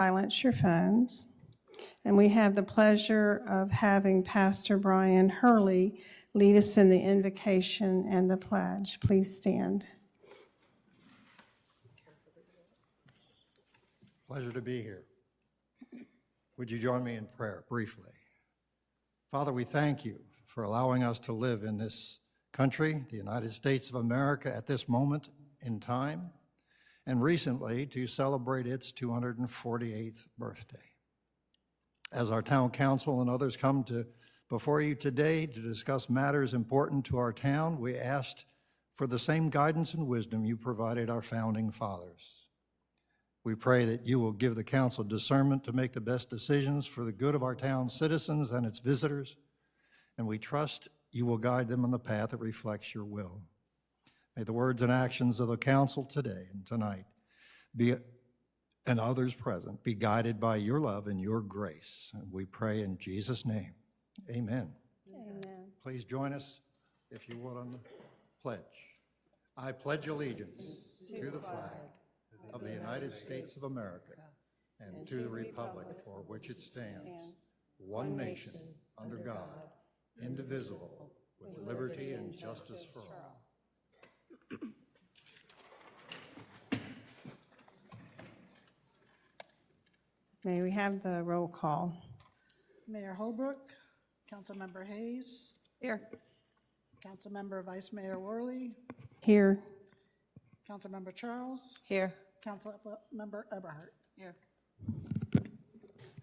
Silence your phones. And we have the pleasure of having Pastor Brian Hurley lead us in the invocation and the pledge. Please stand. Pleasure to be here. Would you join me in prayer briefly? Father, we thank you for allowing us to live in this country, the United States of America, at this moment in time, and recently to celebrate its 248th birthday. As our town council and others come before you today to discuss matters important to our town, we asked for the same guidance and wisdom you provided our founding fathers. We pray that you will give the council discernment to make the best decisions for the good of our town's citizens and its visitors, and we trust you will guide them on the path that reflects your will. May the words and actions of the council today and tonight and others present be guided by your love and your grace. And we pray in Jesus' name, amen. Amen. Please join us, if you would, on the pledge. I pledge allegiance to the flag of the United States of America and to the republic for which it stands, one nation, under God, indivisible, with liberty and justice for all. May we have the roll call? Mayor Holbrook, Councilmember Hayes, Here. Councilmember Vice Mayor Worley, Here. Councilmember Charles, Here. Councilmember Eberhardt. Here.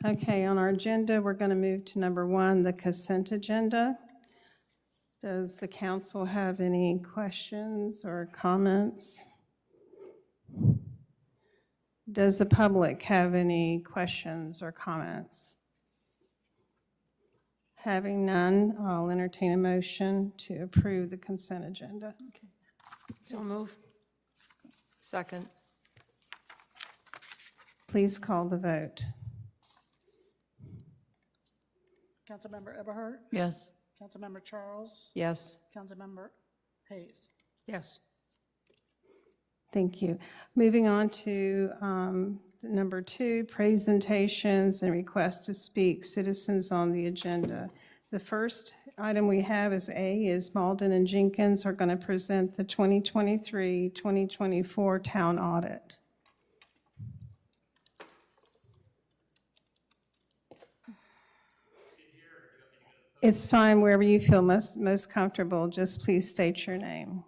Okay, on our agenda, we're going to move to number 1, the consent agenda. Does the council have any questions or comments? Does the public have any questions or comments? Having none, I'll entertain a motion to approve the consent agenda. So move. Second. Please call the vote. Councilmember Eberhardt, Yes. Councilmember Charles, Yes. Councilmember Hayes. Yes. Thank you. Moving on to number 2, presentations and requests to speak, citizens on the agenda. The first item we have is Maulden and Jenkins are going to present the 2023-2024 town audit. It's fine wherever you feel most comfortable. Just please state your name.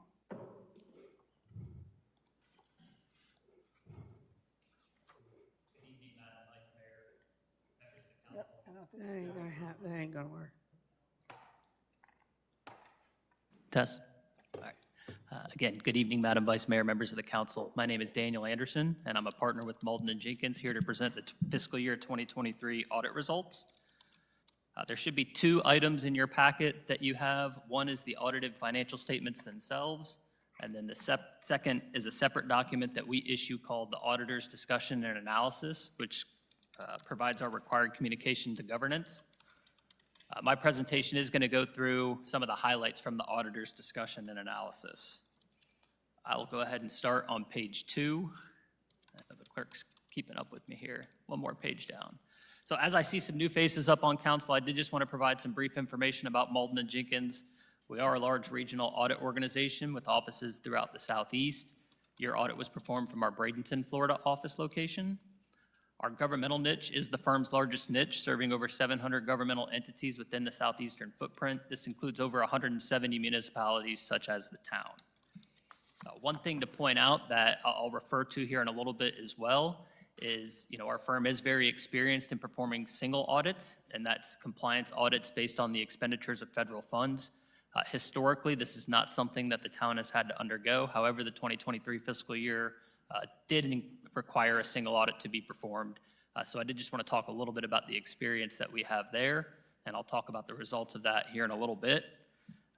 That ain't gonna work. Test. All right. Again, good evening, Madam Vice Mayor, members of the council. My name is Daniel Anderson, and I'm a partner with Maulden and Jenkins here to present the fiscal year 2023 audit results. There should be 2 items in your packet that you have. One is the audited financial statements themselves, and then the second is a separate document that we issue called the Auditor's Discussion and Analysis, which provides our required communication to governance. My presentation is going to go through some of the highlights from the auditor's discussion and analysis. I'll go ahead and start on page 2. The clerk's keeping up with me here. One more page down. So as I see some new faces up on council, I did just want to provide some brief information about Maulden and Jenkins. We are a large regional audit organization with offices throughout the Southeast. Your audit was performed from our Bradenton, Florida office location. Our governmental niche is the firm's largest niche, serving over 700 governmental entities within the southeastern footprint. This includes over 170 municipalities, such as the town. One thing to point out that I'll refer to here in a little bit as well is, our firm is very experienced in performing single audits, and that's compliance audits based on the expenditures of federal funds. Historically, this is not something that the town has had to undergo. However, the 2023 fiscal year did require a single audit to be performed. So I did just want to talk a little bit about the experience that we have there, and I'll talk about the results of that here in a little bit.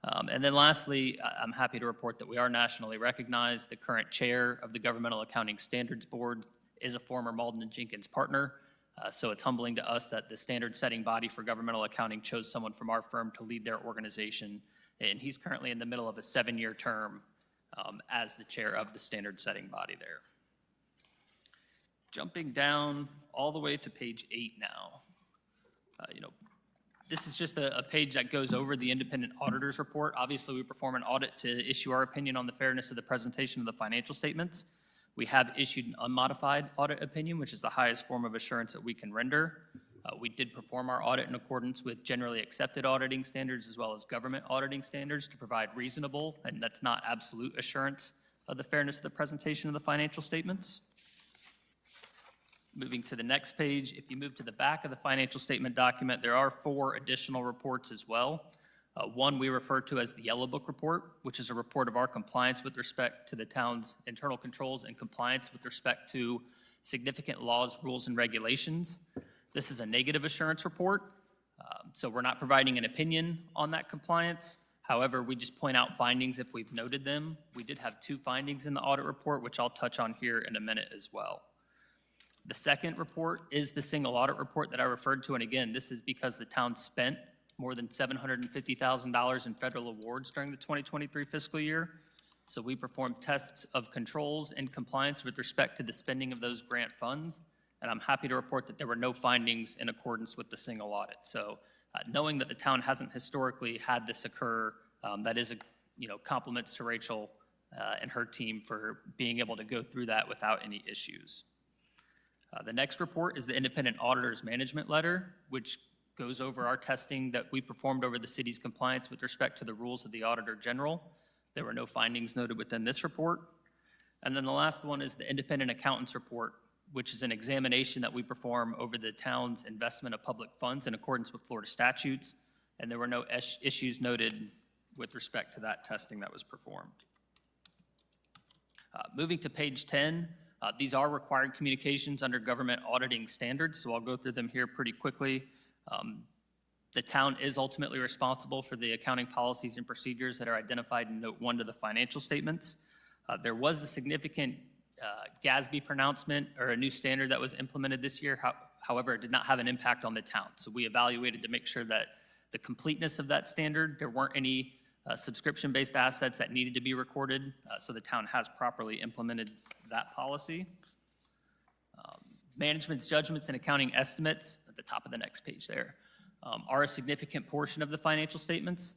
And then lastly, I'm happy to report that we are nationally recognized. The current chair of the Governmental Accounting Standards Board is a former Maulden and Jenkins partner. So it's humbling to us that the standard-setting body for governmental accounting chose someone from our firm to lead their organization. And he's currently in the middle of a 7-year term as the chair of the standard-setting body there. Jumping down all the way to page 8 now. This is just a page that goes over the independent auditor's report. Obviously, we perform an audit to issue our opinion on the fairness of the presentation of the financial statements. We have issued an unmodified audit opinion, which is the highest form of assurance that we can render. We did perform our audit in accordance with generally accepted auditing standards as well as government auditing standards to provide reasonable, and that's not absolute, assurance of the fairness of the presentation of the financial statements. Moving to the next page, if you move to the back of the financial statement document, there are 4 additional reports as well. One we refer to as the Yellow Book Report, which is a report of our compliance with respect to the town's internal controls and compliance with respect to significant laws, rules, and regulations. This is a negative assurance report, so we're not providing an opinion on that compliance. However, we just point out findings if we've noted them. We did have 2 findings in the audit report, which I'll touch on here in a minute as well. The second report is the single audit report that I referred to, and again, this is because the town spent more than $750,000 in federal awards during the 2023 fiscal year. So we performed tests of controls and compliance with respect to the spending of those grant funds, and I'm happy to report that there were no findings in accordance with the single audit. So knowing that the town hasn't historically had this occur, that is compliments to Rachel and her team for being able to go through that without any issues. The next report is the Independent Auditor's Management Letter, which goes over our testing that we performed over the city's compliance with respect to the rules of the Auditor General. There were no findings noted within this report. And then the last one is the Independent Accountant's Report, which is an examination that we perform over the town's investment of public funds in accordance with Florida statutes, and there were no issues noted with respect to that testing that was performed. Moving to page 10, these are required communications under government auditing standards, so I'll go through them here pretty quickly. The town is ultimately responsible for the accounting policies and procedures that are identified in Note 1 to the financial statements. There was a significant GASB pronouncement or a new standard that was implemented this year. However, it did not have an impact on the town. So we evaluated to make sure that the completeness of that standard, there weren't any subscription-based assets that needed to be recorded, so the town has properly implemented that policy. Management's judgments and accounting estimates, at the top of the next page there, are a significant portion of the financial statements.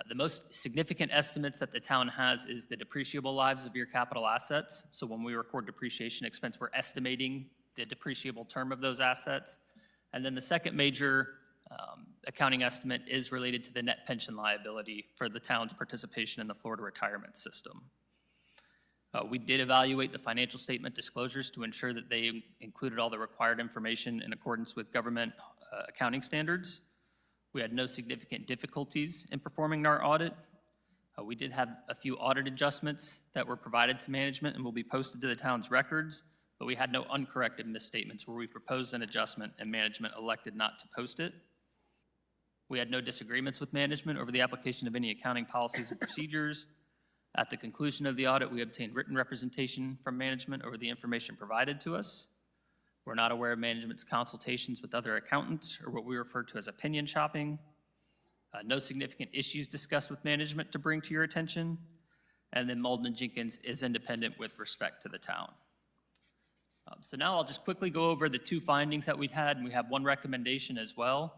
The most significant estimates that the town has is the depreciable lives of your capital assets. So when we record depreciation expense, we're estimating the depreciable term of those assets. And then the second major accounting estimate is related to the net pension liability for the town's participation in the Florida retirement system. We did evaluate the financial statement disclosures to ensure that they included all the required information in accordance with government accounting standards. We had no significant difficulties in performing our audit. We did have a few audit adjustments that were provided to management and will be posted to the town's records, but we had no uncorrected misstatements where we proposed an adjustment and management elected not to post it. We had no disagreements with management over the application of any accounting policies and procedures. At the conclusion of the audit, we obtained written representation from management over the information provided to us. We're not aware of management's consultations with other accountants or what we refer to as opinion shopping. No significant issues discussed with management to bring to your attention. And then Maulden and Jenkins is independent with respect to the town. So now I'll just quickly go over the 2 findings that we've had, and we have 1 recommendation as well.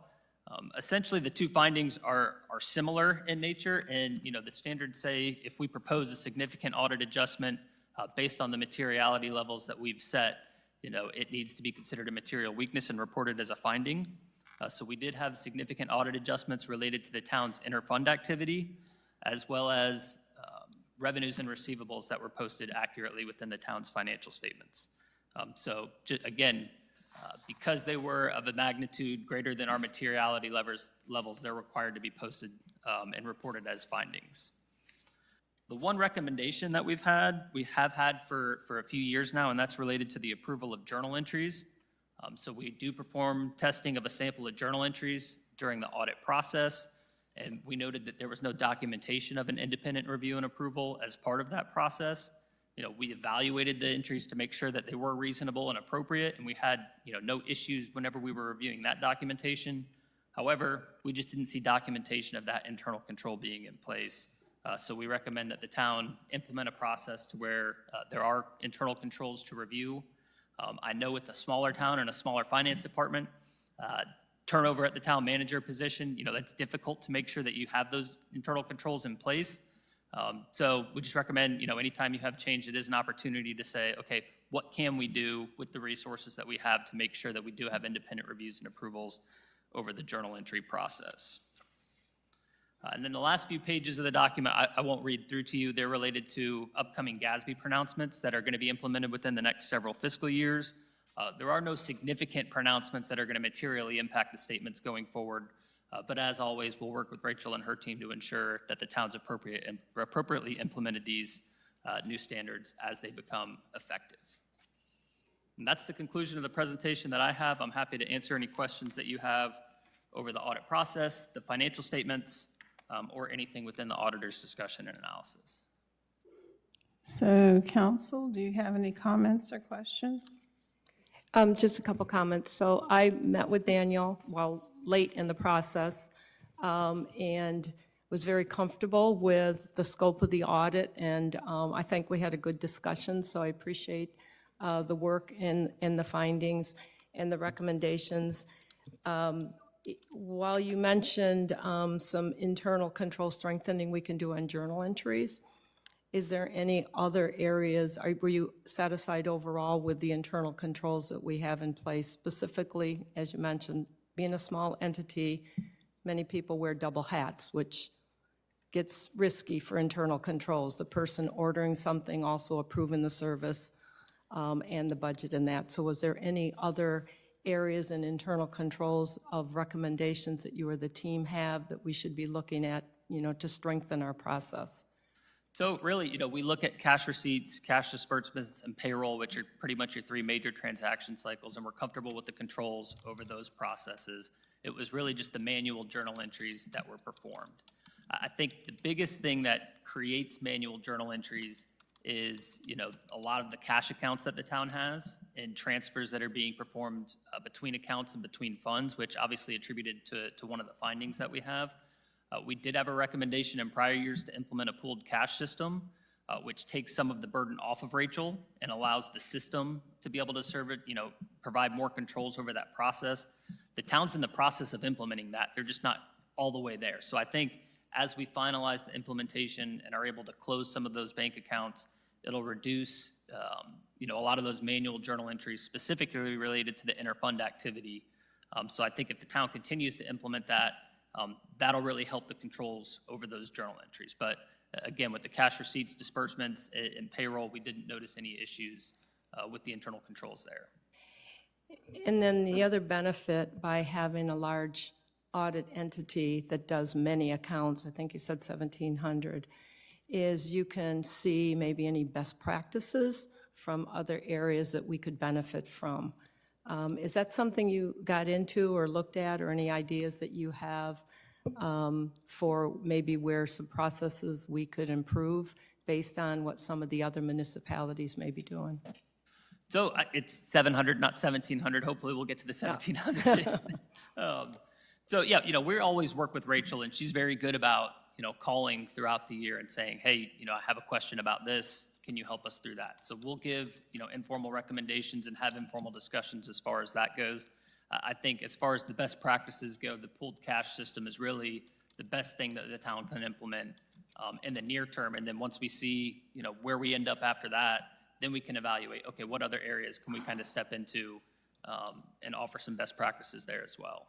Essentially, the 2 findings are similar in nature, and the standards say if we propose a significant audit adjustment based on the materiality levels that we've set, it needs to be considered a material weakness and reported as a finding. So we did have significant audit adjustments related to the town's interfund activity, as well as revenues and receivables that were posted accurately within the town's financial statements. So again, because they were of a magnitude greater than our materiality levels, they're required to be posted and reported as findings. The 1 recommendation that we have had for a few years now, and that's related to the approval of journal entries. So we do perform testing of a sample of journal entries during the audit process, and we noted that there was no documentation of an independent review and approval as part of that process. We evaluated the entries to make sure that they were reasonable and appropriate, and we had, no issues whenever we were reviewing that documentation. However, we just didn't see documentation of that internal control being in place. So we recommend that the town implement a process to where there are internal controls to review I know with a smaller town and a smaller finance department, turnover at the town manager position, that's difficult to make sure that you have those internal controls in place. So we just recommend, anytime you have change, it is an opportunity to say, okay, what can we do with the resources that we have to make sure that we do have independent reviews and approvals over the journal entry process. And then the last few pages of the document, I won't read through to you. They're related to upcoming GASB pronouncements that are going to be implemented within the next several fiscal years. There are no significant pronouncements that are going to materially impact the statements going forward. But as always, we'll work with Rachel and her team to ensure that the town's appropriately implemented these new standards as they become effective. And that's the conclusion of the presentation that I have. I'm happy to answer any questions that you have over the audit process, the financial statements, or anything within the auditor's discussion and analysis. So council, do you have any comments or questions? Just a couple comments. So I met with Daniel while late in the process and was very comfortable with the scope of the audit, and I think we had a good discussion, so I appreciate the work and the findings and the recommendations. While you mentioned some internal control strengthening we can do on journal entries, is there any other areas, were you satisfied overall with the internal controls that we have in place? Specifically, as you mentioned, being a small entity, many people wear double hats, which gets risky for internal controls. The person ordering something also approving the service and the budget and that. So was there any other areas in internal controls of recommendations that you or the team have that we should be looking at, to strengthen our process? So really, we look at cash receipts, cash disbursements, and payroll, which are pretty much your three major transaction cycles, and we're comfortable with the controls over those processes. It was really just the manual journal entries that were performed. I think the biggest thing that creates manual journal entries is, a lot of the cash accounts that the town has and transfers that are being performed between accounts and between funds, which obviously attributed to one of the findings that we have. We did have a recommendation in prior years to implement a pooled cash system, which takes some of the burden off of Rachel and allows the system to be able to serve it, provide more controls over that process. The town's in the process of implementing that. They're just not all the way there. So I think as we finalize the implementation and are able to close some of those bank accounts, it'll reduce, a lot of those manual journal entries specifically related to the interfund activity. So I think if the town continues to implement that, that'll really help the controls over those journal entries. But again, with the cash receipts, disbursements, and payroll, we didn't notice any issues with the internal controls there. And then the other benefit by having a large audit entity that does many accounts, I think you said 1,700, is you can see maybe any best practices from other areas that we could benefit from. Is that something you got into or looked at, or any ideas that you have for maybe where some processes we could improve based on what some of the other municipalities may be doing? So it's 700, not 1,700. Hopefully we'll get to the 1,700. So yeah, we always work with Rachel, and she's very good about, calling throughout the year and saying, hey, I have a question about this. Can you help us through that? So we'll give, informal recommendations and have informal discussions as far as that goes. I think as far as the best practices go, the pooled cash system is really the best thing that the town can implement in the near term. And then once we see, where we end up after that, then we can evaluate, okay, what other areas can we kind of step into and offer some best practices there as well.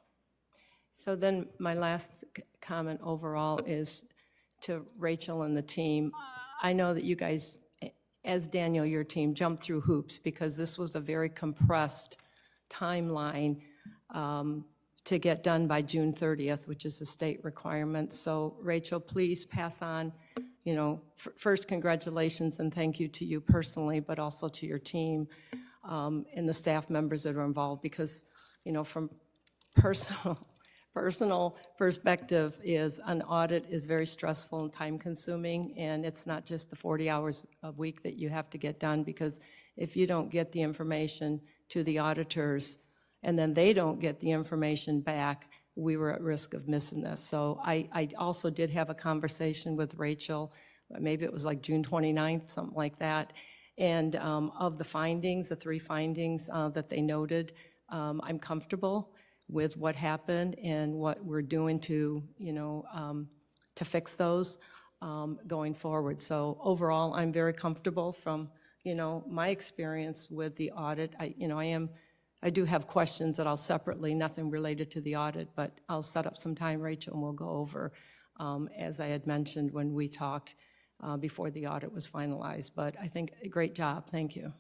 So then my last comment overall is to Rachel and the team. I know that you guys, as Daniel, your team, jumped through hoops because this was a very compressed timeline to get done by June 30th, which is the state requirement. So Rachel, please pass on, first congratulations and thank you to you personally, but also to your team and the staff members that are involved, because, from personal perspective is an audit is very stressful and time consuming, and it's not just the 40 hours a week that you have to get done, because if you don't get the information to the auditors and then they don't get the information back, we were at risk of missing this. So I also did have a conversation with Rachel, maybe it was like June 29th, something like that, And of the findings, the 3 findings that they noted, I'm comfortable with what happened and what we're doing to, to fix those going forward. So overall, I'm very comfortable from, my experience with the audit. I do have questions that I'll separately, nothing related to the audit, but I'll set up some time, Rachel, and we'll go over, as I had mentioned when we talked before the audit was finalized. But I think a great job. Thank you.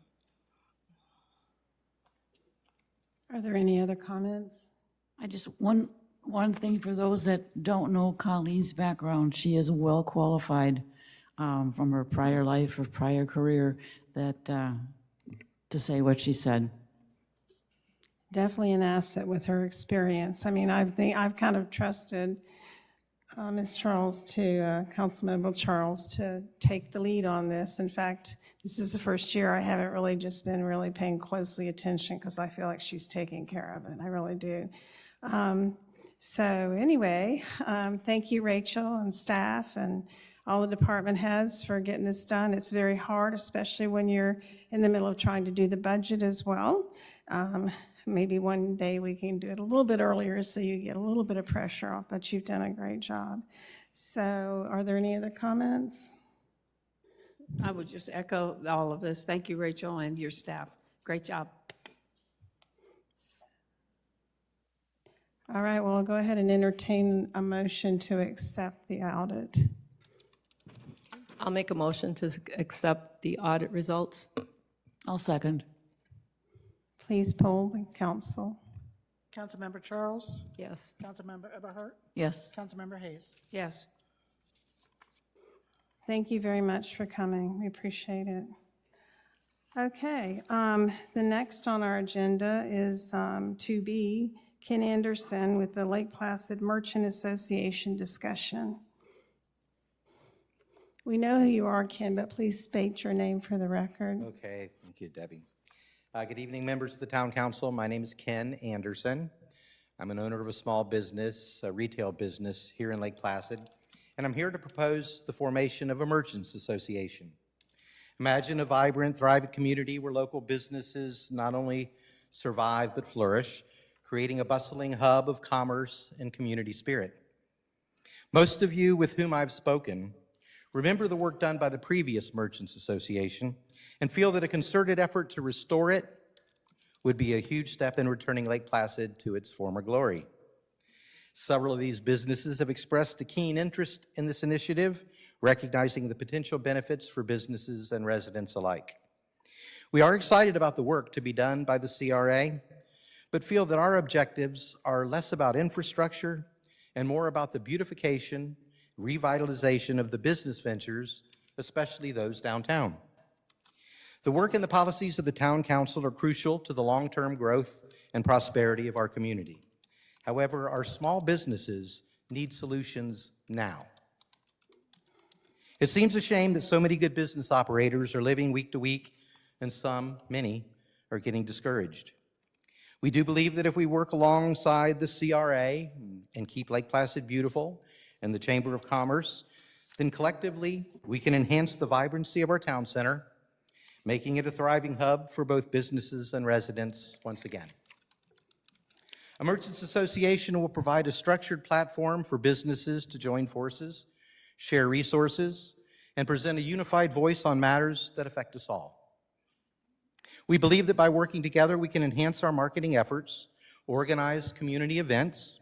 Are there any other comments? I just, one thing for those that don't know Colleen's background, she is well qualified from her prior life, her prior career, that to say what she said. Definitely an asset with her experience. I mean, I've kind of trusted Ms. Charles to, Councilmember Charles, to take the lead on this. In fact, this is the first year I haven't really just been really paying closely attention because I feel like she's taking care of it. I really do. So anyway, thank you, Rachel and staff and all the department heads for getting this done. It's very hard, especially when you're in the middle of trying to do the budget as well. Maybe one day we can do it a little bit earlier so you get a little bit of pressure off, but you've done a great job. So are there any other comments? I would just echo all of this. Thank you, Rachel, and your staff. Great job. All right, well, I'll go ahead and entertain a motion to accept the audit. I'll make a motion to accept the audit results. I'll second. Please poll the council. Councilmember Charles, Yes. Councilmember Eberhardt, Yes. Councilmember Hayes. Yes. Thank you very much for coming. We appreciate it. Okay, the next on our agenda is 2B, Ken Anderson with the Lake Placid Merchant Association discussion. We know who you are, Ken, but please state your name for the record. Okay, thank you, Debbie. Good evening, members of the Town Council. My name is Ken Anderson. I'm an owner of a small business, a retail business here in Lake Placid, and I'm here to propose the formation of a merchants association. Imagine a vibrant, thriving community where local businesses not only survive but flourish, creating a bustling hub of commerce and community spirit. Most of you with whom I've spoken remember the work done by the previous Merchants Association and feel that a concerted effort to restore it would be a huge step in returning Lake Placid to its former glory. Several of these businesses have expressed a keen interest in this initiative, recognizing the potential benefits for businesses and residents alike. We are excited about the work to be done by the CRA, but feel that our objectives are less about infrastructure and more about the beautification, revitalization of the business ventures, especially those downtown. The work and the policies of the Town Council are crucial to the long-term growth and prosperity of our community. However, our small businesses need solutions now. It seems a shame that so many good business operators are living week to week, and many, are getting discouraged. We do believe that if we work alongside the CRA and keep Lake Placid beautiful and the Chamber of Commerce, then collectively we can enhance the vibrancy of our town center, making it a thriving hub for both businesses and residents once again. A Merchants Association will provide a structured platform for businesses to join forces, share resources, and present a unified voice on matters that affect us all. We believe that by working together, we can enhance our marketing efforts, organize community events,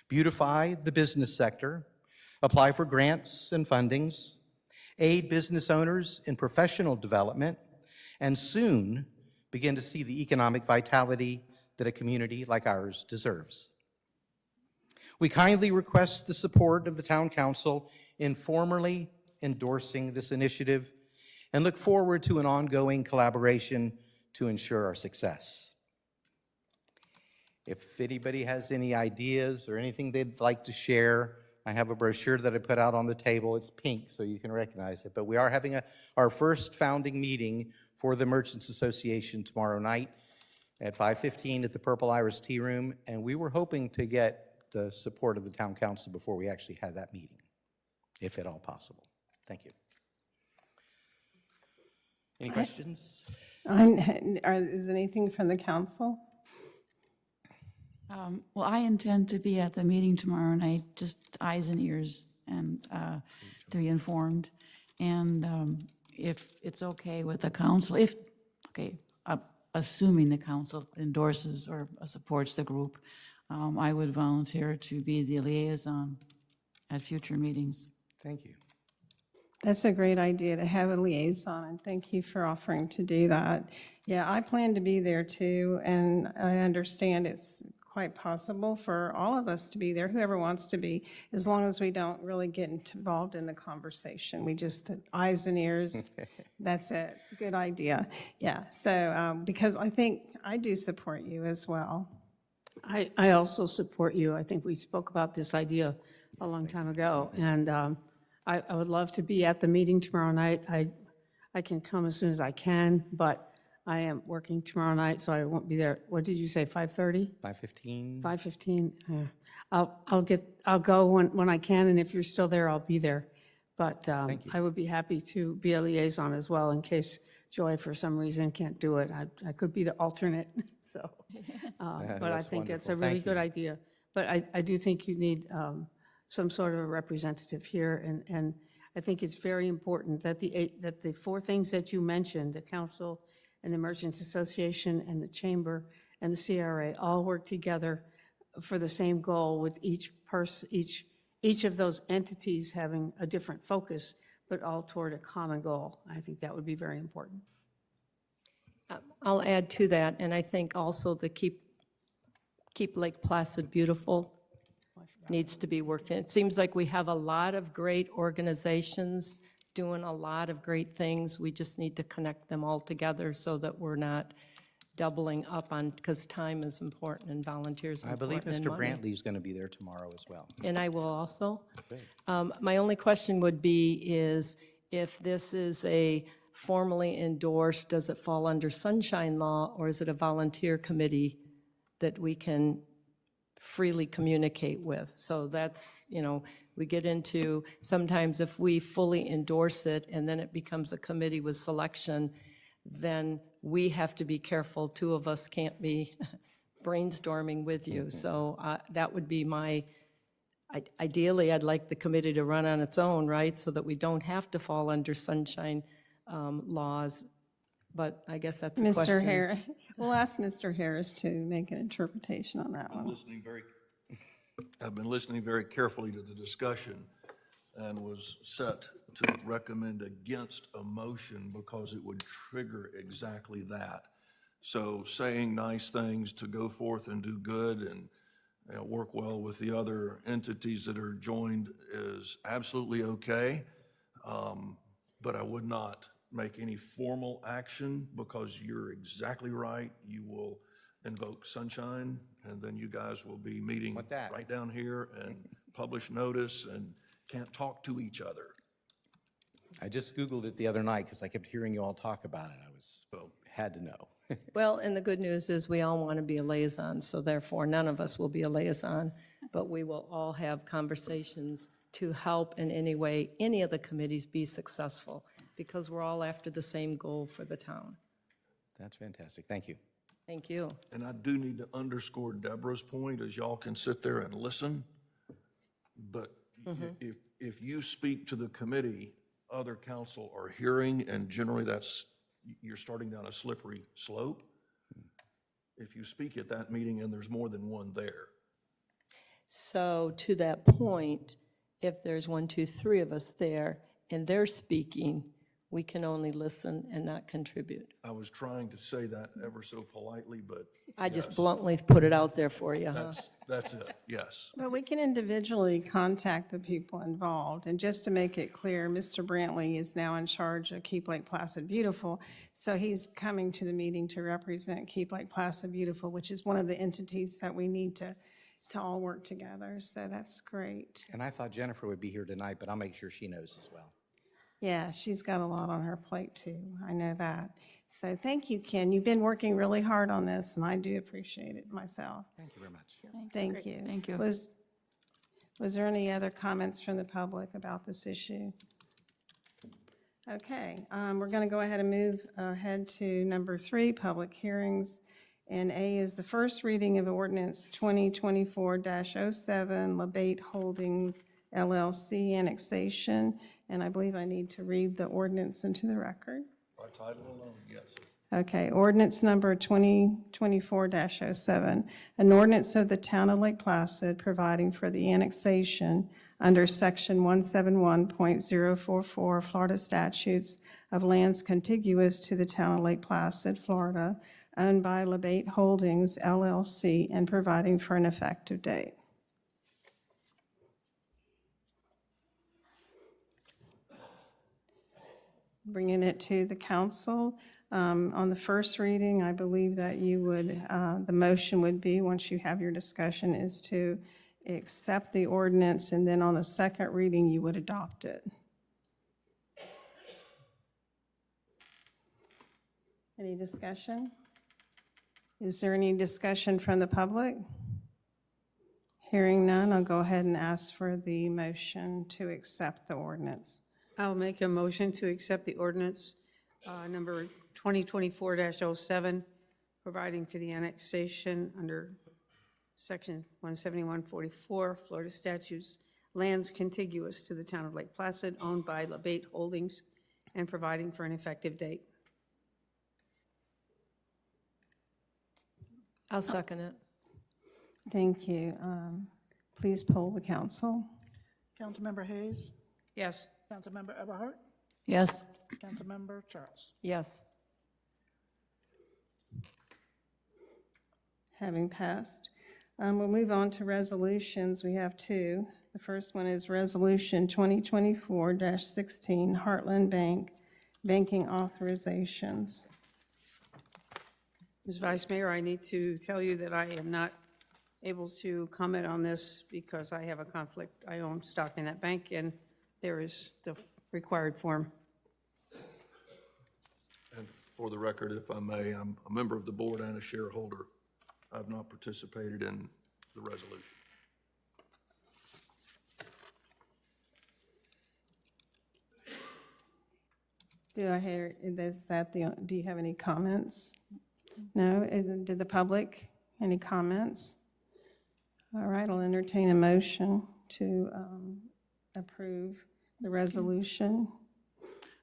beautify the business sector, apply for grants and fundings, aid business owners in professional development, and soon begin to see the economic vitality that a community like ours deserves. We kindly request the support of the Town Council in formally endorsing this initiative and look forward to an ongoing collaboration to ensure our success. If anybody has any ideas or anything they'd like to share, I have a brochure that I put out on the table. It's pink, so you can recognize it. But we are having our first founding meeting for the Merchants Association tomorrow night at 5:15 at the Purple Iris Tea Room, and we were hoping to get the support of the Town Council before we actually had that meeting, if at all possible. Thank you. Any questions? Is anything from the council? Well, I intend to be at the meeting tomorrow night, just eyes and ears and to be informed. And if it's okay with the council, assuming the council endorses or supports the group, I would volunteer to be the liaison at future meetings. Thank you. That's a great idea to have a liaison, and thank you for offering to do that. Yeah, I plan to be there too, and I understand it's quite possible for all of us to be there, whoever wants to be, as long as we don't really get involved in the conversation. We just, eyes and ears, that's it. Good idea. Yeah, so, because I think I do support you as well. I also support you. I think we spoke about this idea a long time ago, and I would love to be at the meeting tomorrow night. I can come as soon as I can, but I am working tomorrow night, so I won't be there. What did you say, 5:30? 5:15? 5:15? I'll go when I can, and if you're still there, I'll be there. But I would be happy to be a liaison as well, in case Joy, for some reason, can't do it. I could be the alternate, so. But I That's think it's a wonderful. really Thank good you. idea. But I do think you need some sort of a representative here, and I think it's very important that the four things that you mentioned, the council and the Merchants Association and the Chamber and the CRA, all work together for the same goal, with each of those entities having a different focus, but all toward a common goal. I think that would be very important. I'll add to that, and I think also the Keep Lake Placid Beautiful needs to be worked in. It seems like we have a lot of great organizations doing a lot of great things. We just need to connect them all together so that we're not doubling up on, because time is important and volunteers are I believe important and Mr. money. Brantley's going to be there tomorrow as well. And I will also. My only question would be is, if this is a formally endorsed, does it fall under sunshine law, or is it a volunteer committee that we can freely communicate with? So that's, we get into, sometimes if we fully endorse it and then it becomes a committee with selection, then we have to be careful. Two of us can't be brainstorming with you. So that would be ideally, I'd like the committee to run on its own, right? So that we don't have to fall under sunshine laws. But I guess that's a question. Mr. Harris, we'll ask Mr. Harris to make an interpretation on that one. I've been listening very carefully to the discussion and was set to recommend against a motion because it would trigger exactly that. So saying nice things to go forth and do good and work well with the other entities that are joined is absolutely okay, but I would not make any formal action, because you're exactly right. You will invoke sunshine, and then you guys will be meeting With that. right down here and publish notice and can't talk to each other. I just Googled it the other night because I kept hearing you all talk about it. Had to know. Well, and the good news is we all want to be a liaison, so therefore none of us will be a liaison, but we will all have conversations to help in any way any of the committees be successful, because we're all after the same goal for the town. That's fantastic. Thank you. Thank you. And I do need to underscore Debra's point, as y'all can sit there and listen, but if you speak to the committee, other council are hearing, and generally you're starting down a slippery slope. If you speak at that meeting and there's more than one there. So to that point, if there's 1, 2, 3 of us there and they're speaking, we can only listen and not contribute. I was trying to say that ever so politely, but I just yes, bluntly put it out there for you, huh? that's it, yes. But we can individually contact the people involved. And just to make it clear, Mr. Brantley is now in charge of Keep Lake Placid Beautiful. So he's coming to the meeting to represent Keep Lake Placid Beautiful, which is one of the entities that we need to all work together. So that's great. And I thought Jennifer would be here tonight, but I'll make sure she knows as well. Yeah, she's got a lot on her plate too. I know that. So thank you, Ken. You've been working really hard on this, and I do appreciate it myself. Thank you very much. Thank you. Thank you. Was there any other comments from the public about this issue? Okay, we're going to go ahead and move ahead to number 3, public hearings. And A is the first reading of ordinance 2024-07, Labate Holdings LLC annexation. And I believe I need to read the ordinance into the record. By title alone, yes. Okay, ordinance number 2024-07, an ordinance of the Town of Lake Placid providing for the annexation under Section 171.044 Florida statutes of lands contiguous to the Town of Lake Placid, Florida, owned by Labate Holdings LLC, and providing for an effective date. Bringing it to the council. On the first reading, I believe that you would, the motion would be, once you have your discussion, is to accept the ordinance, and then on the second reading, you would adopt it. Any discussion? Is there any discussion from the public? Hearing none, I'll go ahead and ask for the motion to accept the ordinance. I'll make a motion to accept the ordinance number 2024-07, providing for the annexation under Section 171.44 Florida statutes, lands contiguous to the Town of Lake Placid, owned by Labate Holdings, and providing for an effective date. I'll second it. Thank you. Please poll the council. Councilmember Hayes, Yes. Councilmember Eberhardt, Yes. Councilmember Charles. Yes. Having passed. We'll move on to resolutions. We have 2. The first one is Resolution 2024-16, Heartland Bank, banking authorizations. Ms. Vice Mayor, I need to tell you that I am not able to comment on this because I have a conflict. I own stock in that bank, and there is the required form. And for the record, if I may, I'm a member of the board and a shareholder. I've not participated in the resolution. Do I hear, do you have any comments? No? Did the public, any comments? All right, I'll entertain a motion to approve the resolution.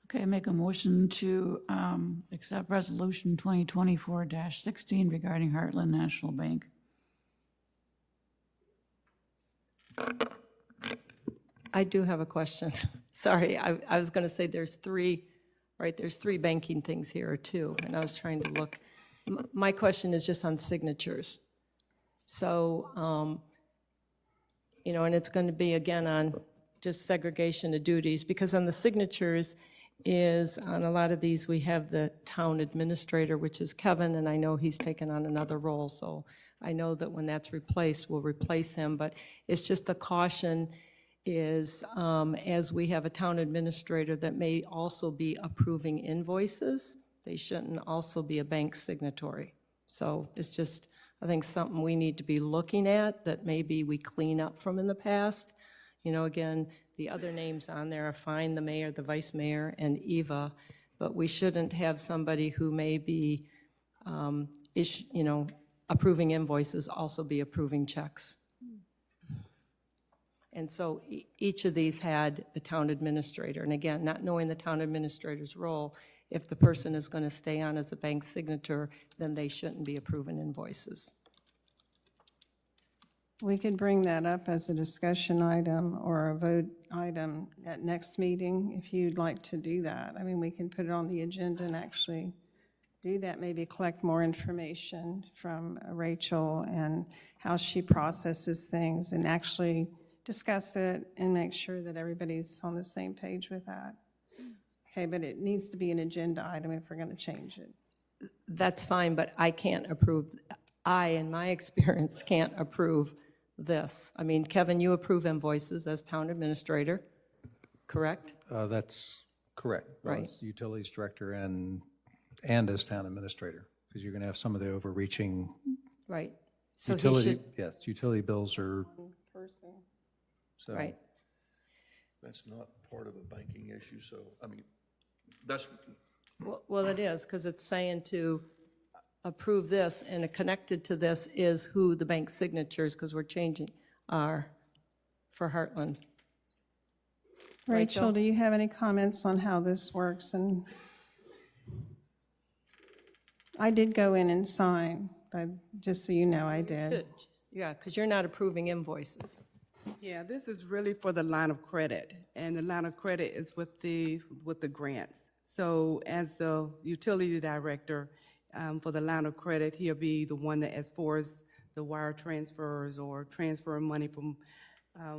Okay, I make a motion to accept Resolution 2024-16 regarding Heartland National Bank. I do have a question. Sorry, I was going to say there's 3, right, there's 3 banking things here too, and I was trying to look. My question is just on signatures. So, you know, and it's going to be again on just segregation of duties, because on the signatures is, on a lot of these, we have the town administrator, which is Kevin, and I know he's taken on another role, so I know that when that's replaced, we'll replace him, but it's just a caution is, as we have a town administrator that may also be approving invoices, they shouldn't also be a bank signatory. So it's just, I think, something we need to be looking at that maybe we clean up from in the past. You know, again, the other names on there are fine, the mayor, the vice mayor, and Eva, but we shouldn't have somebody who may be, you know, approving invoices also be approving checks. And so each of these had the town administrator. And again, not knowing the town administrator's role, if the person is going to stay on as a bank signator, then they shouldn't be approving invoices. We could bring that up as a discussion item or a vote item at next meeting if you'd like to do that. I mean, we can put it on the agenda and actually do that, maybe collect more information from Rachel and how she processes things and actually discuss it and make sure that everybody's on the same page with that. Okay, but it needs to be an agenda item if we're going to change it. That's fine, but I can't approve, in my experience, can't approve this. I mean, Kevin, you approve invoices as town administrator, correct? That's correct. Right. As utilities director and as town administrator, because you're going to have some of the overreaching Right. So he utility. should, Yes, utility bills are. Person. So, right. That's not part of a banking issue, so, I mean, That's, Well, it is, because it's saying to approve this, and connected to this is who the bank signatures, because we're changing are for Heartland. Rachel, do you have any comments on how this works? And I did go in and sign, but just so you know, I did. Yeah, because you're not approving invoices. Yeah, this is really for the line of credit, and the line of credit is with the grants. So as the utility director for the line of credit, he'll be the one that, as far as the wire transfers or transferring money from,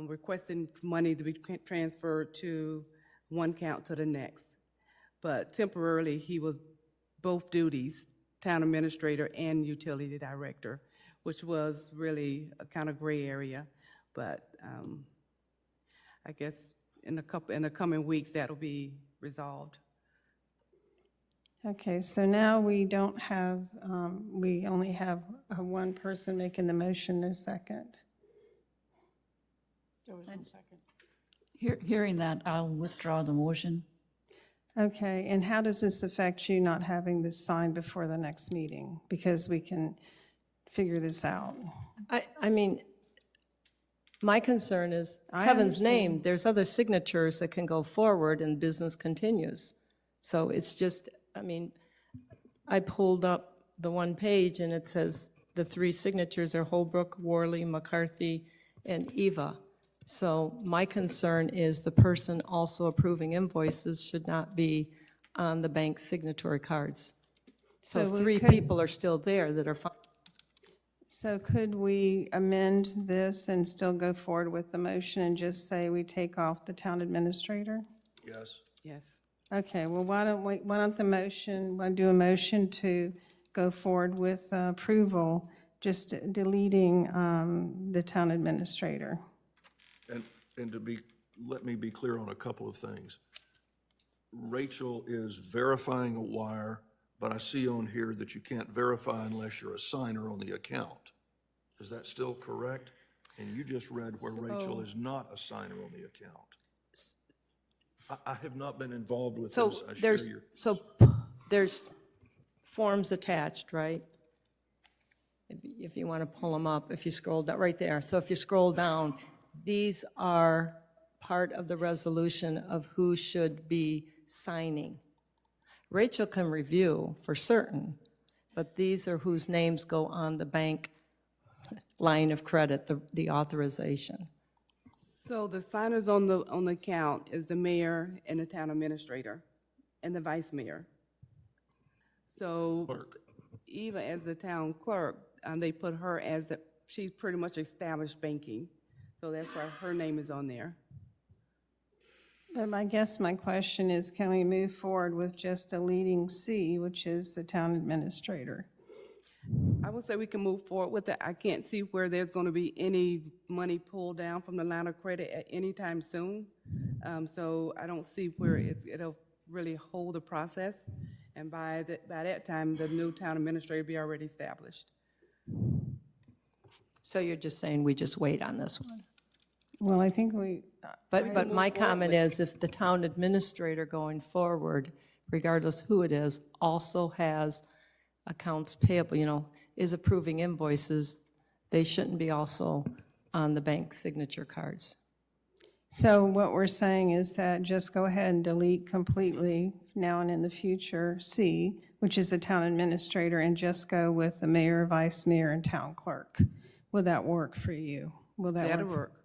requesting money to be transferred to one account to the next. But temporarily, he was both duties, town administrator and utility director, which was really a kind of gray area. But I guess in the coming weeks, that'll be resolved. Okay, so now we don't have, we only have one person making the motion, no second. There was no second. Hearing that, I'll withdraw the motion. Okay, and how does this affect you not having this signed before the next meeting? Because we can figure this out. I mean, my concern is, I heaven's understand. name, there's other signatures that can go forward and business continues. So it's just, I mean, I pulled up the one page and it says the three signatures are Holbrook, Worley, McCarthy, and Eva. So my concern is the person also approving invoices should not be on the bank's signatory cards. So So we three could- people are still there that are fine. So could we amend this and still go forward with the motion and just say we take off the town administrator? yes. Yes. Okay, well, why don't the motion, why don't do a motion to go forward with approval, just deleting the town administrator? And let me be clear on a couple of things. Rachel is verifying a wire, but I see on here that you can't verify unless you're a signer on the account. Is that still correct? And you just read where Rachel is not a signer on the account. I have not been involved with So this. I share there's, your, there's forms attached, right? If you want to pull them up, if you scroll down, right there. So if you scroll down, these are part of the resolution of who should be signing. Rachel can review for certain, but these are whose names go on the bank line of credit, the authorization. So the signers on the account is the mayor and the town administrator and the vice mayor. So clerk. Eva, as the town clerk, they put her as she's pretty much established banking. So that's why her name is on there. But I guess my question is, can we move forward with just deleting C, which is the town administrator? I would say we can move forward with it. I can't see where there's going to be any money pulled down from the line of credit at any time soon. So I don't see where it'll really hold the process. And by that time, the new town administrator will be already established. So you're just saying we just wait on this one? Well, I think we, But my comment is, if the town administrator going forward, regardless who it is, also has accounts payable, is approving invoices, they shouldn't be also on the bank signature cards. so what we're saying is that just go ahead and delete completely now and in the future C, which is the town administrator, and just go with the mayor, vice mayor, and town clerk. Will that work for you? Will that That'll work? work.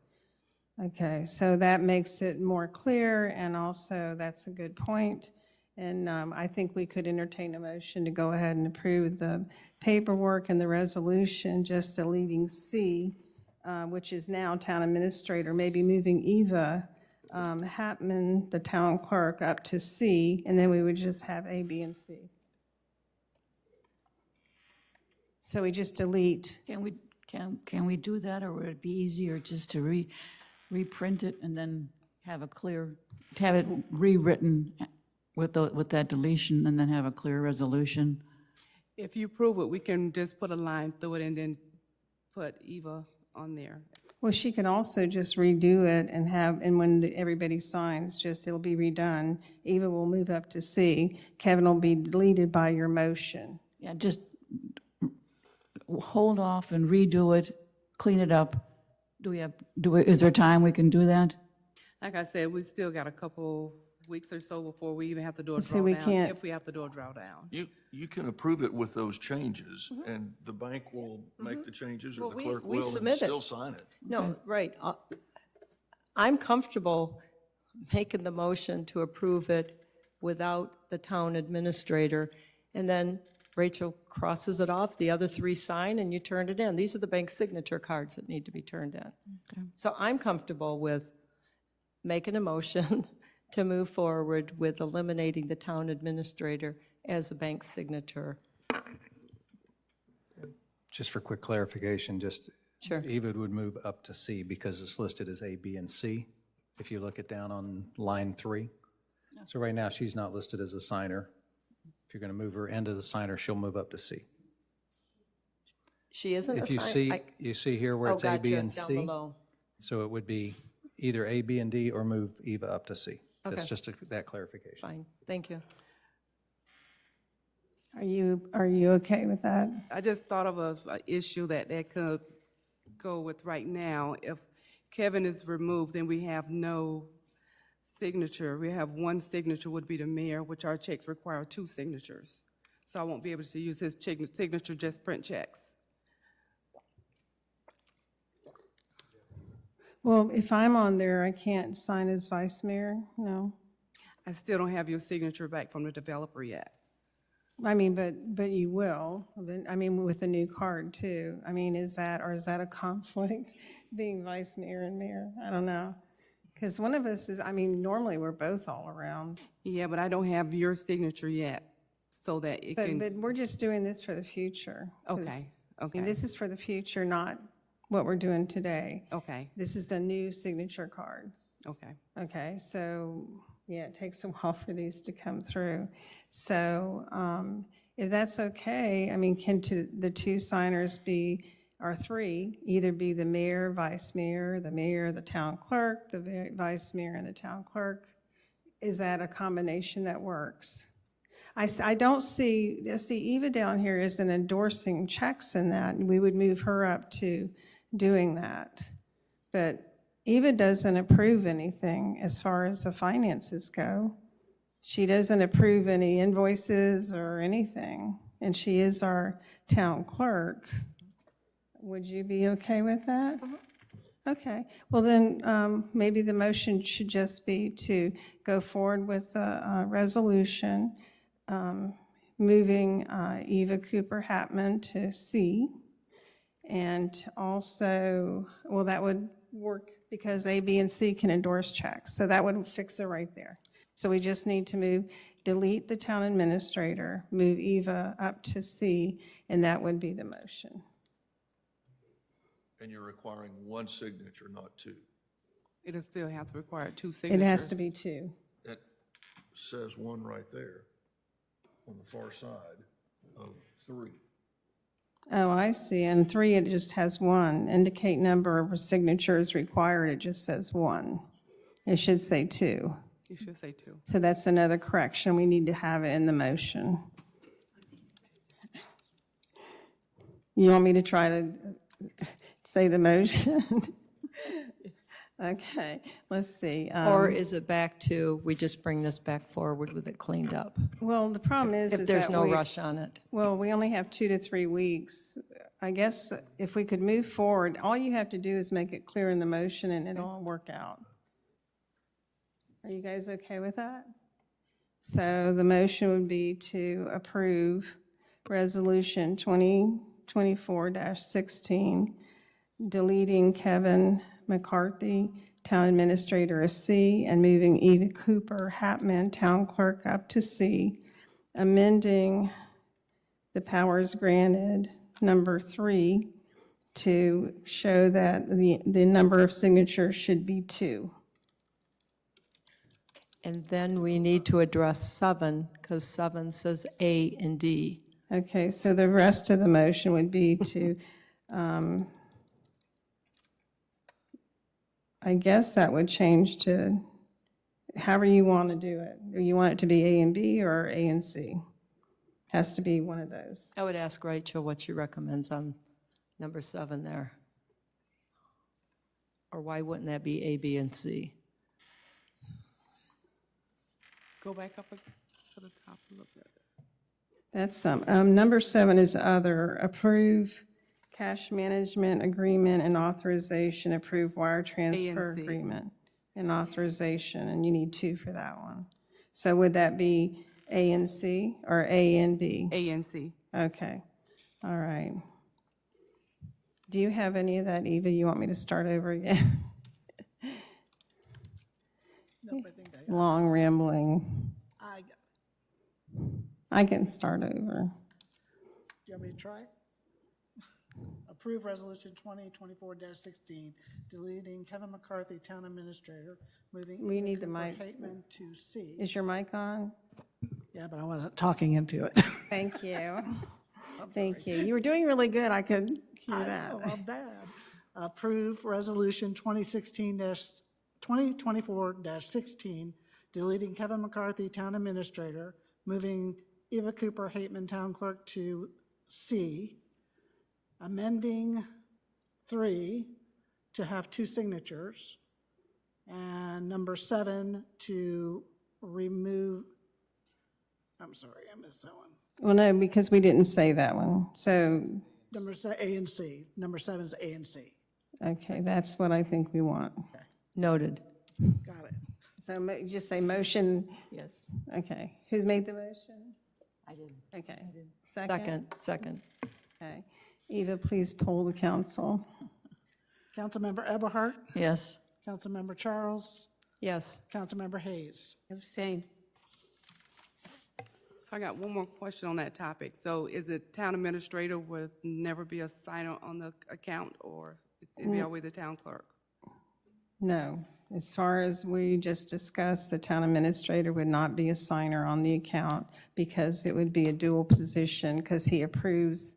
Okay, so that makes it more clear, and also that's a good point. And I think we could entertain a motion to go ahead and approve the paperwork and the resolution, just deleting C, which is now town administrator, maybe moving Eva Hatman, the town clerk, up to C, and then we would just have A, B, and C. So we just delete. Can we do that, or would it be easier just to reprint it and then have it rewritten with that deletion and then have a clear resolution? If you approve it, we can just put a line through it and then put Eva on there. Well, she could also just redo it and have, and when everybody signs, just, it'll be redone. Eva will move up to C. Kevin will be deleted by your motion. Yeah, just hold off and redo it, clean it up. Is there time we can do that? Like I said, we still got a couple weeks or so before we even have to do a See, we drawdown, can't- if we have to do a drawdown. You can approve it with those changes, and the bank will make the changes, or Well, the clerk we will, and submit it. still sign it. No, right. I'm comfortable making the motion to approve it without the town administrator, and then Rachel crosses it off, the other three sign, and you turn it in. These are the bank signature cards that need to be turned in. So I'm comfortable with making a motion to move forward with eliminating the town administrator as a bank signature. Just for quick clarification, just, Sure. Eva would move up to C because it's listed as A, B, and C, if you look it down on line 3. So right now, she's not listed as a signer. If you're going to move her into the signer, she'll move up to C. She isn't a If you sign- see, I- you see here where Oh, it's A, B, gotcha, and down C? below. So it would be either A, B, and D, or move Eva up to C. That's Okay. just that clarification. Fine, thank you. Are you okay with that? I just thought of a issue that could go with right now. If Kevin is removed, then we have no signature. We have one signature would be the mayor, which our checks require 2 signatures. So I won't be able to use his signature, just print checks. Well, if I'm on there, I can't sign as vice mayor? No? I still don't have your signature back from the developer yet. I mean, but you will. I mean, with the new card too. I mean, is that a conflict, being vice mayor and mayor? I don't know. Because one of us is, I mean, normally we're both all around. Yeah, but I don't have your signature yet, so that it can, But we're just doing this for the future. 'cause, okay, I okay, mean, this is for the future, not what we're doing today. okay, This is the new signature card. okay. Okay, so, yeah, it takes a while for these to come through. So if that's okay, I mean, can the 2 signers or 3, either be the mayor, the town clerk, the vice mayor, and the town clerk? Is that a combination that works? I don't see Eva down here isn't endorsing checks in that, and we would move her up to doing that. But Eva doesn't approve anything as far as the finances go. She doesn't approve any invoices or anything, and she is our town clerk. Would you be okay with that? Okay, well then, maybe the motion should just be to go forward with a resolution moving Eva Cooper-Hatman to C. And also, well, that would work because A, B, and C can endorse checks. So that would fix it right there. So we just need to delete the town administrator, move Eva up to C, and that would be the motion. And you're requiring 1 signature, not 2. It'll still have to require 2 It signatures. has to be 2. It says 1 right there on the far side of 3. Oh, I see. And 3, it just has 1. Indicate number of signatures required, it just says 1. It should say 2. You should say 2. So that's another correction. We need to have it in the motion. You want me to try to say the motion? Okay, let's see. Or is it back to, we just bring this back forward with it cleaned up? Well, the problem is If that there's no rush on it. Well, we only have 2 to 3 weeks. I guess if we could move forward, all you have to do is make it clear in the motion and it'll all work out. Are you guys okay with that? So the motion would be to approve Resolution 2024-16, deleting Kevin McCarthy, Town Administrator, as C, and moving Eva Cooper-Hatman, Town Clerk, up to C, amending the powers granted, number 3, to show that the number of signatures should be 2. And then we need to address 7, because 7 says A and D. Okay, so the rest of the motion would be to I guess that would change to however you want to do it. Do you want it to be A and B or A and C? Has to be one of those. I would ask Rachel what she recommends on number 7 there. Or why wouldn't that be A, B, and C? Go back up to the top a little bit. That's some. Number 7 is other. Approve cash management agreement and authorization. Approve wire transfer C. agreement and authorization. And you need 2 for that one. So would that be A and C or A and B? A and C. Okay. All right. Do you have any of that, Eva? You want me to start over again? Nope, I think I Long rambling. got, I can start over. do you want me to try? Approve Resolution 2024-16, deleting Kevin McCarthy, Town Administrator, moving. We Eva need the Cooper mic. Hateman to C. Is your mic on? Yeah, but I wasn't talking into it. Thank you. Thank you. You were doing really good. I could hear I that. know, I'm bad. Approve Resolution 2024-16, deleting Kevin McCarthy, Town Administrator, moving Eva Cooper Hateman, Town Clerk, to C, amending 3 to have 2 signatures, and number 7 to remove, I'm sorry, I missed that one. Well, no, because we didn't say that one. So, Number A and C. Number 7 is A and C. okay, that's what I think we want. Noted. Got it. So just say motion. Yes. Okay. Who's made the motion? I did. Okay. Second? Second. Okay. Eva, please poll the council. Councilmember Eberhardt, Yes. Councilmember Charles, Yes. Councilmember Hayes. Abstain. So I got one more question on that topic. So is it town administrator would never be a signer on the account, or it'd be always the town clerk? No. As far as we just discussed, the town administrator would not be a signer on the account because it would be a dual position because he approves.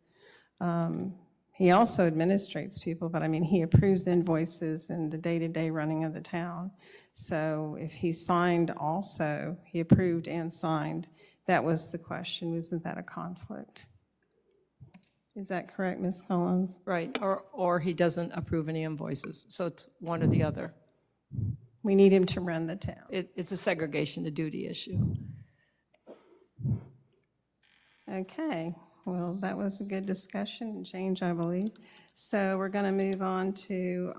He also administrates people, but I mean, he approves invoices and the day-to-day running of the town. So if he signed also, he approved and signed, that was the question. Isn't that a conflict? Is that correct, Ms. Collins? Right, or he doesn't approve any invoices, so it's one or the other. We need him to run the town. It's a segregation of duty issue. Okay, well, that was a good discussion and change, I believe. So we're going to move on to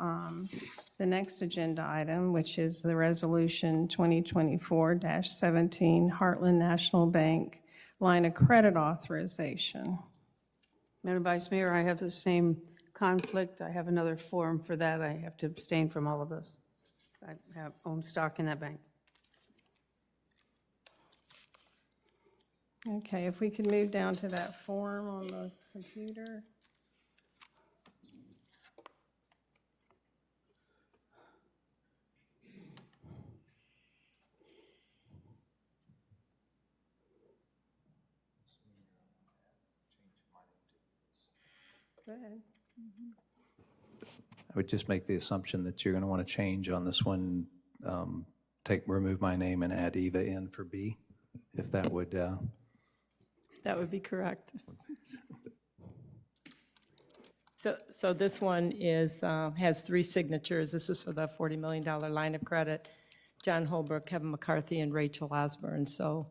the next agenda item, which is the Resolution 2024-17 Heartland National Bank Line of Credit Authorization. Madam Vice Mayor, I have the same conflict. I have another form for that. I have to abstain from all of this. I have own stock in that bank. Okay, if we could move down to that form on the computer. Go ahead. I would just make the assumption that you're going to want to change on this one, remove my name and add Eva in for B, if that would, That would be correct. So this one is, has 3 signatures. This is for the $40 million line of credit. John Holbrook, Kevin McCarthy, and Rachel Osborne. So,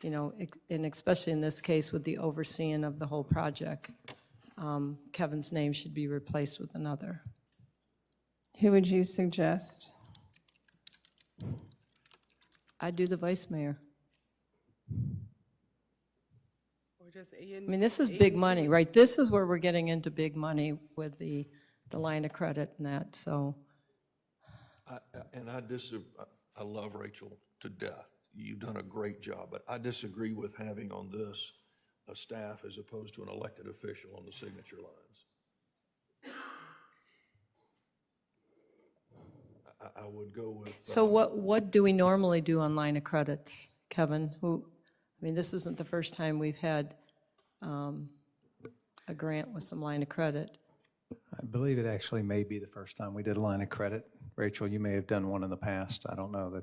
you know, and especially in this case with the overseeing of the whole project, Kevin's name should be replaced with another. Who would you suggest? I'd do the vice mayor. Or just A and? I mean, this is big money, right? This is where we're getting into big money with the line of credit and that, so. I love Rachel to death. You've done a great job, but I disagree with having on this a staff as opposed to an elected official on the signature lines. I would go with. So what do we normally do on line of credits, Kevin? I mean, this isn't the first time we've had a grant with some line of credit. I believe it actually may be the first time we did a line of credit. Rachel, you may have done one in the past. I don't know.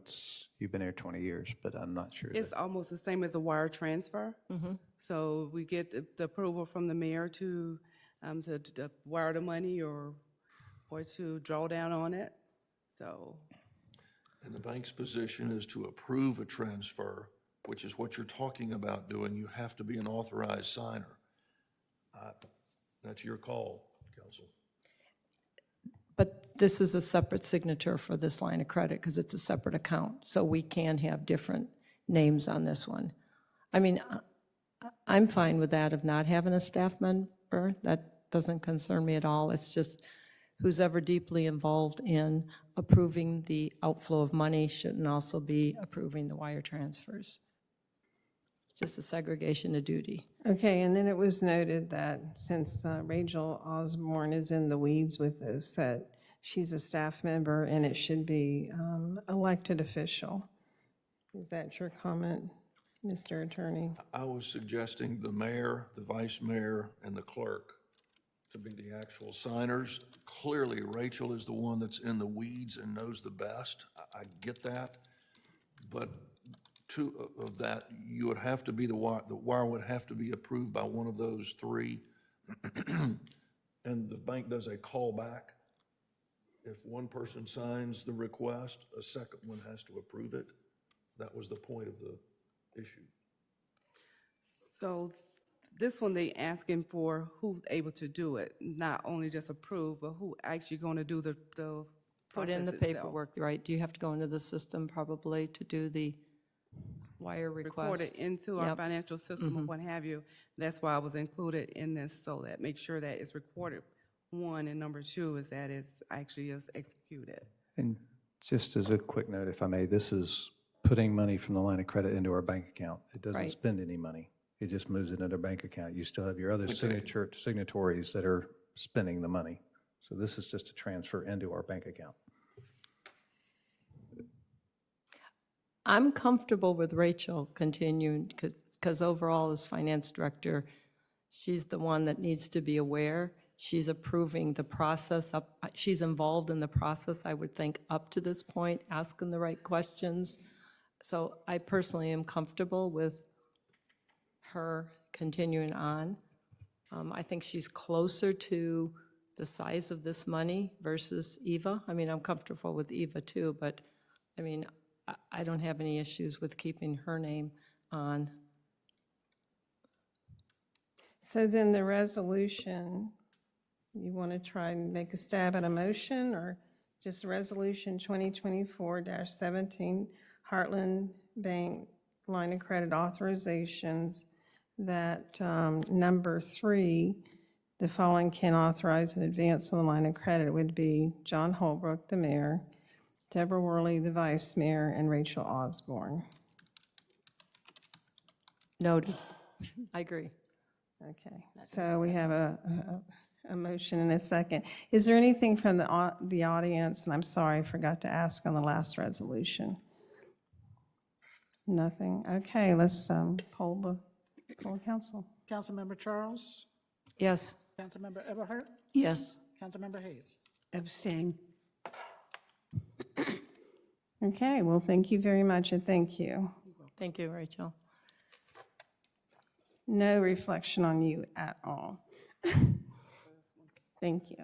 You've been here 20 years, but I'm not sure. It's almost the same as a wire transfer. So we get the approval from the mayor to wire the money or to draw down on it. So, And the bank's position is to approve a transfer, which is what you're talking about doing. You have to be an authorized signer. That's your call, counsel. But this is a separate signature for this line of credit because it's a separate account, so we can have different names on this one. I mean, I'm fine with that of not having a staff member. That doesn't concern me at all. It's just who's ever deeply involved in approving the outflow of money shouldn't also be approving the wire transfers. Just a segregation of duty. Okay, and then it was noted that since Rachel Osborne is in the weeds with this, that she's a staff member and it should be elected official. Is that your comment, Mr. Attorney? I was suggesting the mayor, the vice mayor, and the clerk to be the actual signers. Clearly, Rachel is the one that's in the weeds and knows the best. I get that. But two of that, you would have to be the wire would have to be approved by one of those three. And the bank does a callback. If one person signs the request, a second one has to approve it. That was the point of the issue. so this one, they asking for who's able to do it, not only just approve, but who actually going to do the Put in the process itself. paperwork, right? Do you have to go into the system probably to do the wire request? Record it into our Yep. financial system or what have you. That's why I was included in this, so that make sure that it's recorded. One, and number two is that it's actually is executed. And just as a quick note, if I may, this is putting money from the line of credit into our bank account. It doesn't Right. spend any money. It just moves it into our bank account. You still have your other signatories that are spending the money. So this is just a transfer into our bank account. I'm comfortable with Rachel continuing, because overall, as finance director, she's the one that needs to be aware. She's approving the process up, she's involved in the process, I would think, up to this point, asking the right questions. So I personally am comfortable with her continuing on. I think she's closer to the size of this money versus Eva. I mean, I'm comfortable with Eva too, but, I mean, I don't have any issues with keeping her name on. So then the resolution, you want to try and make a stab at a motion, or just Resolution 2024-17, Heartland Bank line of credit authorizations, that number 3, the following can authorize an advance on the line of credit would be John Holbrook, the mayor, Debra Worley, the vice mayor, and Rachel Osborne. Noted. I agree. Okay, so we have a motion and a second. Is there anything from the audience? And I'm sorry, I forgot to ask on the last resolution. Nothing? Okay, let's poll the council. Councilmember Charles, Yes. Councilmember Eberhardt, Yes. Councilmember Hayes. Abstain. Okay, well, thank you very much, and thank you. Thank you, Rachel. No reflection on you at all. Thank you.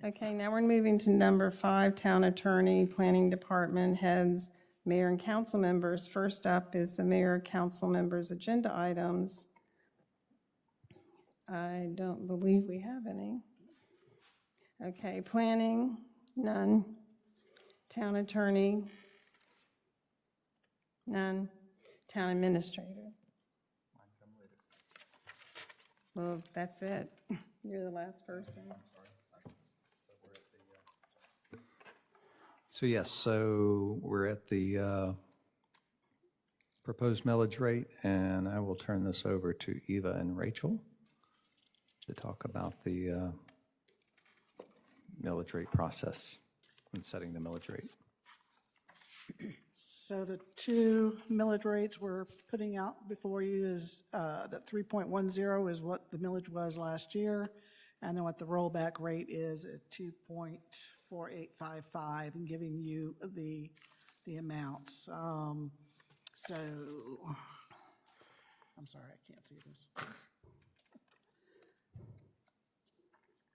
Okay, now we're moving to number 5, town attorney, planning department heads, mayor and council members. First up is the mayor, council members' agenda items. I don't believe we have any. Okay, planning, none. Town attorney, none. Town administrator. Well, that's it. You're the last person. So yes, so we're at the proposed millage rate, and I will turn this over to Eva and Rachel to talk about the millage rate process and setting the millage rate. So the two millage rates we're putting out before you is that 3.10 is what the millage was last year, and then what the rollback rate is at 2.4855, and giving you the amounts. So, I'm sorry, I can't see this.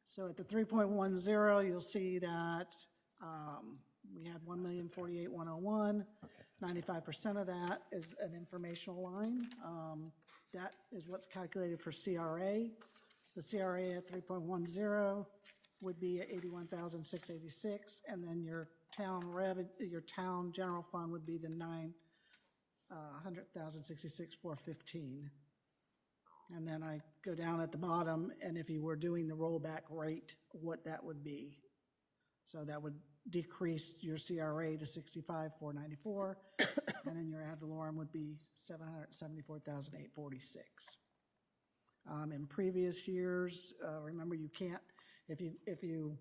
So at the 3.10, you'll see that we had 1,048,101. 95% of that is an informational line. That is what's calculated for CRA. The CRA at 3.10 would be at 81,686, and then your town general fund would be the 900,066,415. And then I go down at the bottom, and if you were doing the rollback rate, what that would be. So that would decrease your CRA to 65,494, and then your ad valorem would be 774,846. In previous years, remember, you can't, if you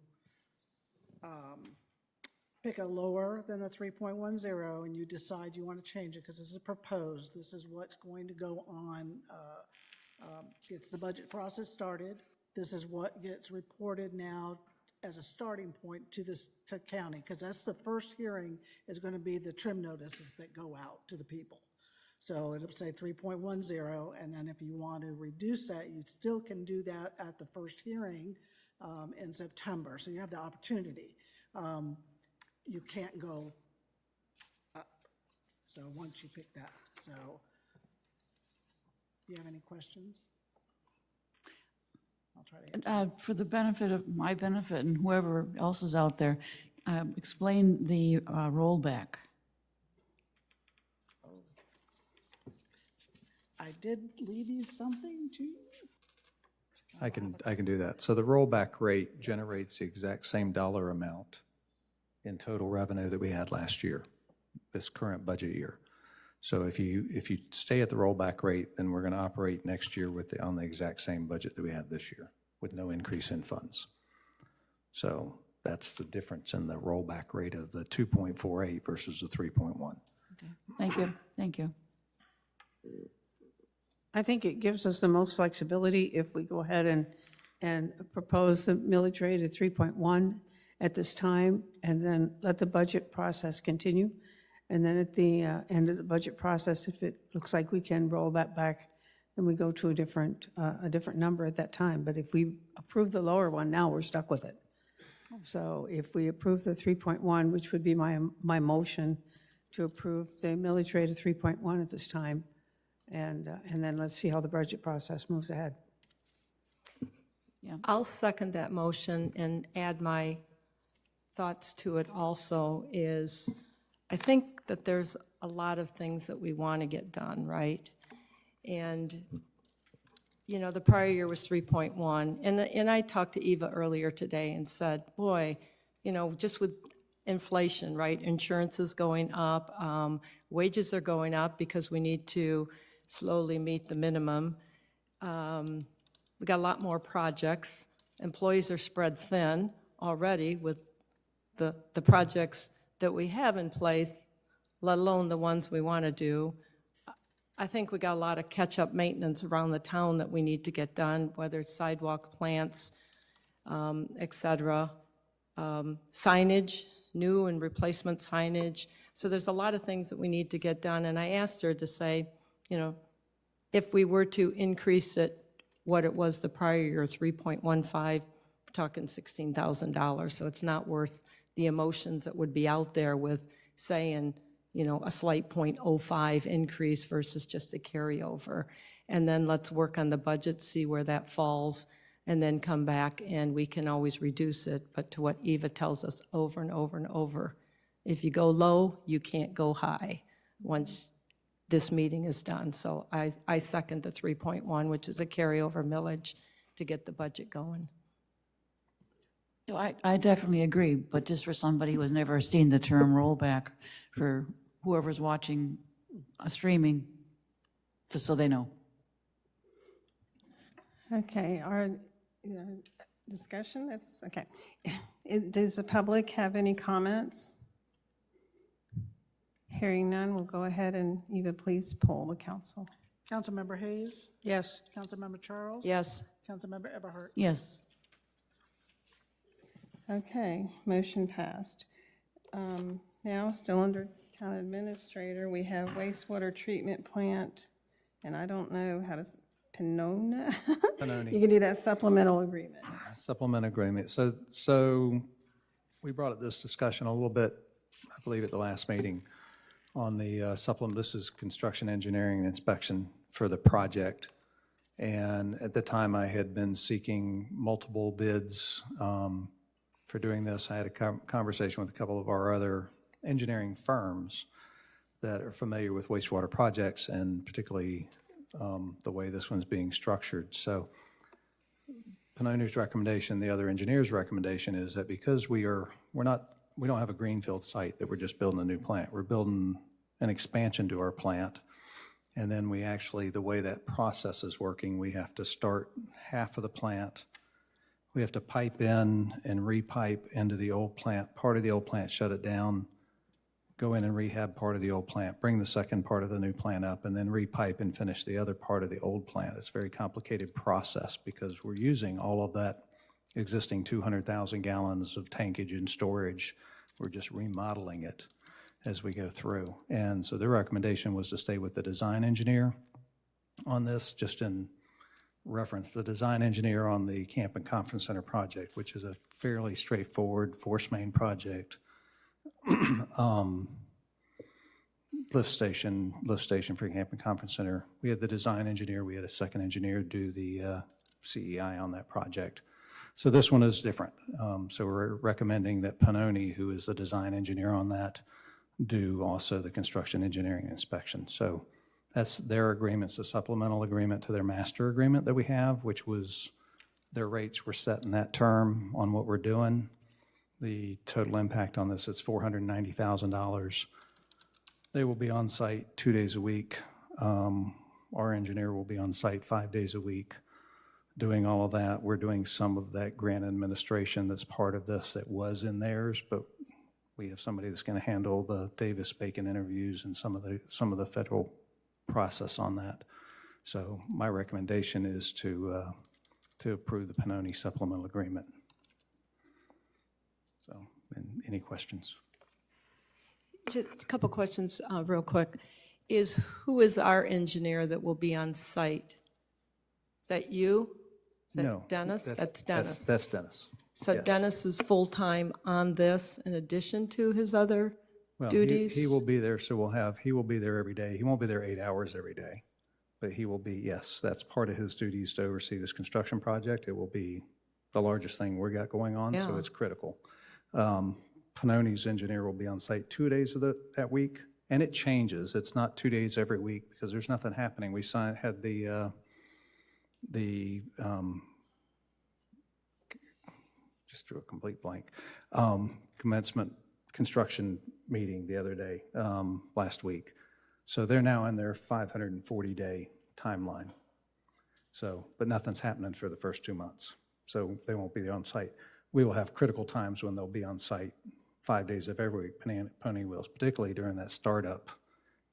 pick a lower than the 3.10 and you decide you want to change it, because this is proposed, this is what's going to go on, gets the budget process started. This is what gets reported now as a starting point to county, because that's the first hearing is going to be the trim notices that go out to the people. So it'll say 3.10, and then if you want to reduce that, you still can do that at the first hearing in September. So you have the opportunity. You can't go up. So once you pick that. So do you have any questions? I'll try to answer. For the benefit of my benefit and whoever else is out there, explain the rollback. I did leave you something to, I can do that. So the rollback rate generates the exact same dollar amount in total revenue that we had last year, this current budget year. So if you stay at the rollback rate, then we're going to operate next year on the exact same budget that we had this year with no increase in funds. So that's the difference in the rollback rate of the 2.48 versus the 3.1. Thank you, thank you. I think it gives us the most flexibility if we go ahead and propose the millage rate at 3.1 at this time, and then let the budget process continue. And then at the end of the budget process, if it looks like we can roll that back, then we go to a different number at that time. But if we approve the lower one now, we're stuck with it. So if we approve the 3.1, which would be my motion to approve the millage rate of 3.1 at this time, and then let's see how the budget process moves ahead. I'll second that motion and add my thoughts to it also is, I think that there's a lot of things that we want to get done, right? And, you know, the prior year was 3.1, and I talked to Eva earlier today and said, boy, you know, just with inflation, right? Insurance is going up, wages are going up because we need to slowly meet the minimum. We got a lot more projects. Employees are spread thin already with the projects that we have in place, let alone the ones we want to do. I think we got a lot of catch-up maintenance around the town that we need to get done, whether it's sidewalk plants, et cetera. Signage, new and replacement signage. So there's a lot of things that we need to get done. And I asked her to say, you know, if we were to increase it, what it was the prior year, 3.15, we're talking $16,000. So it's not worth the emotions that would be out there with saying, you know, a slight 0.05 increase versus just a carryover. And then let's work on the budget, see where that falls, and then come back and we can always reduce it. But to what Eva tells us over and over and over, if you go low, you can't go high once this meeting is done. So I second the 3.1, which is a carryover millage to get the budget going. So I definitely agree, but just for somebody who has never seen the term rollback, for whoever's watching streaming, just so they know. Okay, our discussion, that's, okay. Does the public have any comments? Hearing none, we'll go ahead and Eva, please poll the council. Councilmember Hayes, Yes. Councilmember Charles. Yes. Councilmember Eberhardt. Yes. Okay, motion passed. Now, still under town administrator, we have wastewater treatment plant, and I don't know how to, Pinona? Pinoni. You can do that supplemental agreement. Supplement agreement. So we brought up this discussion a little bit, I believe, at the last meeting on the supplement. This is construction engineering and inspection for the project. And at the time, I had been seeking multiple bids for doing this. I had a conversation with a couple of our other engineering firms that are familiar with wastewater projects, and particularly the way this one's being structured. So Pinoni's recommendation, the other engineer's recommendation, is that because we don't have a greenfield site that we're just building a new plant. We're building an expansion to our plant. And then we actually, the way that process is working, we have to start half of the plant. We have to pipe in and repipe into the old plant, part of the old plant, shut it down, go in and rehab part of the old plant, bring the second part of the new plant up, and then repipe and finish the other part of the old plant. It's a very complicated process because we're using all of that existing 200,000 gallons of tankage and storage. We're just remodeling it as we go through. And so their recommendation was to stay with the design engineer on this, just in reference, the design engineer on the Camp and Conference Center project, which is a fairly straightforward force main project. Lift station for Camp and Conference Center. We had the design engineer, we had a second engineer do the CEI on that project. So this one is different. So we're recommending that Pinoni, who is the design engineer on that, do also the construction engineering inspection. So that's their agreement's a supplemental agreement to their master agreement that we have, which was, their rates were set in that term on what we're doing. The total impact on this is $490,000. They will be on site 2 days a week. Our engineer will be on site 5 days a week doing all of that. We're doing some of that grant administration that's part of this that was in theirs, but we have somebody that's going to handle the Davis-Bacon interviews and some of the federal process on that. So my recommendation is to approve the Pinoni supplemental agreement. So, any questions? Just a couple questions real quick. Who is our engineer that will be on site? Is that you? Is that No. Dennis? That's Dennis. That's Dennis. So yes. Dennis is full-time on this in addition to his other Well, duties? He will be there, so he will be there every day. He won't be there 8 hours every day, but he will be, yes, that's part of his duties to oversee this construction project. It will be the largest thing we got going on, so Yeah. it's critical. Panoni's engineer will be on site 2 days of that week, and it changes. It's not 2 days every week because there's nothing happening. We had the just drew a complete blank, commencement construction meeting the other day, last week. So they're now in their 540-day timeline. So, but nothing's happening for the first 2 months. So they won't be there on site. We will have critical times when they'll be on site 5 days of every week, Pony Wheels, particularly during that startup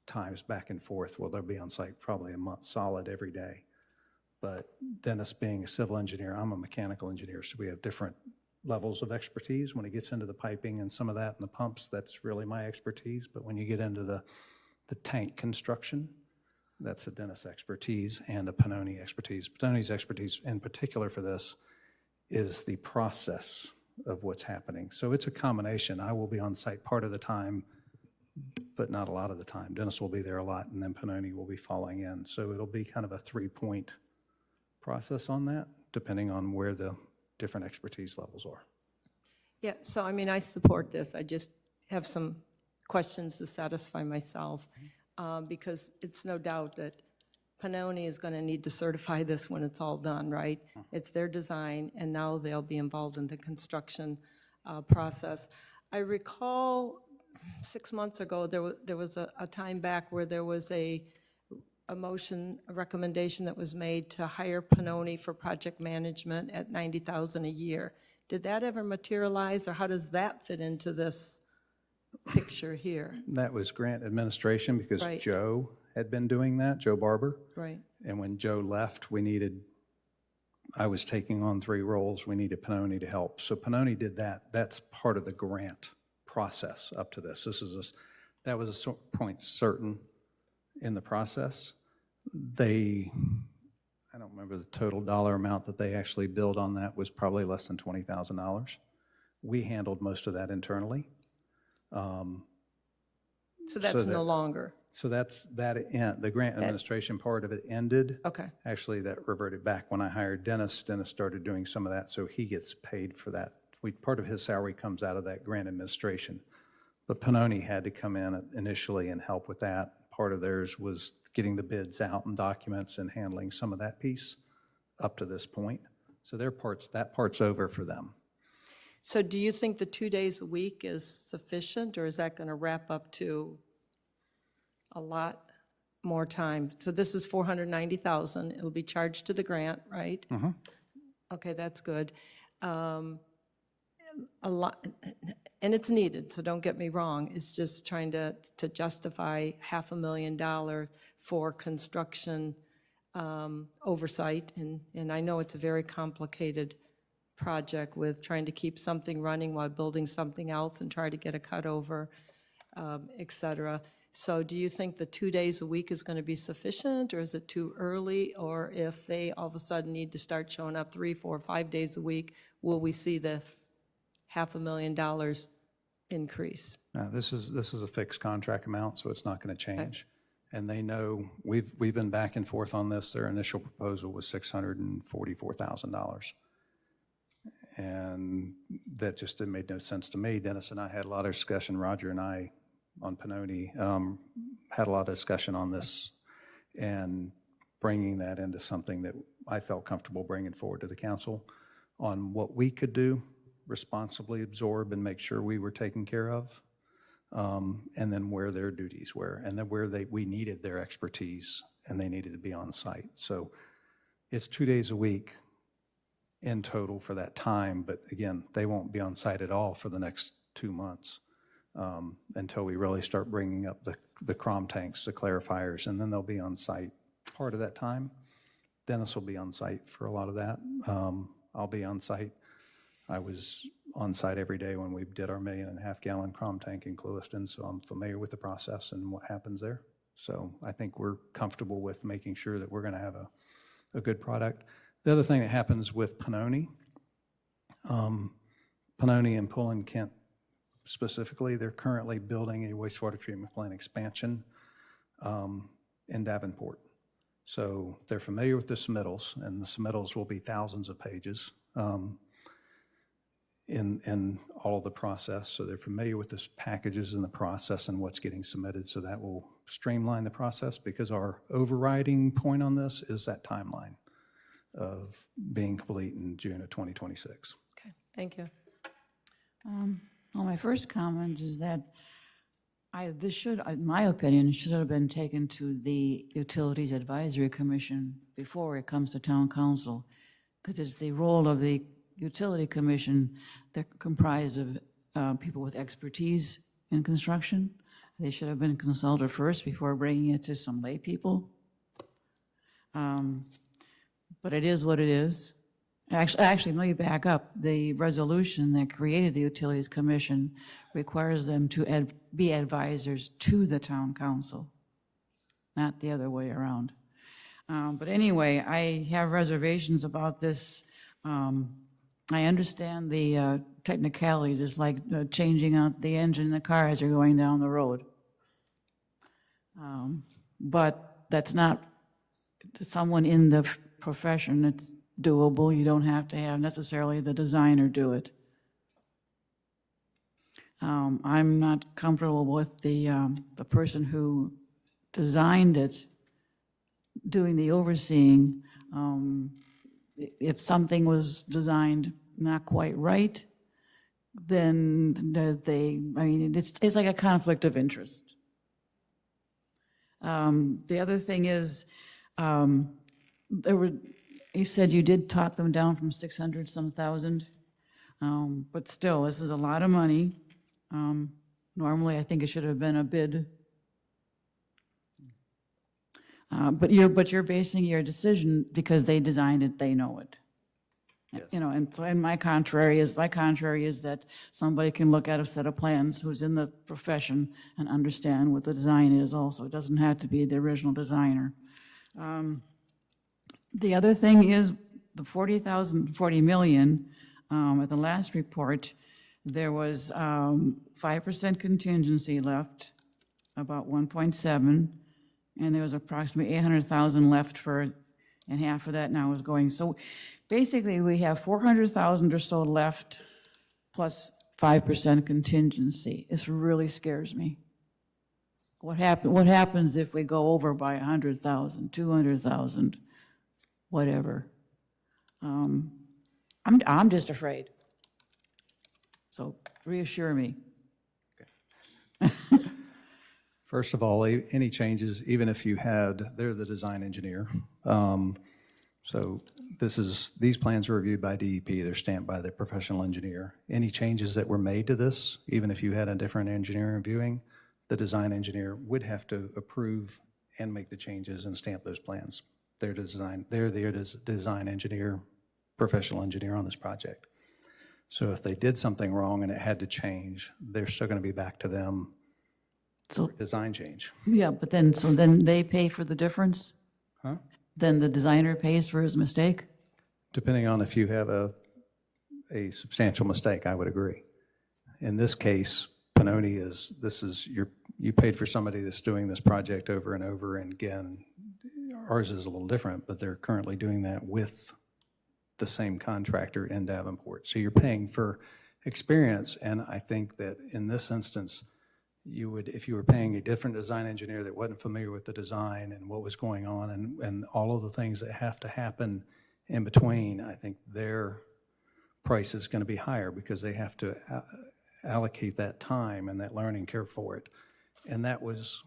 times back and forth. Well, they'll be on site probably a month solid every day. But Dennis being a civil engineer, I'm a mechanical engineer, so we have different levels of expertise. When it gets into the piping and some of that and the pumps, that's really my expertise. But when you get into the tank construction, that's a Dennis expertise and a Pinoni expertise. Pinoni's expertise in particular for this is the process of what's happening. So it's a combination. I will be on site part of the time, but not a lot of the time. Dennis will be there a lot, and then Pinoni will be falling in. So it'll be kind of a 3-point process on that, depending on where the different expertise levels are. Yeah, so I mean, I support this. I just have some questions to satisfy myself, because it's no doubt that Pinoni is going to need to certify this when it's all done, right? It's their design, and now they'll be involved in the construction process. I recall 6 months ago, there was a time back where there was a motion, a recommendation that was made to hire Pinoni for project management at $90,000 a year. Did that ever materialize, or how does that fit into this picture here? That was grant administration because Right. Joe had been doing that, Joe Barber. Right. And when Joe left, we needed I was taking on 3 roles. We needed Pannoni to help. So Pannoni did that. That's part of the grant process up to this. That was a point certain in the process. I don't remember the total dollar amount that they actually billed on that, was probably less than $20,000. We handled most of that internally. So that's no longer, So the grant administration part of it ended. okay. Actually, that reverted back when I hired Dennis. Dennis started doing some of that, so he gets paid for that. Part of his salary comes out of that grant administration. But Pannoni had to come in initially and help with that. Part of theirs was getting the bids out and documents and handling some of that piece up to this point. So that part's over for them. So do you think the 2 days a week is sufficient, or is that going to wrap up to a lot more time? So this is $490,000. It'll be charged to the grant, right? Mm-hmm. Okay, that's good. A lot, and it's needed, so don't get me wrong. It's just trying to justify $500,000 for construction oversight, and I know it's a very complicated project with trying to keep something running while building something else and try to get a cutover, et cetera. So do you think the 2 days a week is going to be sufficient, or is it too early? Or if they all of a sudden need to start showing up 3, 4, 5 days a week, will we see the $500,000 increase? Now, this is a fixed contract amount, so it's not going to change. And they know, we've been back and forth on this. Their initial proposal was $644,000. And that just made no sense to me. Dennis and I had a lot of discussion, Roger and I, on Pannoni, had a lot of discussion on this and bringing that into something that I felt comfortable bringing forward to the council on what we could do, responsibly absorb and make sure we were taken care of, and then where their duties were, and then where we needed their expertise and they needed to be on site. So it's 2 days a week in total for that time, but again, they won't be on site at all for the next 2 months until we really start bringing up the crom tanks, the clarifiers, and then they'll be on site part of that time. Dennis will be on site for a lot of that. I'll be on site. I was on site every day when we did our 1.5 million gallon crom tank in Clewiston, so I'm familiar with the process and what happens there. So I think we're comfortable with making sure that we're going to have a good product. The other thing that happens with Pannoni and Pullen Kent specifically, they're currently building a wastewater treatment plant expansion in Davenport. So they're familiar with the submittals, and the submittals will be thousands of pages in all of the process. So they're familiar with the packages and the process and what's getting submitted. So that will streamline the process, because our overriding point on this is that timeline of being complete in June of 2026. Okay, thank you. Well, my first comment is that this should, in my opinion, should have been taken to the Utilities Advisory Commission before it comes to Town Council, because it's the role of the Utility Commission that comprised of people with expertise in construction. They should have been consulted first before bringing it to some lay people. But it is what it is. Actually, let me back up. The resolution that created the Utilities Commission requires them to be advisors to the Town Council, not the other way around. But anyway, I have reservations about this. I understand the technicalities. It's like changing out the engine in the car as you're going down the road. But that's not, to someone in the profession, it's doable. You don't have to have necessarily the designer do it. I'm not comfortable with the person who designed it doing the overseeing. If something was designed not quite right, then it's like a conflict of interest. The other thing is, you said you did talk them down from 600-some thousand, but still, this is a lot of money. Normally, I think it should have been a bid. But you're basing your decision because they designed it, they know it. You know, and so, and my contrary is that somebody can look at a set of plans who's in the profession and understand what the design is also. It doesn't have to be the original designer. The other thing is the 40 million, at the last report, there was 5% contingency left, about 1.7, and there was approximately 800,000 left for, and half of that now is going. So basically, we have 400,000 or so left, plus 5% contingency. This really scares me. What happens if we go over by 100,000, 200,000, whatever? I'm just afraid. So reassure me. First of all, any changes, even if you had, they're the design engineer. So these plans are reviewed by DEP, they're stamped by the professional engineer. Any changes that were made to this, even if you had a different engineer reviewing, the design engineer would have to approve and make the changes and stamp those plans. They're the design engineer, professional engineer on this project. So if they did something wrong and it had to change, they're still going to be back to them So, for design change. yeah, but then, so then they pay for the difference? Huh? Then the designer pays for his mistake? Depending on if you have a substantial mistake, I would agree. In this case, Pannoni you paid for somebody that's doing this project over and over, and again, ours is a little different, but they're currently doing that with the same contractor in Davenport. So you're paying for experience, and I think that in this instance, you would, if you were paying a different design engineer that wasn't familiar with the design and what was going on and all of the things that have to happen in between, I think their price is going to be higher because they have to allocate that time and that learning curve for it. And that was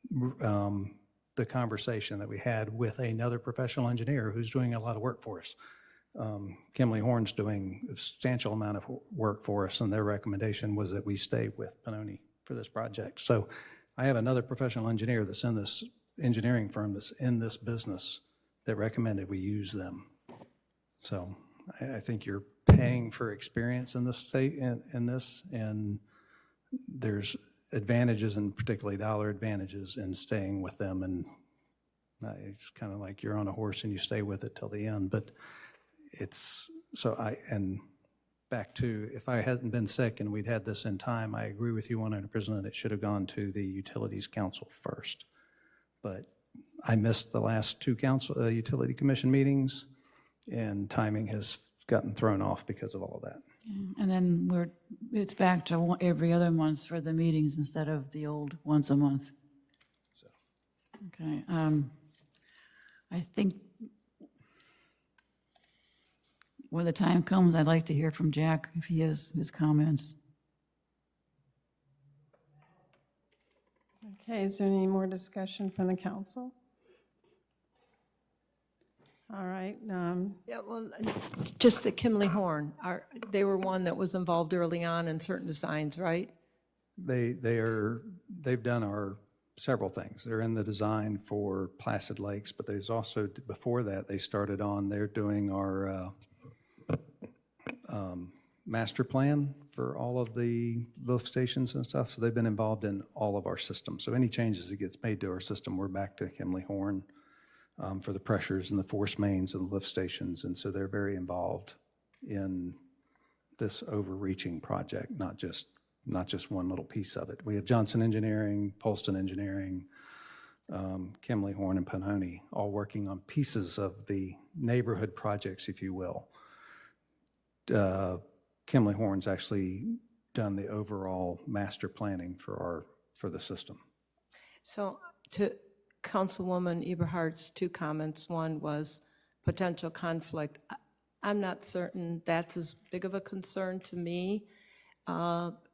the conversation that we had with another professional engineer who's doing a lot of work for us. Kimley Horn's doing a substantial amount of work for us, and their recommendation was that we stay with Pannoni for this project. So I have another professional engineer that's in this engineering firm that's in this business that recommended we use them. So I think you're paying for experience in this state, in this, and there's advantages, and particularly dollar advantages, in staying with them. And it's kind of like you're on a horse and you stay with it till the end. But it's, and back to, if I hadn't been sick and we'd had this in time, I agree with you 100% that it should have gone to the Utilities Council first. But I missed the last two Utility Commission meetings, and timing has gotten thrown off because of all of that. And then it's back to every other month for the meetings instead of the old once a month. So. Okay, I think when the time comes, I'd like to hear from Jack if he has his comments. Okay, is there any more discussion from the council? All right. Yeah, well, just the Kimley Horn, they were one that was involved early on in certain designs, right? They've done several things. They're in the design for Placid Lakes, but there's also, before that, they're doing our master plan for all of the lift stations and stuff. So they've been involved in all of our systems. So any changes that gets made to our system, we're back to Kimley Horn for the pressures and the force mains and the lift stations. And so they're very involved in this overreaching project, not just one little piece of it. We have Johnson Engineering, Polston Engineering, Kimley Horn, and Pannoni all working on pieces of the neighborhood projects, if you will. Kimley Horn's actually done the overall master planning for the system. So to Councilwoman Eberhardt's two comments, one was potential conflict. I'm not certain that's as big of a concern to me,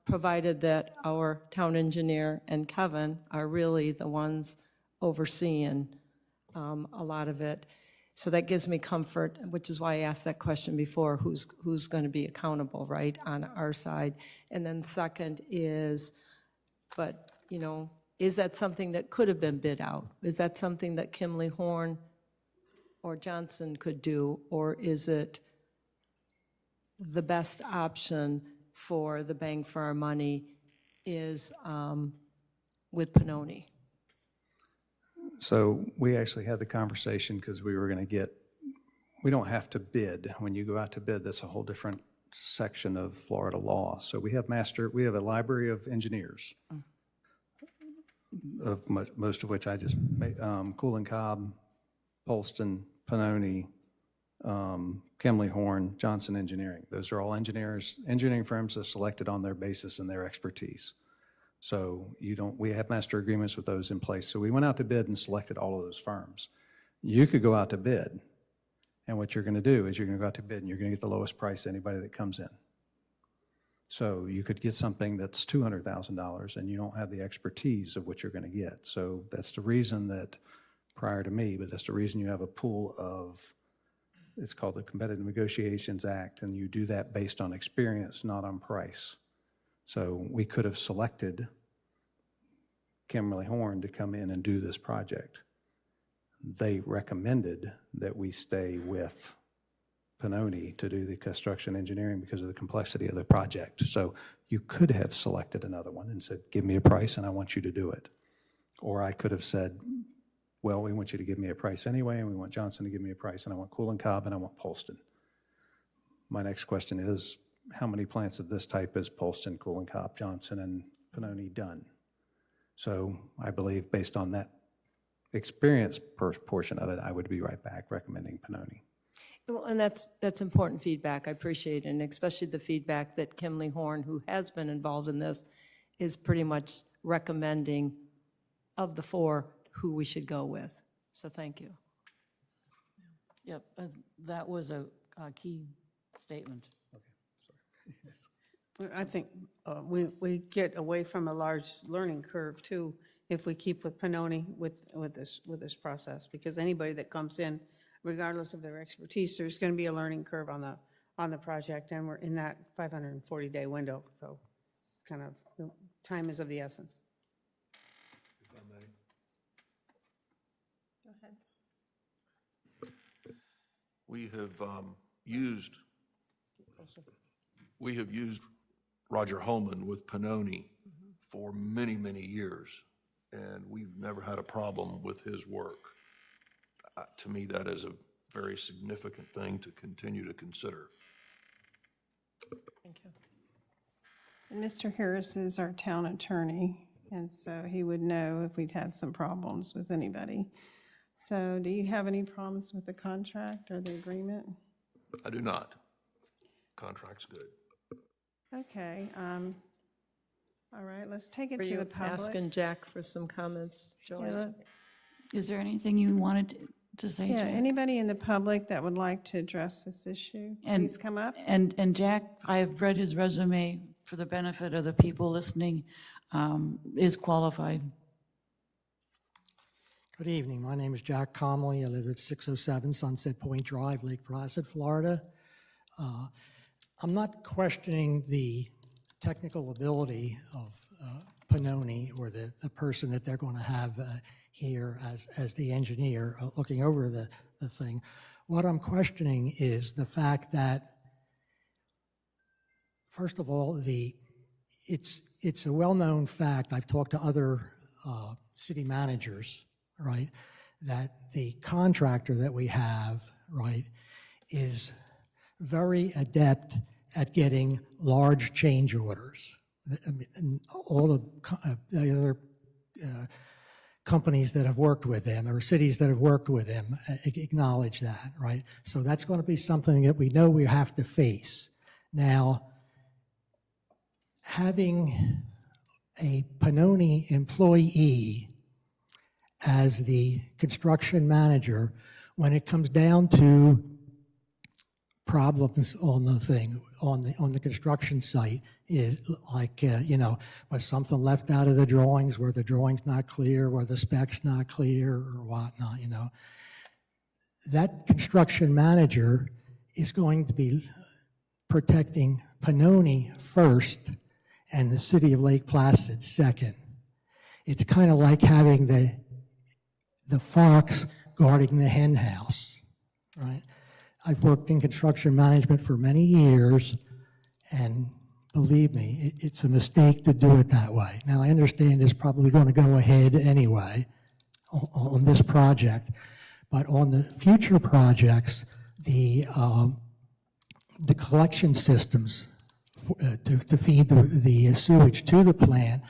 provided that our town engineer and Kevin are really the ones overseeing a lot of it. So that gives me comfort, which is why I asked that question before, who's going to be accountable, right, on our side? And then second is, but, you know, is that something that could have been bid out? Is that something that Kimley Horn or Johnson could do, or is it the best option for the bang for our money is with Pannoni? So we actually had the conversation because we were going to we don't have to bid. When you go out to bid, that's a whole different section of Florida law. So we have a library of engineers, of most of which I just made, Cool & Cobb, Polston, Pannoni, Kimley Horn, Johnson Engineering. Those are all engineering firms that are selected on their basis and their expertise. So we have master agreements with those in place. So we went out to bid and selected all of those firms. You could go out to bid, and what you're going to do is you're going to go out to bid and you're going to get the lowest price anybody that comes in. So you could get something that's $200,000 and you don't have the expertise of what you're going to get. So that's the reason that, prior to me, but that's the reason you have a pool of, it's called the Competitive Negotiations Act, and you do that based on experience, not on price. So we could have selected Kimley Horn to come in and do this project. They recommended that we stay with Pannoni to do the construction engineering because of the complexity of the project. So you could have selected another one and said, give me a price and I want you to do it. Or I could have said, well, we want you to give me a price anyway, and we want Johnson to give me a price, and I want Cool & Cobb, and I want Polston. My next question is, how many plants of this type is Polston, Cool & Cobb, Johnson, and Pannoni done? So I believe based on that experience portion of it, I would be right back recommending Pannoni. Well, and that's important feedback. I appreciate it, and especially the feedback that Kimley Horn, who has been involved in this, is pretty much recommending of the four who we should go with. So thank you. Yep, that was a key statement. I think we get away from a large learning curve too if we keep with Pannoni with this process, because anybody that comes in, regardless of their expertise, there's going to be a learning curve on the project, and we're in that 540-day window. So kind of time is of the essence. If I may. Go ahead. We have used Roger Holman with Pannoni for many, many years, and we've never had a problem with his work. To me, that is a very significant thing to continue to consider. Thank you. And Mr. Harris is our town attorney, and so he would know if we'd had some problems with anybody. So do you have any problems with the contract or the agreement? I do not. Contract's good. Okay. All right, let's take it Were to you the public. asking Jack for some comments, Joy? Yeah, Is there anything you wanted to say, yeah, Jack? anybody in the public that would like to address this issue, And- please come up. And Jack, I have read his resume for the benefit of the people listening, is qualified. Good evening. My name is Jack Comley. I live at 607 Sunset Point Drive, Lake Placid, Florida. I'm not questioning the technical ability of Pannoni or the person that they're going to have here as the engineer looking over the thing. What I'm questioning is the fact that, first of all, it's a well-known fact. I've talked to other city managers, right, that the contractor that we have, right, is very adept at getting large change orders. All the other companies that have worked with him or cities that have worked with him acknowledge that, right? So that's going to be something that we know we have to face. Now, having a Pannoni employee as the construction manager, when it comes down to problems on the thing, on the construction site, is like, was something left out of the drawings, were the drawings not clear, were the specs not clear, or whatnot, That construction manager is going to be protecting Pannoni first and the city of Lake Placid second. It's kind of like having the fox guarding the hen house, right? I've worked in construction management for many years, and believe me, it's a mistake to do it that way. Now, I understand it's probably going to go ahead anyway on this project, but on the future projects, the collection systems to feed the sewage to the plant,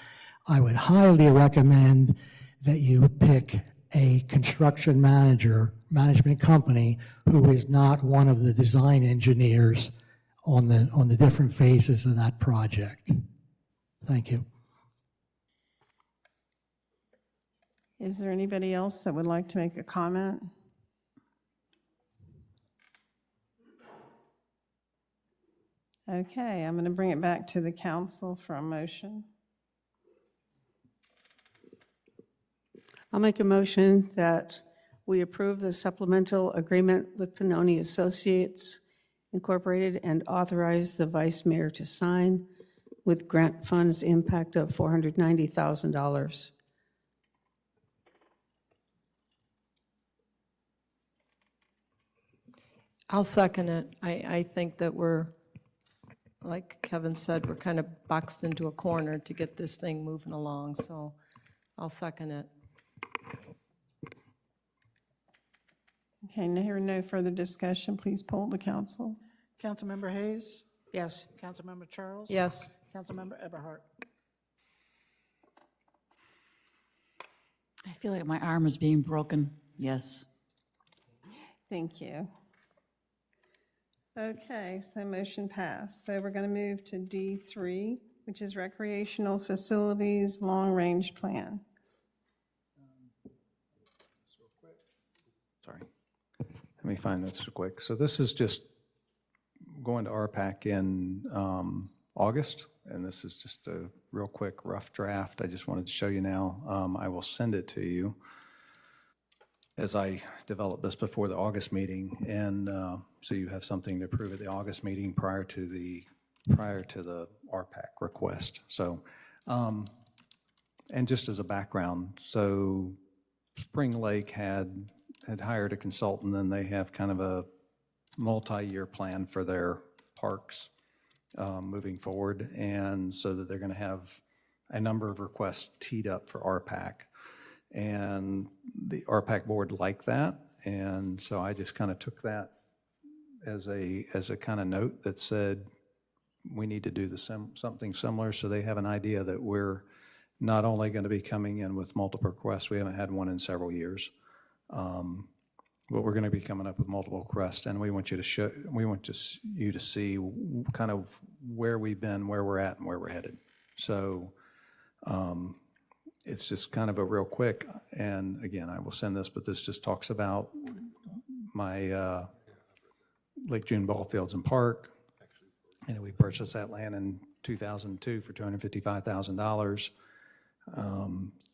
I would highly recommend that you pick a construction management company who is not one of the design engineers on the different phases of that project. Thank you. Is there anybody else that would like to make a comment? Okay, I'm going to bring it back to the council for a motion. I'll make a motion that we approve the supplemental agreement with Pannoni Associates Incorporated and authorize the vice mayor to sign with grant funds impact of $490,000. I'll second it. I think that we're, like Kevin said, we're kind of boxed into a corner to get this thing moving along, so I'll second it. Okay, now hearing no further discussion, please poll the council. Councilmember Hayes? Yes. Councilmember Charles? Yes. Councilmember Eberhardt? I feel like my arm is being broken. Yes. Thank you. Okay, so motion passed. So we're going to move to D3, which is Recreational Facilities Long-Range Plan. Sorry. Let me find this real quick. So this is just going to RPAC in August, and this is just a real quick rough draft. I just wanted to show you now. I will send it to you as I develop this before the August meeting, and so you have something to approve at the August meeting prior to the RPAC request. So, and just as a background, so Spring Lake had hired a consultant, and they have kind of a multi-year plan for their parks moving forward, and so that they're going to have a number of requests teed up for RPAC. And the RPAC board liked that, and so I just kind of took that as a kind of note that said we need to do something similar, so they have an idea that we're not only going to be coming in with multiple requests, we haven't had one in several years, but we're going to be coming up with multiple requests, and we want you to see kind of where we've been, where we're at, and where we're headed. So. It's just kind of a real quick, and again, I will send this, but this just talks about my Lake June ball fields and park. And we purchased that land in 2002 for $255,000.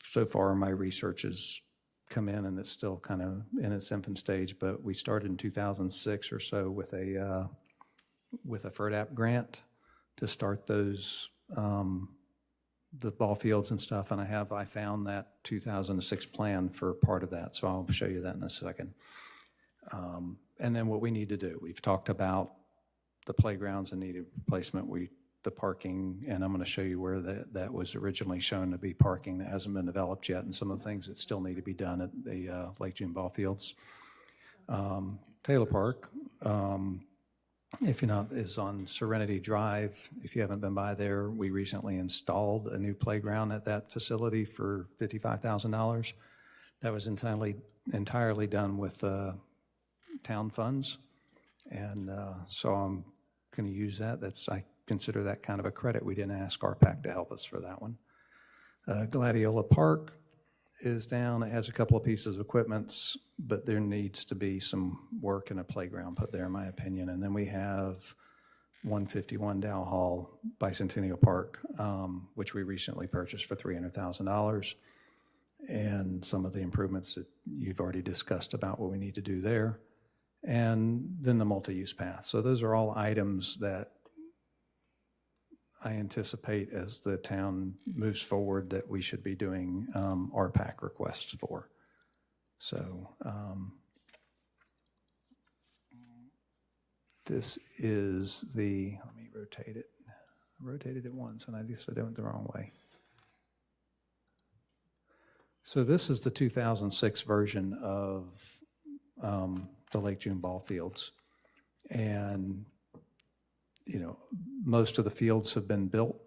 So far, my research has come in, and it's still kind of in its infant stage, but we started in 2006 or so with a FRDD grant to start those the ball fields and stuff, and I found that 2006 plan for part of that, so I'll show you that in a second. And then what we need to do, we've talked about the playgrounds and needed replacement, the parking, and I'm going to show you where that was originally shown to be parking that hasn't been developed yet, and some of the things that still need to be done at the Lake June ball fields. Taylor Park, if you're not, is on Serenity Drive. If you haven't been by there, we recently installed a new playground at that facility for $55,000. That was entirely done with town funds, and so I'm going to use that. I consider that kind of a credit. We didn't ask RPAC to help us for that one. Gladiola Park is down. It has a couple of pieces of equipment, but there needs to be some work and a playground put there, in my opinion. And then we have 151 Dow Hall, Bicentennial Park, which we recently purchased for $300,000. And some of the improvements that you've already discussed about what we need to do there. And then the multi-use path. So those are all items that I anticipate as the town moves forward that we should be doing RPAC requests for. So This is the, let me rotate it. I rotated it once and I just did it the wrong way. So this is the 2006 version of the Lake June ball fields. And, you know, most of the fields have been built.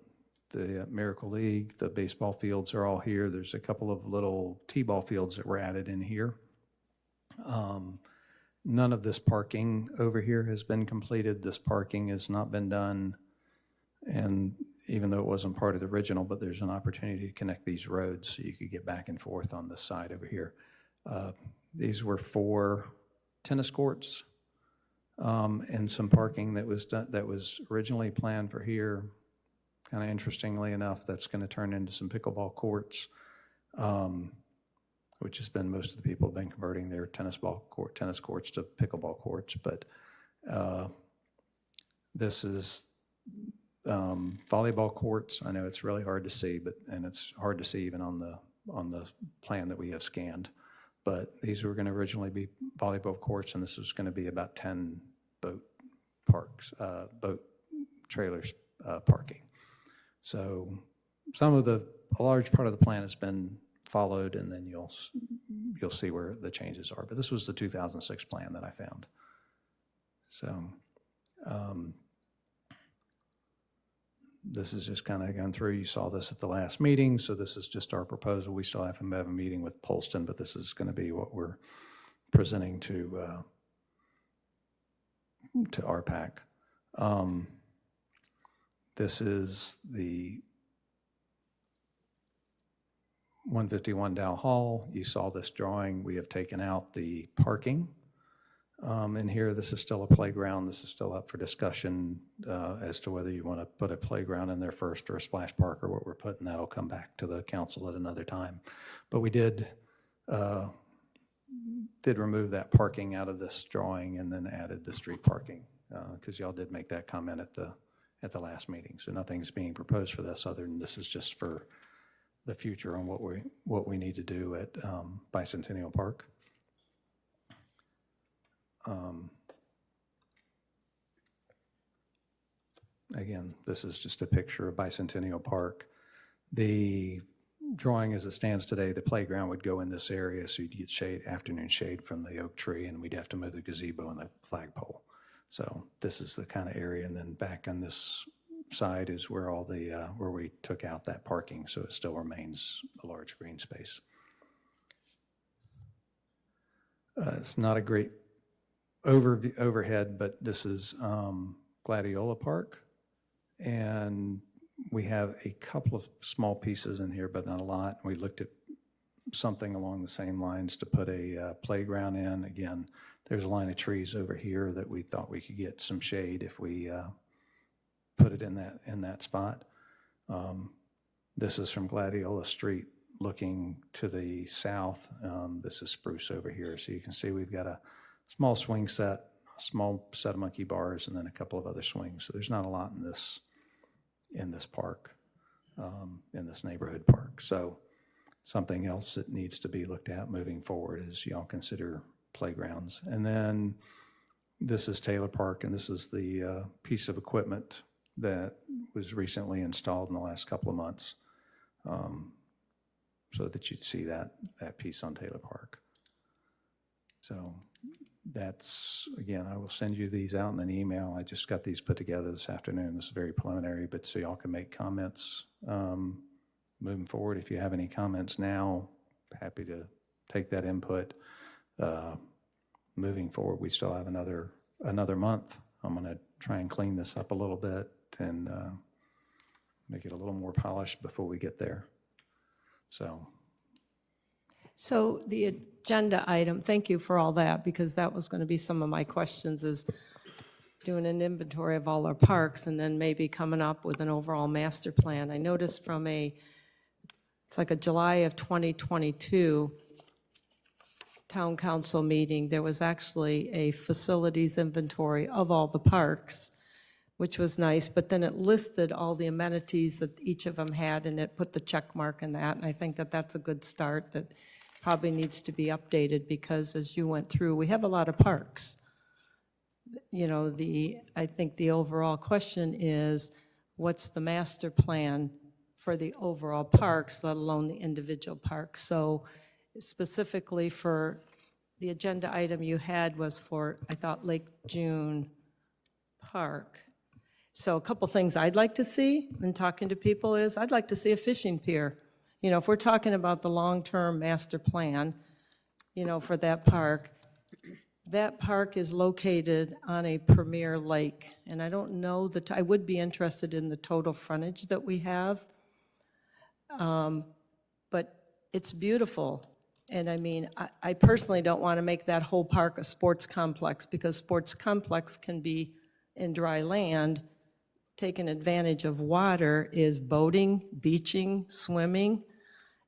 The Miracle League, the baseball fields are all here. There's a couple of little t-ball fields that were added in here. None of this parking over here has been completed. This parking has not been done. And even though it wasn't part of the original, but there's an opportunity to connect these roads so you could get back and forth on this side over here. These were 4 tennis courts and some parking that was done, that was originally planned for here. Kind of interestingly enough, that's going to turn into some pickleball courts, which has been, most of the people have been converting their tennis courts to pickleball courts. But this is volleyball courts. I know it's really hard to see, and it's hard to see even on the plan that we have scanned. But these were going to originally be volleyball courts, and this was going to be about 10 boat parks, boat trailers parking. So a large part of the plan has been followed, and then you'll see where the changes are. But this was the 2006 plan that I found. So this is just kind of gone through. You saw this at the last meeting, so this is just our proposal. We still have to have a meeting with Polston, but this is going to be what we're presenting to RPAC. This is the 151 Dow Hall. You saw this drawing. We have taken out the parking. In here, this is still a playground. This is still up for discussion as to whether you want to put a playground in there first or a splash park or what we're putting. That'll come back to the council at another time. But we did remove that parking out of this drawing and then added the street parking because y'all did make that comment at the last meeting. So nothing's being proposed for this other than this is just for the future on what we need to do at Bicentennial Park. Again, this is just a picture of Bicentennial Park. The drawing as it stands today, the playground would go in this area, so you'd get shade, afternoon shade from the oak tree, and we'd have to move the gazebo and the flagpole. So this is the kind of area, and then back on this side is where all the where we took out that parking, so it still remains a large green space. It's not a great overhead, but this is Gladiola Park, and we have a couple of small pieces in here, but not a lot. We looked at something along the same lines to put a playground in. Again, there's a line of trees over here that we thought we could get some shade if we put it in that spot. This is from Gladiola Street looking to the south. This is spruce over here, so you can see we've got a small swing set, a small set of monkey bars, and then a couple of other swings. So there's not a lot in this park, in this neighborhood park. So something else that needs to be looked at moving forward is y'all consider playgrounds. And then this is Taylor Park, and this is the piece of equipment that was recently installed in the last couple of months, so that you'd see that piece on Taylor Park. So that's, again, I will send you these out in an email. I just got these put together this afternoon. This is very preliminary, but so y'all can make comments moving forward. If you have any comments now, happy to take that input. Moving forward, we still have another month. I'm going to try and clean this up a little bit and make it a little more polished before we get there. So the agenda item, thank you for all that, because that was going to be some of my questions, is doing an inventory of all our parks and then maybe coming up with an overall master plan. I noticed from it's like a July of 2022 town council meeting, there was actually a facilities inventory of all the parks, which was nice, but then it listed all the amenities that each of them had, and it put the check mark in that, and I think that that's a good start. That probably needs to be updated, because as you went through, we have a lot of parks. you know, I think the overall question is, what's the master plan for the overall parks, let alone the individual parks? So specifically for the agenda item you had was for, I thought, Lake June Park. So a couple things I'd like to see in talking to people is, I'd like to see a fishing pier. You know, if we're talking about the long-term master plan, you know, for that park is located on a premier lake, and I don't know that, I would be interested in the total frontage that we have. But it's beautiful, and I mean, I personally don't want to make that whole park a sports complex, because sports complex can be in dry land. Taking advantage of water is boating, beaching, swimming,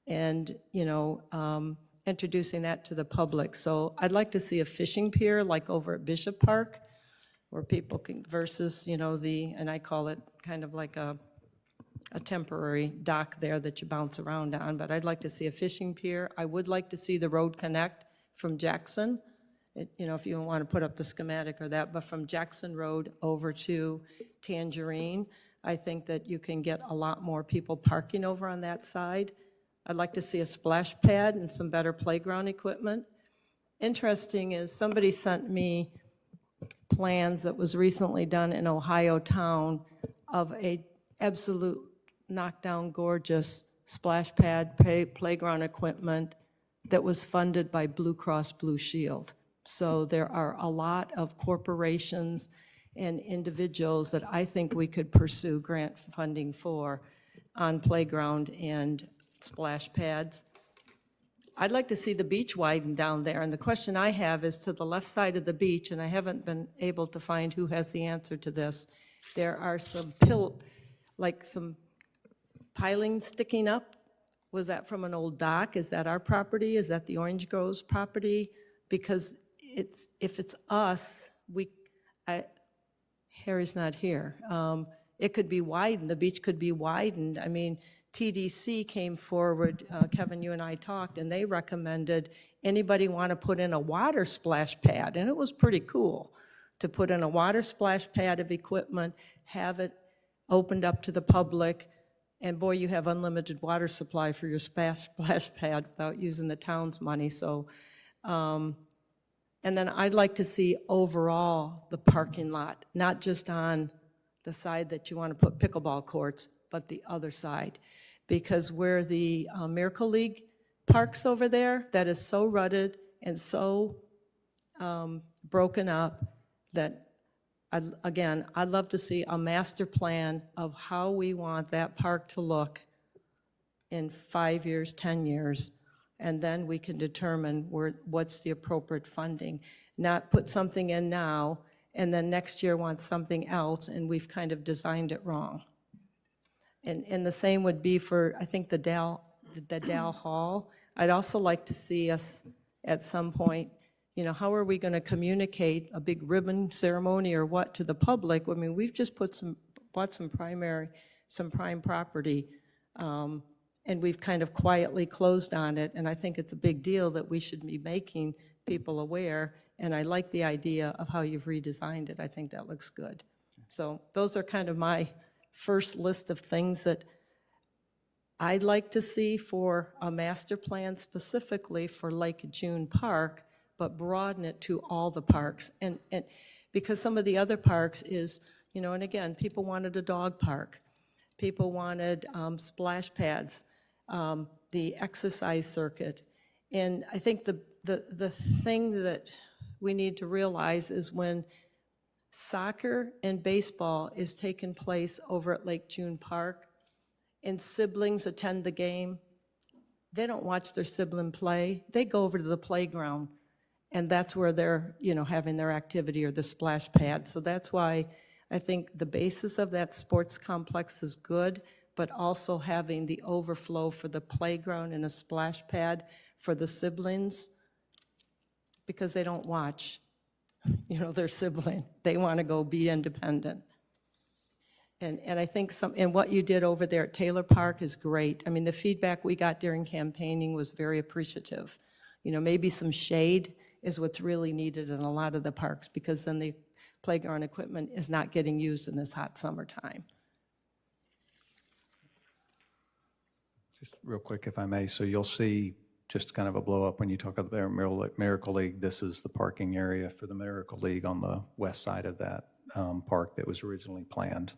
and, you know, introducing that to the public. So I'd like to see a fishing pier like over at Bishop Park, where people can, versus, you know, and I call it kind of like a temporary dock there that you bounce around on, but I'd like to see a fishing pier. I would like to see the road connect from Jackson, you know, if you want to put up the schematic or that, but from Jackson Road over to Tangerine, I think that you can get a lot more people parking over on that side. I'd like to see a splash pad and some better playground equipment. Interesting is somebody sent me plans that was recently done in Ohio town of a absolute knockdown gorgeous splash pad playground equipment that was funded by Blue Cross Blue Shield. So there are a lot of corporations and individuals that I think we could pursue grant funding for on playground and splash pads. I'd like to see the beach widen down there, and the question I have is to the left side of the beach, and I haven't been able to find who has the answer to this. There are some some pilings sticking up. Was that from an old dock? Is that our property? Is that the Orange Groves property? Because if it's us, Harry's not here. It could be widened, the beach could be widened. I mean, TDC came forward, Kevin, you and I talked, and they recommended anybody want to put in a water splash pad, and it was pretty cool to put in a water splash pad of equipment, have it opened up to the public, and boy, you have unlimited water supply for your splash pad without using the town's money. So, and then I'd like to see overall the parking lot, not just on the side that you want to put pickleball courts, but the other side. Because where the Miracle League parks over there, that is so rutted and so broken up that, I'd love to see a master plan of how we want that park to look in 5 years, 10 years, and then we can determine what's the appropriate funding. Not put something in now, and then next year want something else, and we've kind of designed it wrong. And the same would be for, I think, the Dow Hall. I'd also like to see us at some point, you know, how are we going to communicate a big ribbon ceremony or what to the public? I mean, we've just bought some prime property, and we've kind of quietly closed on it, and I think it's a big deal that we should be making people aware, and I like the idea of how you've redesigned it. I think that looks good. So those are kind of my first list of things that I'd like to see for a master plan specifically for Lake June Park, but broaden it to all the parks. And because some of the other parks is, you know, and again, people wanted a dog park. People wanted splash pads, the exercise circuit. And I think the thing that we need to realize is when soccer and baseball is taking place over at Lake June Park, and siblings attend the game, they don't watch their sibling play. They go over to the playground, and that's where they're, you know, having their activity or the splash pad. So that's why I think the basis of that sports complex is good, but also having the overflow for the playground and a splash pad for the siblings, because they don't watch, you know, their sibling. They want to go be independent. And I think and what you did over there at Taylor Park is great. I mean, the feedback we got during campaigning was very appreciative. You know, maybe some shade is what's really needed in a lot of the parks, because then the playground equipment is not getting used in this hot summertime. Just real quick, if I may, so you'll see just kind of a blow up when you talk about the Miracle League. This is the parking area for the Miracle League on the west side of that park that was originally planned.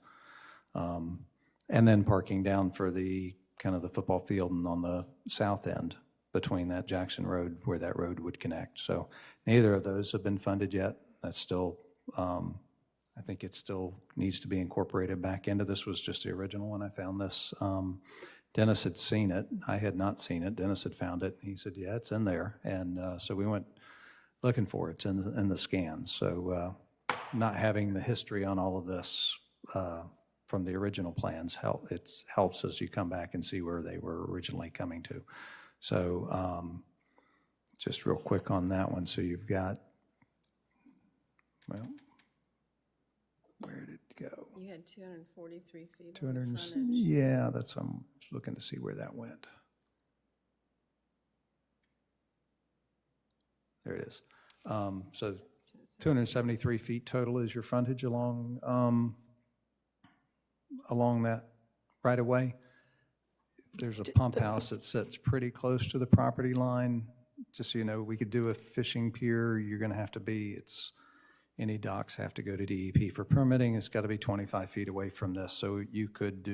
And then parking down for the kind of the football field and on the south end between that Jackson Road where that road would connect. So neither of those have been funded yet. That's still, I think it still needs to be incorporated back into. This was just the original when I found this. Dennis had seen it. I had not seen it. Dennis had found it. He said, yeah, it's in there. And so we went looking for it. It's in the scans. So not having the history on all of this from the original plans helps as you come back and see where they were originally coming to. So just real quick on that one. So you've got, well, where did it go? You had 243 feet 200, on the frontage. yeah, that's, I'm looking to see where that went. There it is. So 273 feet total is your frontage along that right of way. There's a pump house that sits pretty close to the property line. Just so you know, we could do a fishing pier. You're going to have to be, any docks have to go to DEP for permitting. It's got to be 25 feet away from this. So you could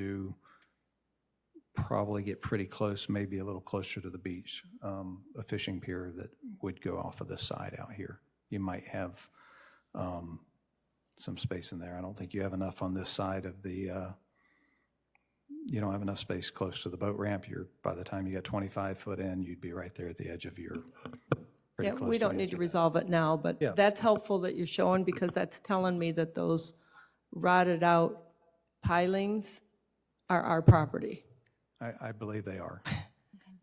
probably get pretty close, maybe a little closer to the beach, a fishing pier that would go off of this side out here. You might have some space in there. I don't think you have enough on this side of the, you don't have enough space close to the boat ramp. By the time you get 25 foot in, you'd be right there at the edge of your, pretty Yeah, close we to the don't need edge to of that. resolve it now, but Yeah. that's helpful that you're showing, because that's telling me that those rotted out pilings are our property. I believe they are.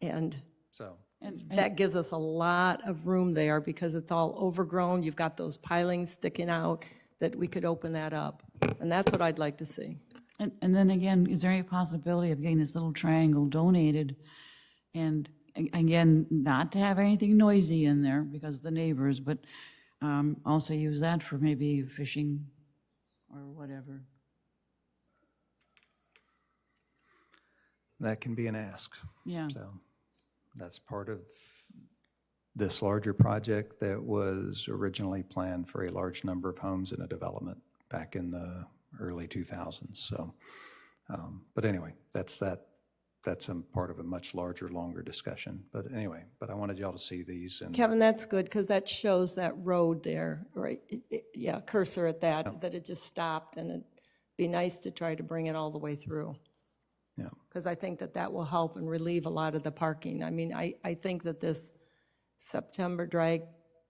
And So, that gives us a lot of room there because it's all overgrown. You've got those pilings sticking out, that we could open that up. And that's what I'd like to see. And then again, is there any possibility of getting this little triangle donated? And again, not to have anything noisy in there because of the neighbors, but also use that for maybe fishing or whatever. that can be an ask. Yeah. So that's part of this larger project that was originally planned for a large number of homes in a development back in the early 2000s. So, but anyway, that's a part of a much larger, longer discussion. But anyway, but I wanted y'all to see these. And Kevin, that's good, because that shows that road there, right? Yeah, cursor at that, that it just stopped, and it'd be nice to try to bring it all the way through. yeah, Because I think that that will help and relieve a lot of the parking. I mean, I think that this September drag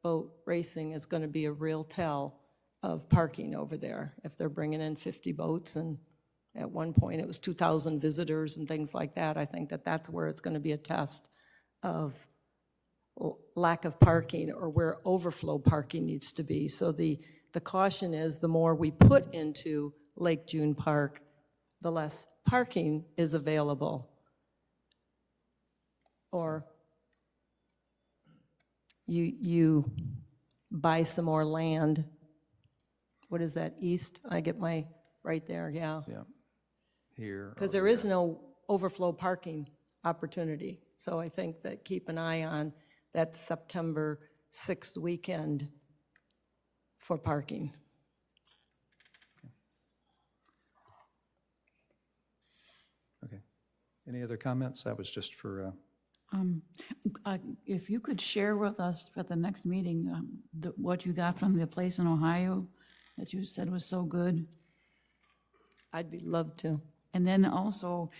boat racing is going to be a real tell of parking over there. If they're bringing in 50 boats, and at one point it was 2,000 visitors and things like that, I think that that's where it's going to be a test of lack of parking, or where overflow parking needs to be. So the caution is, the more we put into Lake June Park, the less parking is available. Or you buy some more land. What is that, east? I get my, right there, yeah. yeah. Here. Because there is no overflow parking opportunity. So I think that keep an eye on that September 6th weekend for parking. Okay. Any other comments? That was just for, If you could share with us at the next meeting, what you got from the place in Ohio that you said was so good. I'd be love to. And then also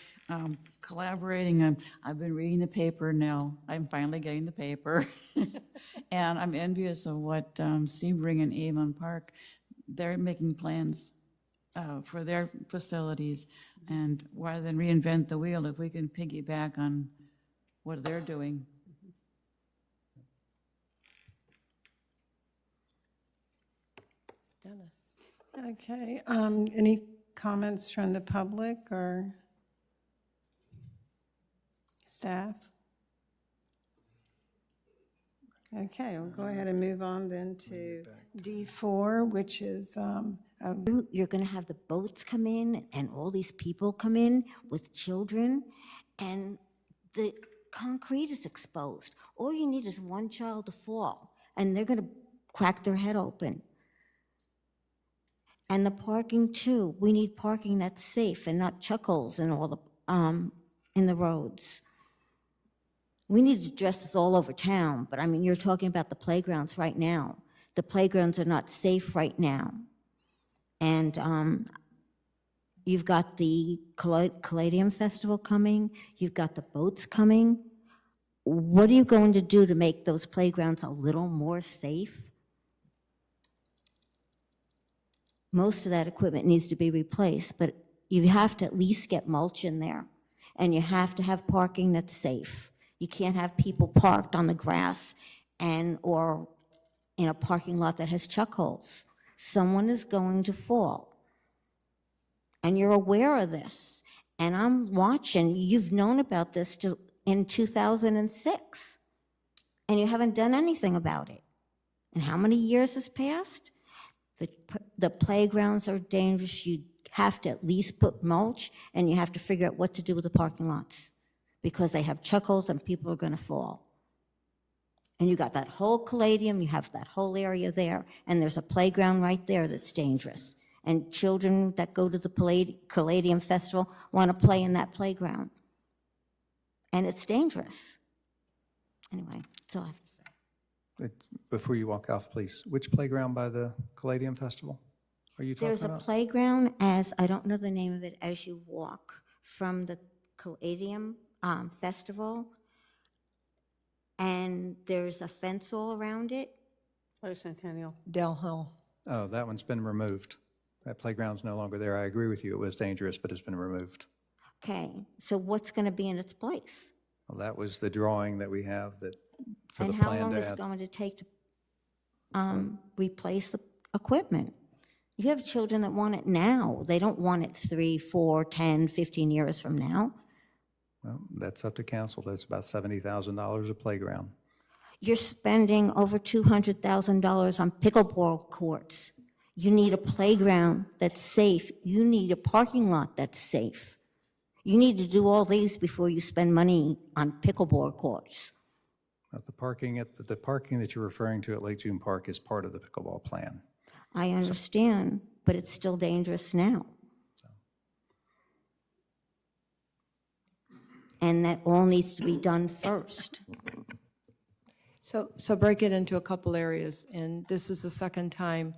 collaborating, I've been reading the paper now, I'm finally getting the paper. And I'm envious of what Sebring and Avon Park, they're making plans for their facilities. And rather than reinvent the wheel, if we can piggyback on what they're doing. Dennis? Okay, any comments from the public or staff? Okay, we'll go ahead and move on then to D4, which is, You're going to have the boats come in and all these people come in with children, and the concrete is exposed. All you need is one child to fall, and they're going to crack their head open. And the parking too. We need parking that's safe and not chuckles and all the in the roads. We need to address this all over town, but I mean, you're talking about the playgrounds right now. The playgrounds are not safe right now. And you've got the Caladium Festival coming, you've got the boats coming. What are you going to do to make those playgrounds a little more safe? Most of that equipment needs to be replaced, but you have to at least get mulch in there, and you have to have parking that's safe. You can't have people parked on the grass or in a parking lot that has chuck holes. Someone is going to fall. And you're aware of this. And I'm watching, you've known about this in 2006, and you haven't done anything about it. And how many years has passed? The playgrounds are dangerous. You have to at least put mulch, and you have to figure out what to do with the parking lots, because they have chuck holes and people are going to fall. And you got that whole Caladium, you have that whole area there, and there's a playground right there that's dangerous. And children that go to the Caladium Festival want to play in that playground. And it's dangerous. Anyway, that's all I have to say. Before you walk off, please, which playground by the Caladium Festival are you talking There's a about? playground, I don't know the name of it, as you walk from the Caladium Festival, and there's a fence all around it. Centennial. Dell Hill. Oh, that one's been removed. That playground's no longer there. I agree with you, it was dangerous, but it's been removed. Okay, so what's going to be in its place? Well, that was the drawing that we have that, for the And how plan long to is it add. going to take to replace the equipment? You have children that want it now. They don't want it 3, 4, 10, 15 years from now. Well, that's up to council. That's about $70,000 a playground. You're spending over $200,000 on pickleball courts. You need a playground that's safe. You need a parking lot that's safe. You need to do all these before you spend money on pickleball courts. The parking that you're referring to at Lake June Park is part of the pickleball plan. I understand, but it's still dangerous now. And that all needs to be done first. So break it into a couple areas, and this is the second time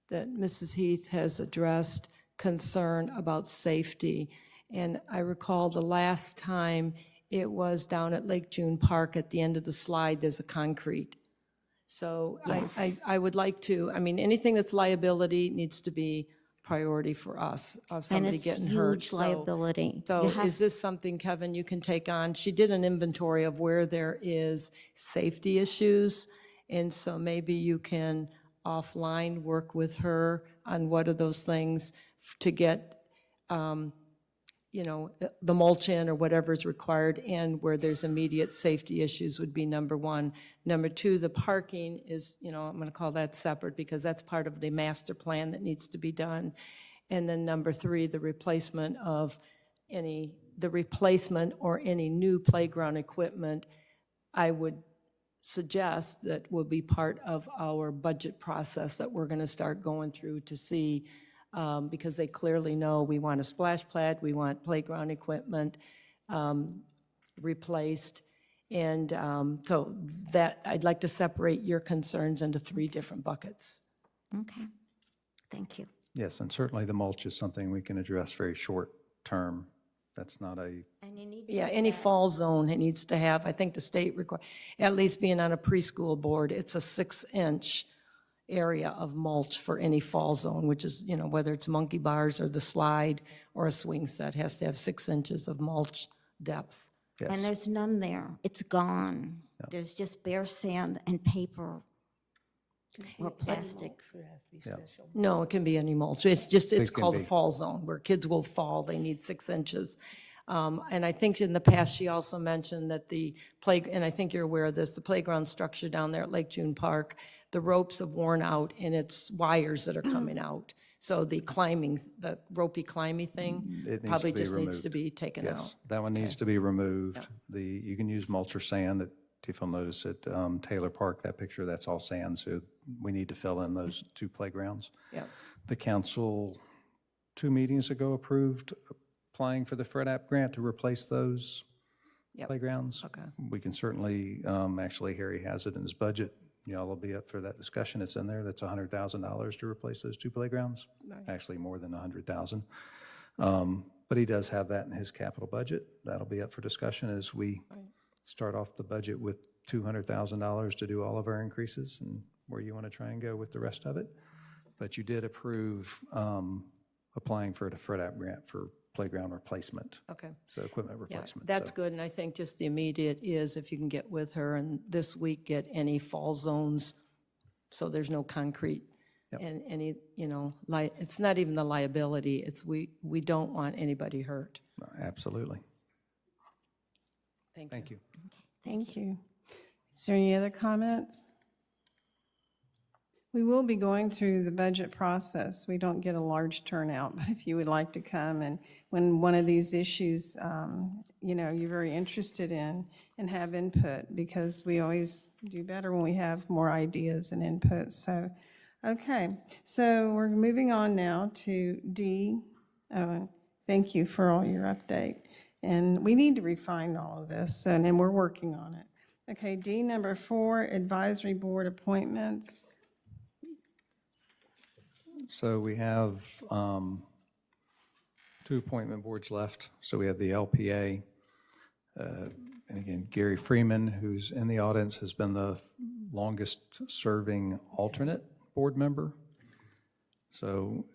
that Mrs. Heath has addressed concern about safety. And I recall the last time it was down at Lake June Park at the end of the slide, there's a concrete. So I would like to, I mean, anything that's liability needs to be priority for us, of And somebody it's getting hurt. huge liability. You So have- is this something, Kevin, you can take on? She did an inventory of where there is safety issues, and so maybe you can offline work with her on what are those things to get, the mulch in or whatever is required, and where there's immediate safety issues would be number one. Number two, the parking is, I'm going to call that separate because that's part of the master plan that needs to be done. And then number three, the replacement or any new playground equipment, I would suggest that will be part of our budget process that we're going to start going through to see, because they clearly know we want a splash pad, we want playground equipment replaced. And so that, I'd like to separate your concerns into 3 different buckets. Okay, thank you. Yes, and certainly the mulch is something we can address very short term. That's not a, And you need to Yeah, do any that. fall zone, it needs to have, I think the state require, at least being on a preschool board, it's a 6-inch area of mulch for any fall zone, which is, whether it's monkey bars or the slide or a swing set, has to have 6 inches of mulch depth. And yes. there's none there. It's gone. There's just bare sand and paper or plastic. No, it can be any mulch. It's just, it's It can called a be. fall zone, where kids will fall, they need 6 inches And I think in the past, she also mentioned that and I think you're aware of this, the playground structure down there at Lake June Park, the ropes have worn out and it's wires that are coming out. So the ropey climby thing It needs probably to be just needs to removed. be taken out. Yes, that one needs to be removed. You can use mulch or sand. If you'll notice at Taylor Park, that picture, that's all sand, so we need to fill in those 2 playgrounds. Yeah. The council 2 meetings ago approved applying for the FRDD grant to replace those Yep. playgrounds. Okay. We can certainly, actually, Harry has it in his budget. Y'all will be up for that discussion. It's in there. That's $100,000 to replace those 2 playgrounds. Actually, more than 100,000. But he does have that in his capital budget. That'll be up for discussion as we start off the budget with $200,000 to do all of our increases and where you want to try and go with the rest of it. But you did approve applying for the FRDD grant for playground replacement. Okay. So equipment Yeah, replacement. that's So good, and I think just the immediate is if you can get with her and this week get any fall zones, so there's no concrete and any, it's not even the liability, it's we don't want anybody hurt. Absolutely. Thank you. Thank you. Thank you. Is there any other comments? We will be going through the budget process. We don't get a large turnout, but if you would like to come and when one of these issues, you're very interested in and have input, because we always do better when we have more ideas and input. So, okay. So we're moving on now to D. Thank you for all your update. And we need to refine all of this, and we're working on it. Okay, D, number 4, advisory board appointments. So we have 2 appointment boards left. So we have the LPA. And again, Gary Freeman, who's in the audience, has been the longest serving alternate board member. So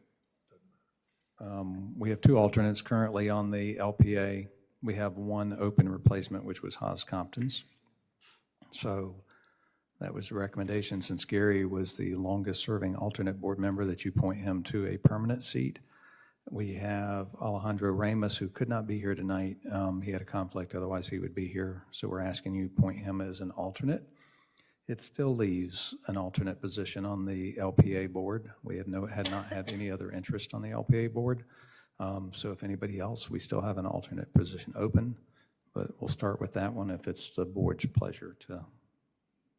we have 2 alternates currently on the LPA. We have 1 open replacement, which was Haas Compton's. So that was a recommendation, since Gary was the longest-serving alternate board member, that you point him to a permanent seat. We have Alejandro Ramos, who could not be here tonight. He had a conflict, otherwise he would be here. So we're asking you to point him as an alternate. It still leaves an alternate position on the LPA board. We had not had any other interest on the LPA board. So if anybody else, we still have an alternate position open, but we'll start with that one if it's the board's pleasure to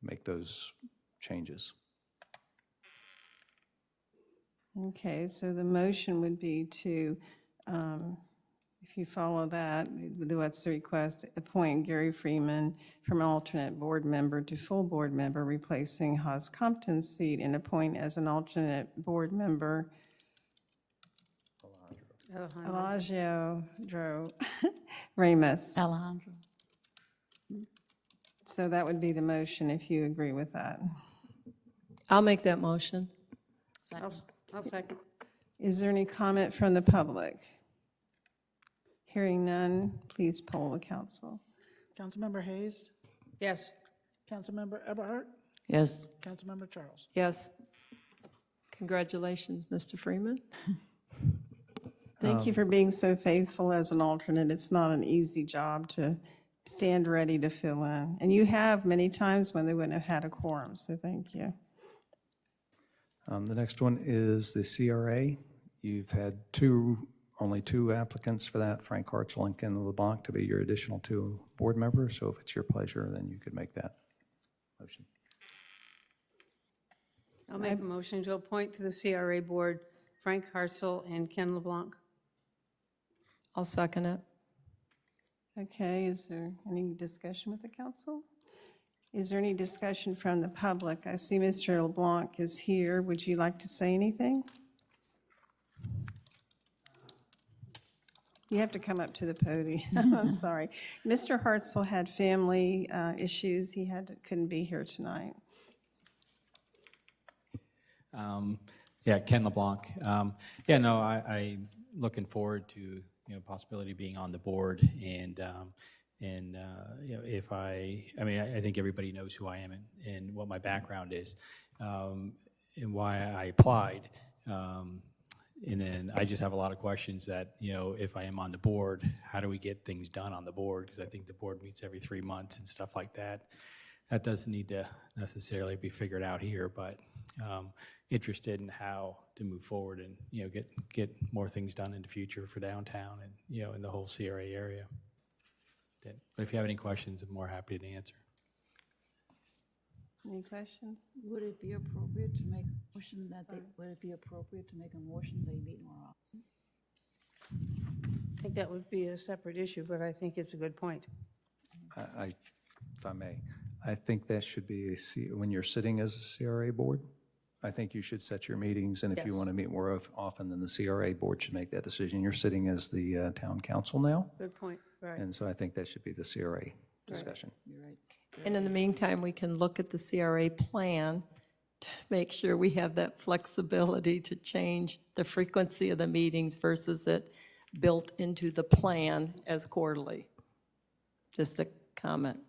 make those changes. Okay, so the motion would be to, if you follow that, what's the request? Appoint Gary Freeman from alternate board member to full board member, replacing Haas Compton's seat, and appoint as an alternate board member Alejandro Ramos. Alejandro. So that would be the motion, if you agree with that. I'll make that motion. I'll second. Is there any comment from the public? Hearing none, please poll the council. Councilmember Hayes, Yes. Councilmember Eberhardt, Yes. Councilmember Charles. Yes. Congratulations, Mr. Freeman. Thank you for being so faithful as an alternate. It's not an easy job to stand ready to fill in. And you have many times when they wouldn't have had a quorum, so thank you. The next one is the CRA. You've had only two applicants for that, Frank Hartzell and Ken LeBlanc, to be your additional 2 board members. So if it's your pleasure, then you could make that motion. I'll make a motion to appoint to the CRA board Frank Hartzell and Ken LeBlanc. I'll second it. Okay, is there any discussion with the council? Is there any discussion from the public? I see Mr. LeBlanc is here. Would you like to say anything? You have to come up to the podium. I'm sorry. Mr. Hartzell had family issues. He couldn't be here tonight. Yeah, Ken LeBlanc. I'm looking forward to possibility of being on the board, and if I think everybody knows who I am and what my background is, and why I applied. And then I just have a lot of questions that, if I am on the board, how do we get things done on the board? Because I think the board meets every 3 months and stuff like that. That doesn't need to necessarily be figured out here, but interested in how to move forward and, get more things done in the future for downtown and, in the whole CRA area. But if you have any questions, I'm more happy to answer. Any questions? Would it be appropriate to make a motion that they, would it be appropriate to make a motion they meet more often? I think that would be a separate issue, but I think it's a good point. If I may, I think that should be when you're sitting as a CRA board, I think you should set your meetings, and if you Yes. want to meet more often, then the CRA board should make that decision. You're sitting as the town council now, Good point, right. and so I think that should be the CRA discussion. You're right. And in the meantime, we can look at the CRA plan to make sure we have that flexibility to change the frequency of the meetings versus it built into the plan as quarterly. Just a comment.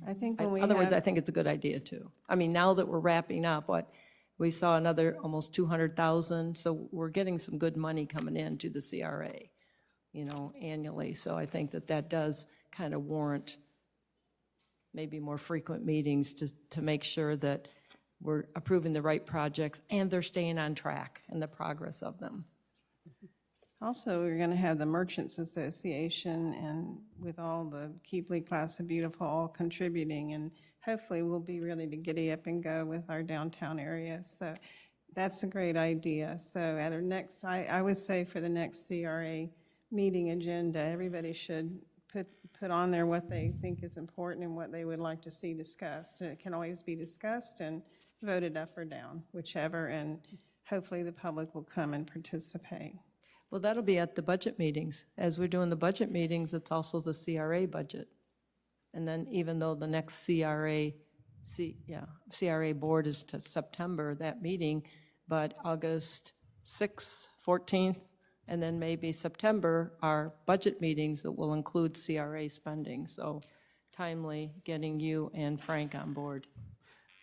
I think In when we other words, I have, think it's a good idea, too. I mean, now that we're wrapping up, we saw another almost 200,000, so we're getting some good money coming into the CRA, annually. So I think that does kind of warrant maybe more frequent meetings to make sure that we're approving the right projects and they're staying on track in the progress of them. also, we're going to have the Merchants Association and with all the Keep Lee Placid Beautiful all contributing, and hopefully we'll be ready to giddy up and go with our downtown area. So that's a great idea. So at our next, I would say for the next CRA meeting agenda, everybody should put on there what they think is important and what they would like to see discussed. And it can always be discussed and voted up or down, whichever, and hopefully the public will come and participate. Well, that'll be at the budget meetings. As we're doing the budget meetings, it's also the CRA budget. And then even though the next CRA board is to September, that meeting, but August 6th, 14th, and then maybe September are budget meetings that will include CRA spending. So timely getting you and Frank on board.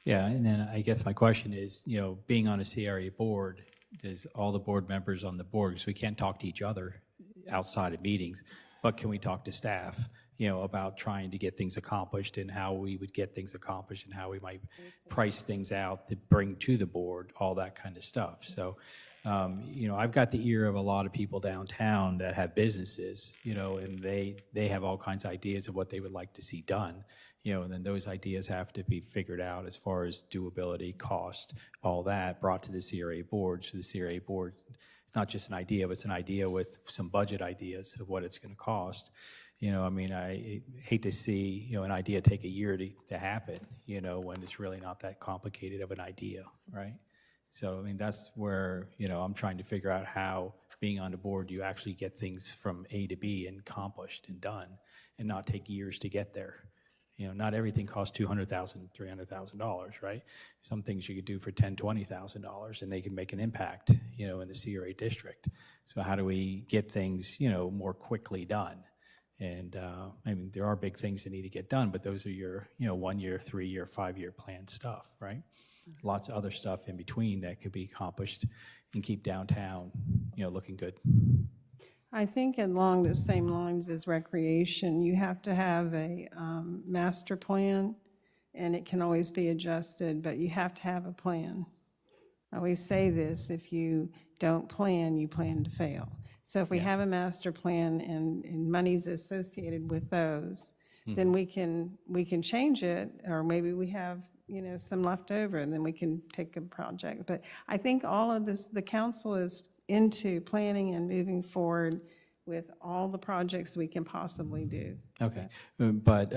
Yeah, and then I guess my question is, being on a CRA board, does all the board members on the board, because we can't talk to each other outside of meetings, but can we talk to staff, about trying to get things accomplished and how we would get things accomplished and how we might price things out to bring to the board, all that kind of stuff. So, I've got the ear of a lot of people downtown that have businesses, and they have all kinds of ideas of what they would like to see done, and then those ideas have to be figured out as far as doability, cost, all that brought to the CRA board. So the CRA board, it's not just an idea, but it's an idea with some budget ideas of what it's going to cost. I hate to see, an idea take a year to happen, when it's really not that complicated of an idea, right? So, that's where, I'm trying to figure out how, being on the board, you actually get things from A to B and accomplished and done and not take years to get there. Not everything costs $200,000, $300,000, right? Some things you could do for $10,000, $20,000 and they can make an impact, in the CRA district. So how do we get things, more quickly done? And, there are big things that need to get done, but those are your, 1 year, 3 year, 5 year plan stuff, right? Lots of other stuff in between that could be accomplished and keep downtown, looking good. I think along the same lines as recreation, you have to have a master plan, and it can always be adjusted, but you have to have a plan. I always say this, if you don't plan, you plan to fail. So if we have a master plan and money's associated with those, then we can change it, or maybe we have, some left over, and then we can take a project. But I think all of this, the council is into planning and moving forward with all the projects we can possibly do. Okay, but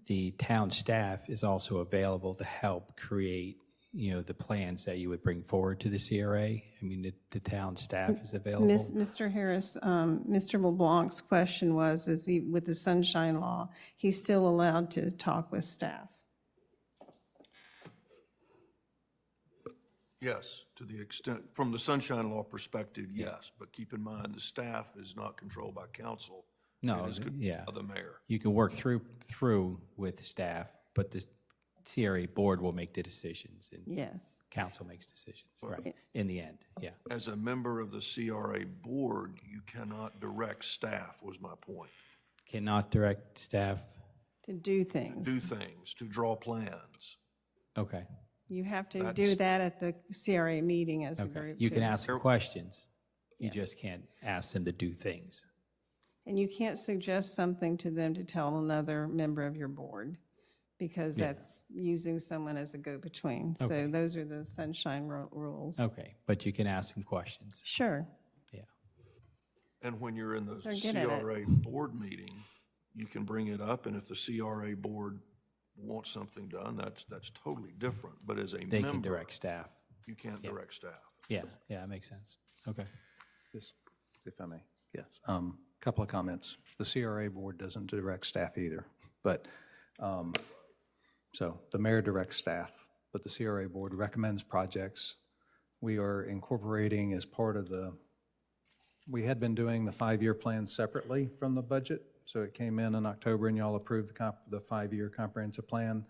the town staff is also available to help create, the plans that you would bring forward to the CRA? The town staff is available? Mr. Harris, Mr. LeBlanc's question was, is he, with the Sunshine Law, he's still allowed to talk with staff? Yes, to the extent, from the Sunshine Law perspective, yes, but keep in mind, the staff is not controlled by council. No, It is controlled yeah. by the mayor. You can work through with staff, but CRA board will make the decisions, and Yes. council makes decisions, right, in the end, yeah. As a member of the CRA board, you cannot direct staff, was my point. Cannot direct staff, To do things. Do things, to draw plans. okay, You have to do That's- that at the CRA meeting as a okay. group. You can too. ask them questions, you Yes. just can't ask them to do things. And you can't suggest something to them to tell another member of your board, because Yeah. that's using someone as a go-between. So Okay. those are the sunshine rules. Okay, but you can ask them questions, Sure. yeah. And when you're in the They're good at it. CRA board meeting, you can bring it up, and if the CRA board wants something done, that's totally different. But as a They can member, direct staff, you can't direct staff. yeah, that makes sense, okay. Just, if I may, yes. Couple of comments. The CRA board doesn't direct staff either, but, so the mayor directs staff, but the CRA board recommends projects. We are incorporating as part of we had been doing the 5-year plan separately from the budget, so it came in October and y'all approved the 5-year comprehensive plan,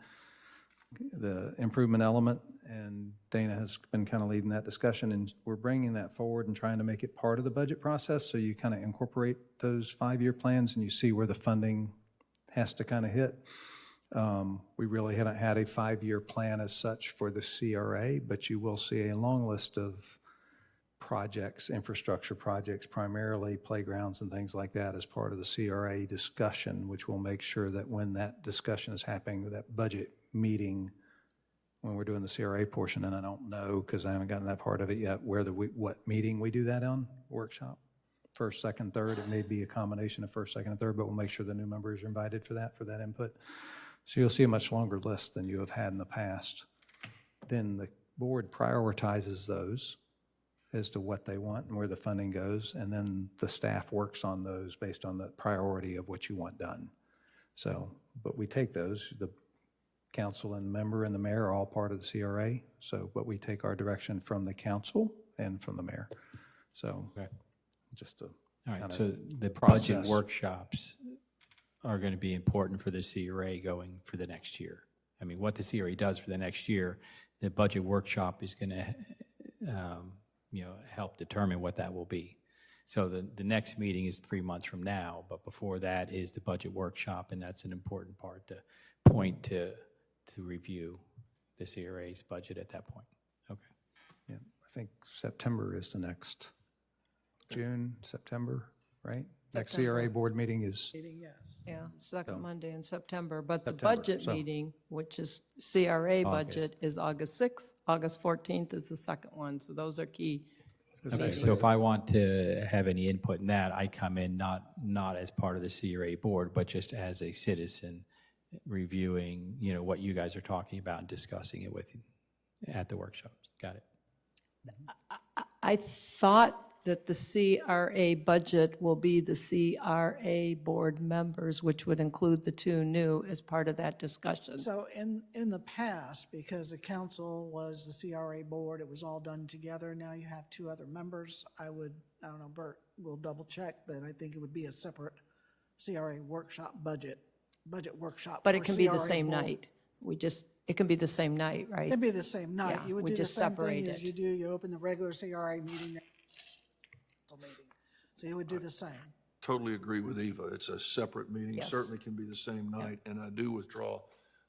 the improvement element, and Dana has been kind of leading that discussion, and we're bringing that forward and trying to make it part of the budget process, so you kind of incorporate those 5-year plans and you see where the funding has to kind of hit. We really haven't had a 5-year plan as such for the CRA, but you will see a long list of projects, infrastructure projects, primarily playgrounds and things like that as part of the CRA discussion, which will make sure that when that discussion is happening, that budget meeting, when we're doing the CRA portion, and I don't know, because I haven't gotten that part of it yet, what meeting we do that on, workshop? First, second, third, it may be a combination of first, second, and third, but we'll make sure the new members are invited for that input. So you'll see a much longer list than you have had in the past. Then the board prioritizes those as to what they want and where the funding goes, and then the staff works on those based on the priority of what you want done. So, but we take those, the council and member and the mayor are all part of the CRA, so, but we take our direction from the council and from the mayor. So, Okay. just to All right, kinda so the budget process. workshops are going to be important for the CRA going for the next year. I mean, what the CRA does for the next year, the budget workshop is going to, help determine what that will be. So the next meeting is 3 months from now, but before that is the budget workshop, and that's an important part to point to review the CRA's budget at that point. Okay. Yeah, I think September is the next, June, September, right? Next CRA board meeting is, Meeting, yes. Yeah, second Monday in September, but the September, budget so- meeting, which is CRA August. budget, is August 6th. August 14th is the second one, so those are key. Okay, so if I want to have any input in that, I come in not as part of the CRA board, but just as a citizen reviewing, what you guys are talking about and discussing it with you at the workshops. Got it. I thought that the CRA budget will be the CRA board members, which would include the two new as part of that discussion. So in the past, because the council was the CRA board, it was all done together. Now you have two other members. I don't know, Bert will double check, but I think it would be a separate CRA workshop budget workshop. But for it can be the CRA same board. night. It can be the same night, right? It'd be the same night. Yeah, You would we do the just same separate thing as it. you do. You open the regular CRA meeting, council meeting. So you would do the same. Totally agree with Eva. It's a separate meeting, Yes. certainly can be the same night, and I do withdraw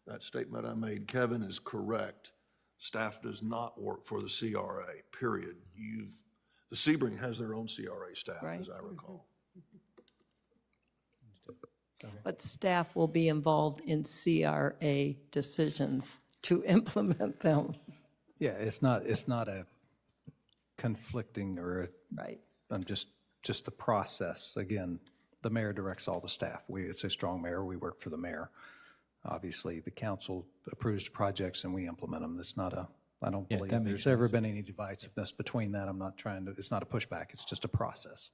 that statement I made. Kevin is correct. Staff does not work for the CRA, period. The Sebring has their own CRA staff, Right. as I recall. But staff will be involved in CRA decisions to implement them, yeah, it's not a conflicting or right? just the process. Again, the mayor directs all the staff. It's a strong mayor, we work for the mayor. Obviously, the council approves projects and we implement them. It's not I don't Yeah, believe that makes there's ever been any divisiveness between that. It's not a pushback, it's just a process.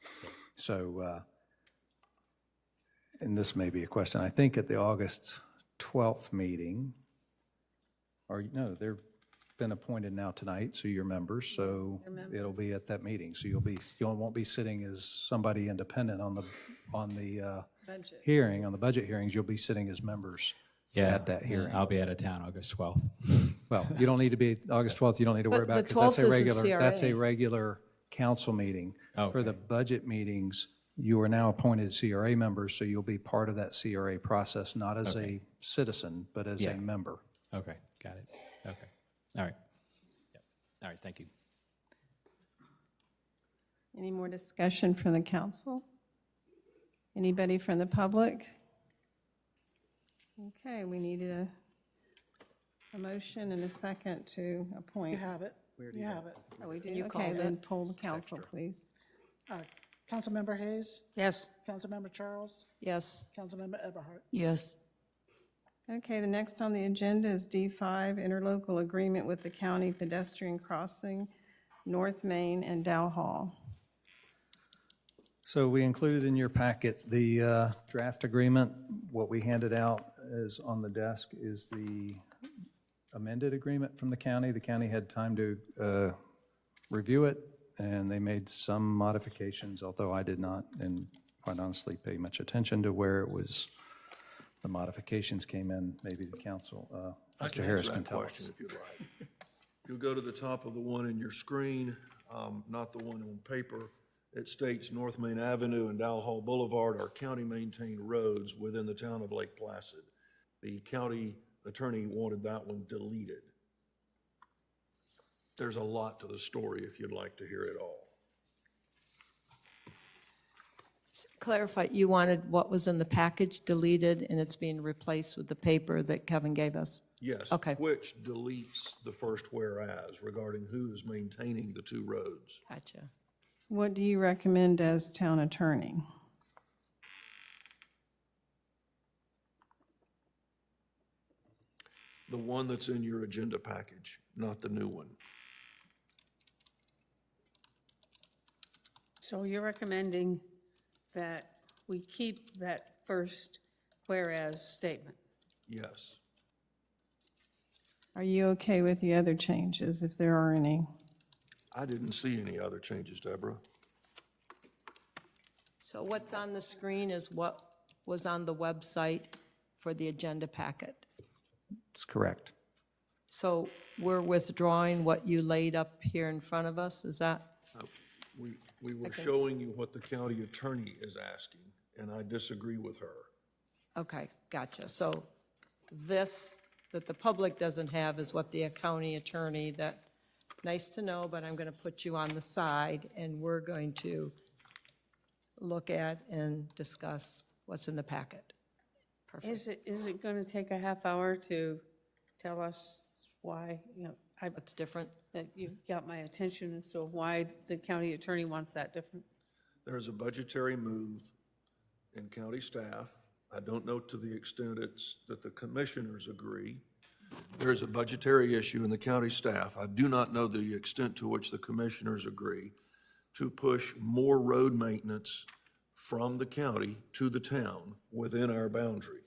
So, and this may be a question, I think at the August 12th meeting, they've been appointed now tonight, so you're members, so it'll be at that meeting. So you won't be sitting as somebody independent on the Budget. hearing, on the budget hearings, you'll be sitting as members Yeah, at that hearing. I'll be out of town August 12th. Well, you don't need to be, August 12th, you don't need to worry But about, the because that's 12th a is a regular, that's a CRA. regular council meeting. For the Okay. budget meetings, you are now appointed CRA members, so you'll be part of that CRA process, not as a citizen, but as a Yeah. member. Okay, got it. Okay, all right. Yep. All right, thank you. Any more discussion from the council? Anybody from the public? Okay, we needed a motion and a second to appoint. You have it. You have it. Oh, we do? you Okay, called then it? poll the council, please. Councilmember Hayes, Yes. Councilmember Charles, Yes. Councilmember Eberhardt. Yes. Okay, the next on the agenda is D5, interlocal agreement with the county pedestrian crossing, North Main and Dow Hall. So we included in your packet the draft agreement. What we handed out is on the desk is the amended agreement from the county. The county had time to review it, and they made some modifications, although I did not, and quite honestly, pay much attention to where it was, the modifications came in. Maybe the council, I Mr. can Harris answer can that tell question us. if you'd like. You'll go to the top of the one in your screen, not the one on paper. It states North Main Avenue and Dow Hall Boulevard are county-maintained roads within the town of Lake Placid. The county attorney wanted that one deleted. There's a lot to the story if you'd like to hear it all. Clarify, you wanted what was in the package deleted, and it's being replaced with the paper that Kevin gave us? Yes. Okay. Which deletes the first whereas regarding who is maintaining the two roads. Gotcha. What do you recommend as town attorney? The one that's in your agenda package, not the new one. So you're recommending that we keep that first whereas statement? Yes. Are you okay with the other changes, if there are any? I didn't see any other changes, Deborah. So what's on the screen is what was on the website for the agenda packet. That's correct. So we're withdrawing what you laid up here in front of us, is that? We were showing you what the county attorney is asking, and I disagree with her. Okay, gotcha. So this, that the public doesn't have, is what the county attorney, that, nice to know, but I'm going to put you on the side, and we're going to look at and discuss what's in the packet. Perfect. Is it going to take a half hour to tell us why, What's different? that you've got my attention as to why the county attorney wants that different? There's a budgetary move in county staff. I don't know to the extent it's that the commissioners agree. There's a budgetary issue in the county staff. I do not know the extent to which the commissioners agree to push more road maintenance from the county to the town within our boundary.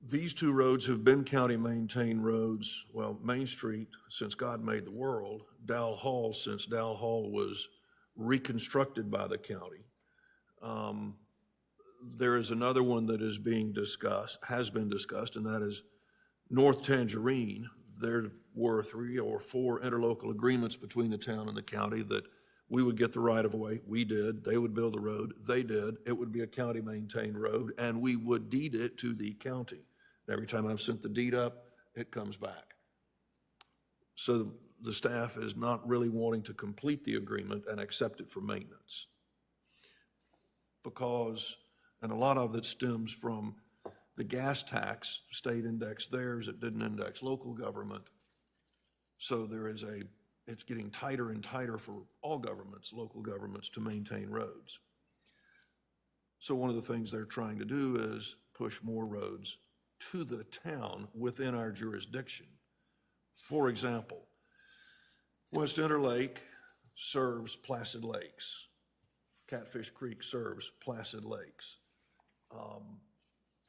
These two roads have been county-maintained roads, well, Main Street since God made the world, Dow Hall since Dow Hall was reconstructed by the county. There is another one that is being discussed, has been discussed, and that is North Tangerine. There were 3 or 4 interlocal agreements between the town and the county that we would get the right-of-way. We did. They would build the road. They did. It would be a county-maintained road, and we would deed it to the county. Every time I've sent the deed up, it comes back. So the staff is not really wanting to complete the agreement and accept it for maintenance. Because, and a lot of it stems from the gas tax, state indexed theirs, it didn't index local government. So there is it's getting tighter and tighter for all governments, local governments, to maintain roads. So one of the things they're trying to do is push more roads to the town within our jurisdiction. For example, West Interlake serves Placid Lakes. Catfish Creek serves Placid Lakes.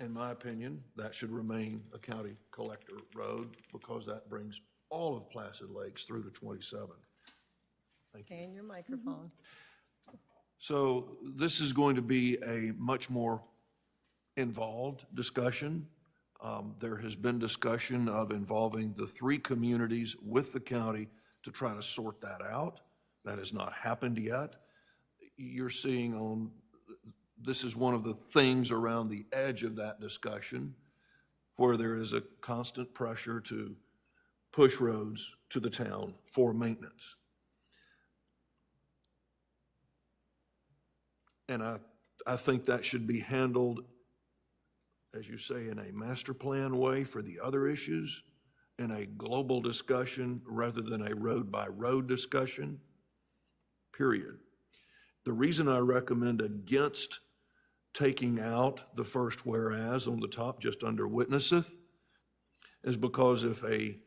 In my opinion, that should remain a county collector road because that brings all of Placid Lakes through to 27. Stay in your microphone. So this is going to be a much more involved discussion. There has been discussion of involving the 3 communities with the county to try to sort that out. That has not happened yet. You're seeing this is one of the things around the edge of that discussion where there is a constant pressure to push roads to the town for maintenance. And I think that should be handled, as you say, in a master plan way for the other issues, in a global discussion rather than a road-by-road discussion, period. The reason I recommend against taking out the first whereas on the top just under witnesseth is because if a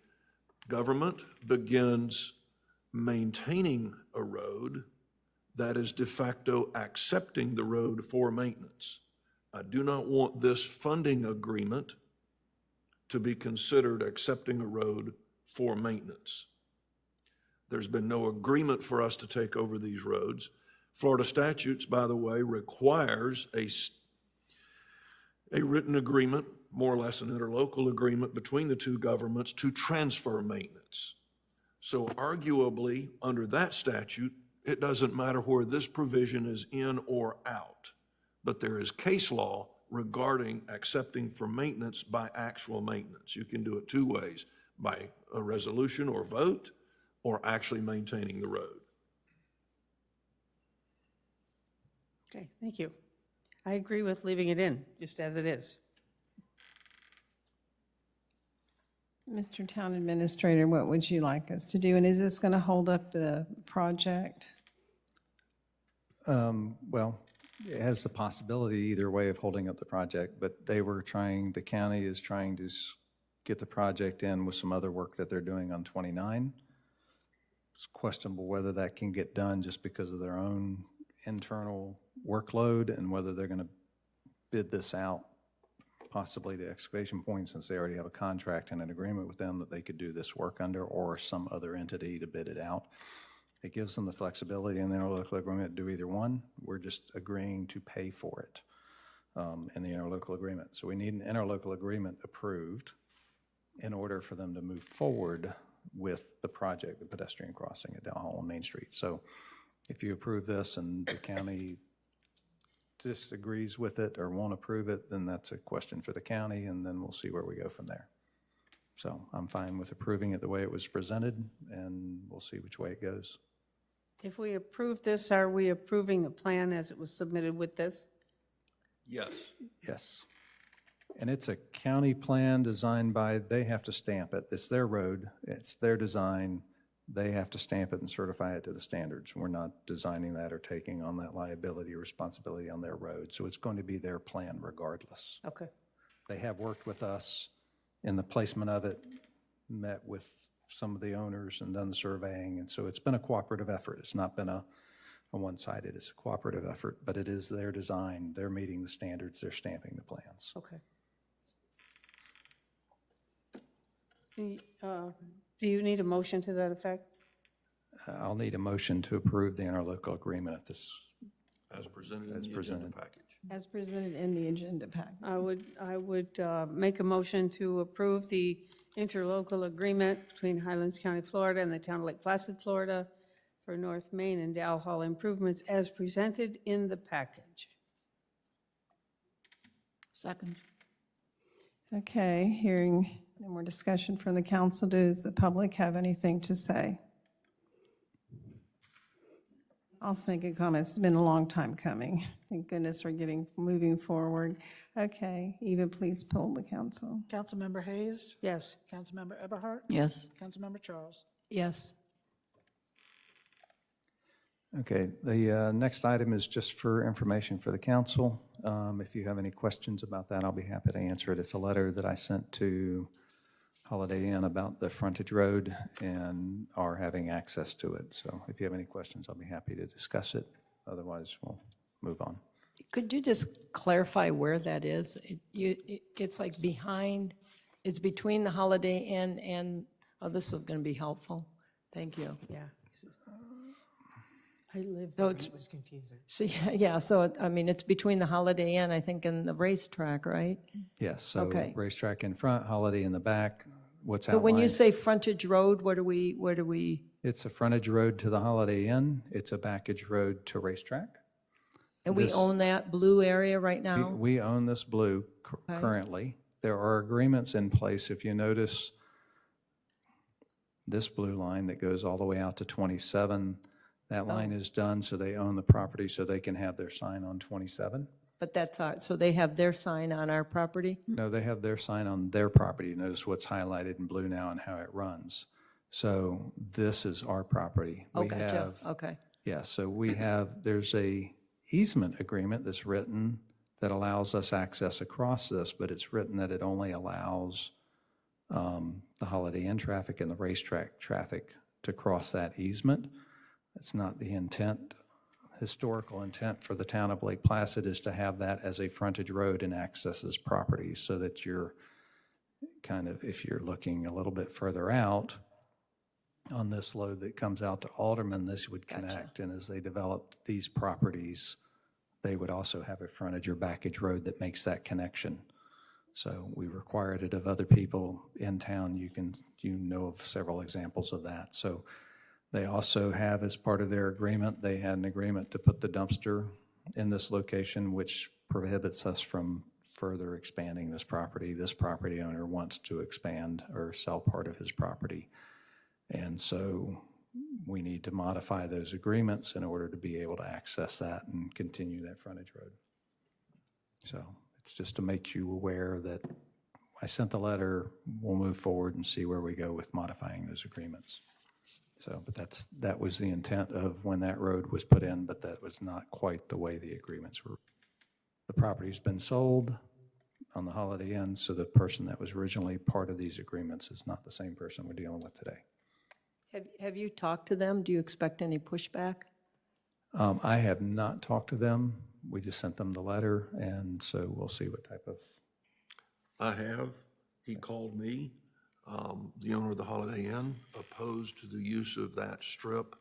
government begins maintaining a road, that is de facto accepting the road for maintenance. I do not want this funding agreement to be considered accepting a road for maintenance. There's been no agreement for us to take over these roads. Florida statutes, by the way, requires a written agreement, more or less an interlocal agreement between the 2 governments to transfer maintenance. So arguably, under that statute, it doesn't matter where this provision is in or out, but there is case law regarding accepting for maintenance by actual maintenance. You can do it 2 ways, by a resolution or vote, or actually maintaining the road. Okay, thank you. I agree with leaving it in, just as it is. Mr. Town Administrator, what would you like us to do? And is this going to hold up the project? Well, it has the possibility either way of holding up the project, but the county is trying to get the project in with some other work that they're doing on 29. It's questionable whether that can get done just because of their own internal workload and whether they're going to bid this out possibly to Excavation Point, since they already have a contract and an agreement with them that they could do this work under, or some other entity to bid it out. It gives them the flexibility in the interlocal agreement to do either one. We're just agreeing to pay for it in the interlocal agreement. So we need an interlocal agreement approved in order for them to move forward with the project, the pedestrian crossing at Dow Hall and Main Street. So if you approve this and the county disagrees with it or won't approve it, then that's a question for the county, and then we'll see where we go from there. So I'm fine with approving it the way it was presented, and we'll see which way it goes. If we approve this, are we approving the plan as it was submitted with this? Yes. Yes. And it's a county plan designed by, they have to stamp it. It's their road, it's their design. They have to stamp it and certify it to the standards. We're not designing that or taking on that liability or responsibility on their road. So it's going to be their plan regardless. Okay. They have worked with us in the placement of it, met with some of the owners and done the surveying. And so it's been a cooperative effort. It's not been a one-sided, it's a cooperative effort, but it is their design. They're meeting the standards, they're stamping the plans. Okay. Do you need a motion to that effect? I'll need a motion to approve the interlocal agreement at this. As presented in the agenda presented. package. As presented in the agenda pack. I would make a motion to approve the interlocal agreement between Highlands County, Florida and the town of Lake Placid, Florida for North Main and Dow Hall improvements as presented in the package. Second. Okay, hearing no more discussion from the council, does the public have anything to say? I'll just make a comment. It's been a long time coming. Thank goodness we're moving forward. Okay, Eva, please poll the council. Councilmember Hayes? Yes. Councilmember Eberhardt? Yes. Councilmember Charles? Yes. Okay, the next item is just for information for the council. If you have any questions about that, I'll be happy to answer it. It's a letter that I sent to Holiday Inn about the frontage road and are having access to it. So if you have any questions, I'll be happy to discuss it. Otherwise, we'll move on. Could you just clarify where that is? It's like behind, it's between the Holiday Inn and, oh, this is going to be helpful. Thank you. Yeah. I lived So there, it's- it was confusing. So, yeah, so, I mean, it's between the Holiday Inn, I think, and the racetrack, right? Yes, so Okay. racetrack in front, Holiday in the back. What's But when you outlined, say frontage road, what do we, it's a frontage road to the Holiday Inn. It's a backage road to racetrack. and we This- own that blue area right now? We own this blue currently. There are agreements in place, if you notice, this blue line that goes all the way out to 27, that line is done, so they own the property, so they can have their sign on 27. But that's our, so they have their sign on our property? No, they have their sign on their property. Notice what's highlighted in blue now and how it runs. So this is our property. Oh, We gotcha, have, okay. yeah, so we have, there's a easement agreement that's written that allows us access across this, but it's written that it only allows the Holiday Inn traffic and the racetrack traffic to cross that easement. That's not the intent. Historical intent for the town of Lake Placid is to have that as a frontage road and accesses properties so that you're kind of, if you're looking a little bit further out on this load that comes out to Alderman, this would connect. And as they developed these properties, they would also have a frontage or backage road that makes that connection. So we required it of other people in town. You know of several examples of that. So they also have, as part of their agreement, they had an agreement to put the dumpster in this location, which prohibits us from further expanding this property. This property owner wants to expand or sell part of his property. And so we need to modify those agreements in order to be able to access that and continue that frontage road. So it's just to make you aware that I sent the letter, we'll move forward and see where we go with modifying those agreements. So, but that was the intent of when that road was put in, but that was not quite the way the agreements were. The property's been sold on the Holiday Inn, so the person that was originally part of these agreements is not the same person we're dealing with today. Have you talked to them? Do you expect any pushback? I have not talked to them. We just sent them the letter, and so we'll see what type of, I have. He called me, the owner of the Holiday Inn, opposed to the use of that strip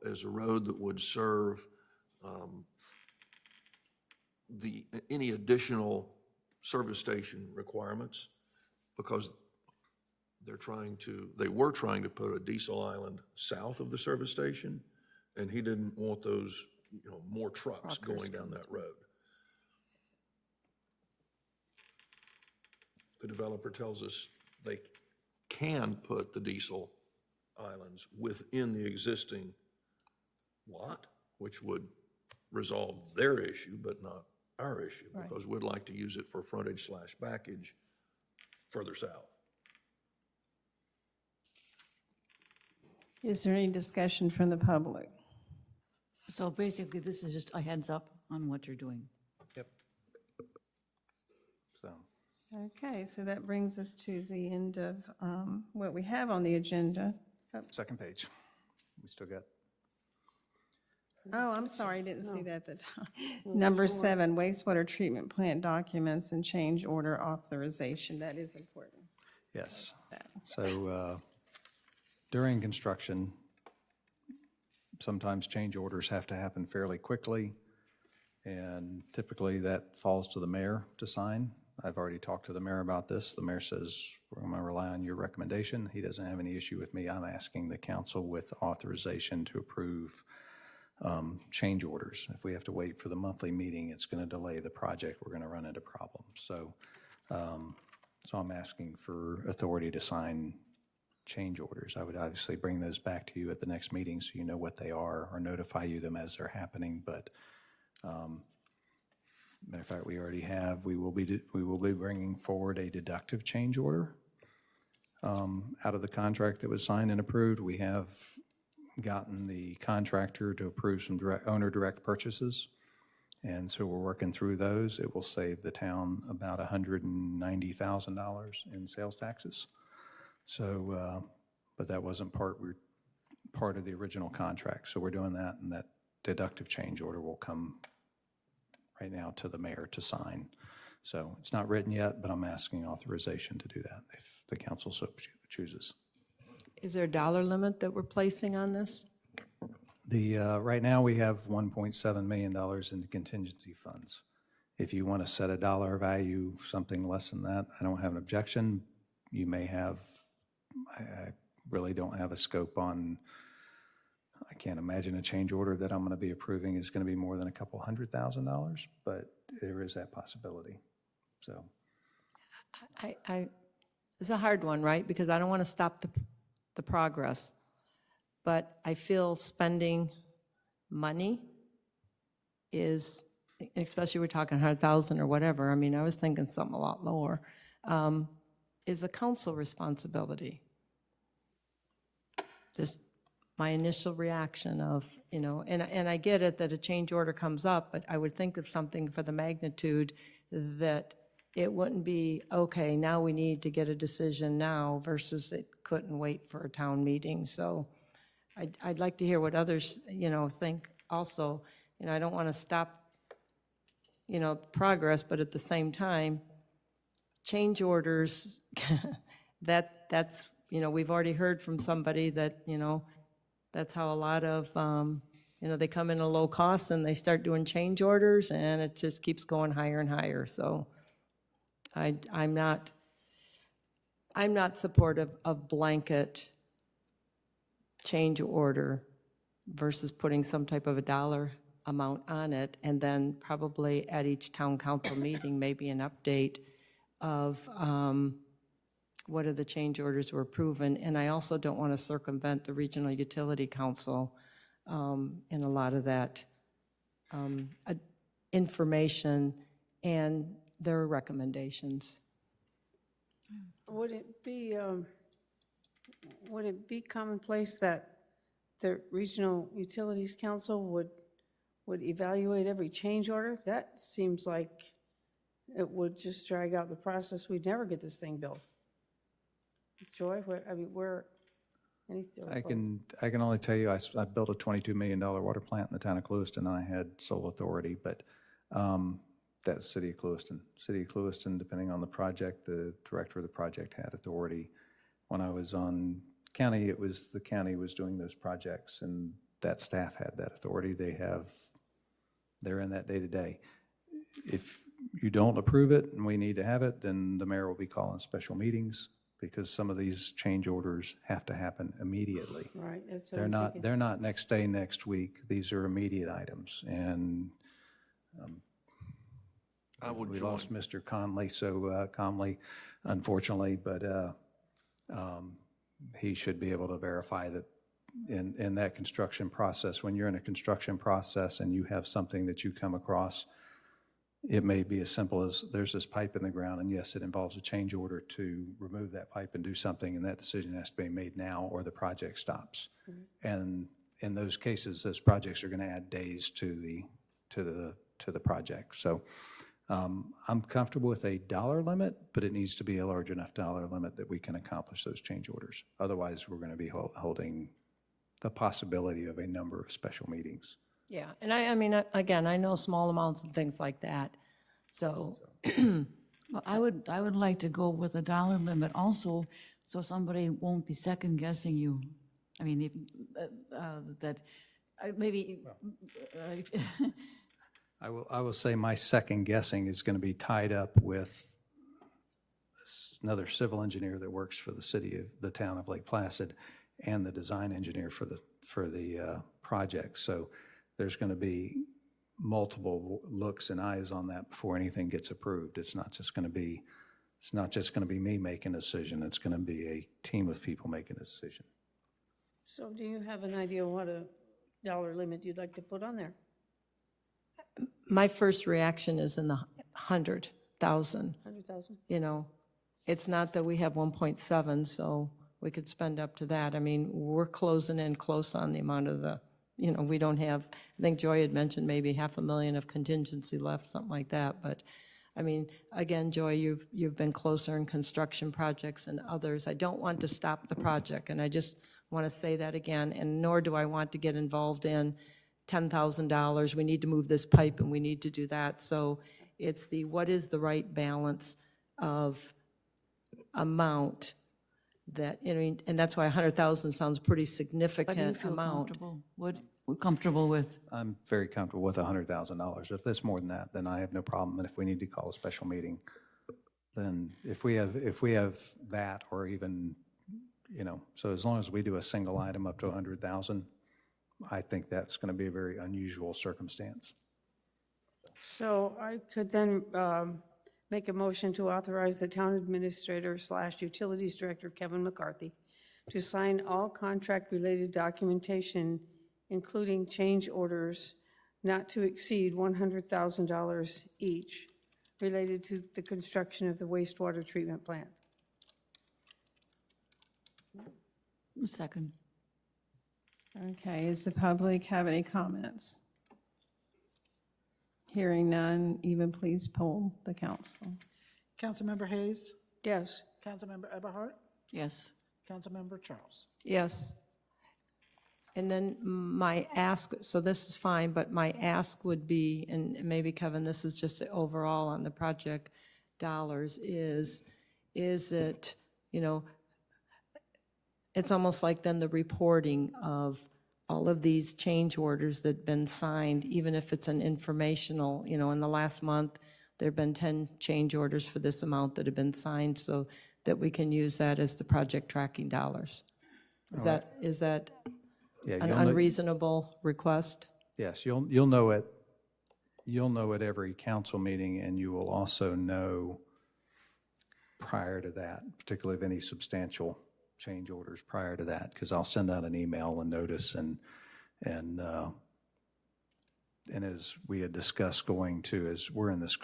as a road that would serve any additional service station requirements, because they were trying to put a diesel island south of the service station, and he didn't want those, more trucks going down that road. The developer tells us they can put the diesel islands within the existing lot, which would resolve their issue, but not our issue, because we'd like to use it for frontage/backage further south. Is there any discussion from the public? So basically, this is just a heads up on what you're doing. so. Okay, so that brings us to the end of what we have on the agenda. Second page. We still got, Oh, I'm sorry, I didn't see that at the top. Number 7, wastewater treatment plant documents and change order authorization. That is important. yes. So during construction, sometimes change orders have to happen fairly quickly, and typically that falls to the mayor to sign. I've already talked to the mayor about this. The mayor says, we're going to rely on your recommendation. He doesn't have any issue with me. I'm asking the council with authorization to approve change orders. If we have to wait for the monthly meeting, it's going to delay the project. We're going to run into problems. So I'm asking for authority to sign change orders. I would obviously bring those back to you at the next meeting so you know what they are, or notify you them as they're happening. But matter of fact, we already have, we will be bringing forward a deductive change order out of the contract that was signed and approved. We have gotten the contractor to approve some owner direct purchases, and so we're working through those. It will save the town about $190,000 in sales taxes. So, but that wasn't part of the original contract. So we're doing that, and that deductive change order will come right now to the mayor to sign. So it's not written yet, but I'm asking authorization to do that if the council so chooses. Is there a dollar limit that we're placing on this? Right now, we have $1.7 million in contingency funds. If you want to set a dollar value, something less than that, I don't have an objection. You may have, I really don't have a scope on, I can't imagine a change order that I'm going to be approving is going to be more than a couple $100,000, but there is that possibility, so. It's a hard one, right? Because I don't want to stop the progress, but I feel spending money is, especially we're talking 100,000 or whatever, I mean, I was thinking something a lot lower, is a council responsibility. Just my initial reaction of, you know, and I get it that a change order comes up, but I would think of something for the magnitude that it wouldn't be, okay, now we need to get a decision now versus it couldn't wait for a town meeting. So I'd like to hear what others, you know, think also. You know, I don't want to stop, you know, progress, but at the same time, change orders, that's, you know, we've already heard from somebody that, you know, that's how a lot of, you know, they come in a low cost and they start doing change orders and it just keeps going higher and higher. So I'm not supportive of blanket change order versus putting some type of a dollar amount on it, and then probably at each town council meeting, maybe an update of what are the change orders were proven. And I also don't want to circumvent the Regional Utility Council in a lot of that information and their recommendations. Would it be commonplace that the Regional Utilities Council would evaluate every change order? That seems like it would just drag out the process. We'd never get this thing built. Joy, I mean, I can only tell you, I built a $22 million water plant in the town of Clewiston, and I had sole authority, but that's City of Clewiston. City of Clewiston, depending on the project, the director of the project had authority. When I was on county, it was the county was doing those projects, and that staff had that authority. They're in that day to day. If you don't approve it and we need to have it, then the mayor will be calling special meetings, because some of these change orders have to happen immediately. Right, that's what I'm thinking. They're not next day, next week. These are immediate items, and we lost Mr. Conley so calmly, unfortunately, but he should be able to verify that in that construction process, when you're in a construction process and you have something that you come across, it may be as simple as there's this pipe in the ground, and yes, it involves a change order to remove that pipe and do something, and that decision has to be made now or the project stops. And in those cases, those projects are going to add days to the project. So I'm comfortable with a dollar limit, but it needs to be a large enough dollar limit that we can accomplish those change orders. Otherwise, we're going to be holding the possibility of a number of special meetings. Yeah, and I mean, again, I know small amounts and things like that, so. Well, I would like to go with a dollar limit also, so somebody won't be second guessing you. I mean, maybe. I will say my second guessing is going to be tied up with another civil engineer that works for the town of Lake Placid, and the design engineer for the project. So there's going to be multiple looks and eyes on that before anything gets approved. It's not just going to be me making a decision. It's going to be a team of people making a decision. So do you have an idea what a dollar limit you'd like to put on there? My first reaction is in the 100,000. 100,000? You know, it's not that we have 1.7, so we could spend up to that. I mean, we're closing in close on the amount of the, you know, we don't have, I think Joy had mentioned maybe $500,000 of contingency left, something like that. But I mean, again, Joy, you've been closer in construction projects and others. I don't want to stop the project, and I just want to say that again, and nor do I want to get involved in $10,000, we need to move this pipe and we need to do that. So it's what is the right balance of amount that, I mean, and that's why 100,000 sounds pretty But do you significant feel amount. comfortable? we're comfortable with. I'm very comfortable with $100,000. If there's more than that, then I have no problem. And if we need to call a special meeting, then if we have that or even, so as long as we do a single item up to 100,000, I think that's going to be a very unusual circumstance. So I could then make a motion to authorize the town administrator / utilities director, Kevin McCarthy, to sign all contract-related documentation, including change orders not to exceed $100,000 each, related to the construction of the wastewater treatment plant. Second. Okay, does the public have any comments? Hearing none, even please poll the council. Councilmember Hayes, Yes. Councilmember Eberhardt, Yes. Councilmember Charles. Yes. And then my ask, so this is fine, but my ask would be, and maybe Kevin, this is just overall on the project dollars, is it, it's almost like then the reporting of all of these change orders that have been signed, even if it's an informational, in the last month, there have been 10 change orders for this amount that have been signed, so that we can use that as the project tracking dollars. Is that Yeah, an you'll know- unreasonable request? Yes, you'll know it. You'll know at every council meeting, and you will also know prior to that, particularly if any substantial change orders prior to that, because I'll send out an email and notice, and as we had discussed as we're in this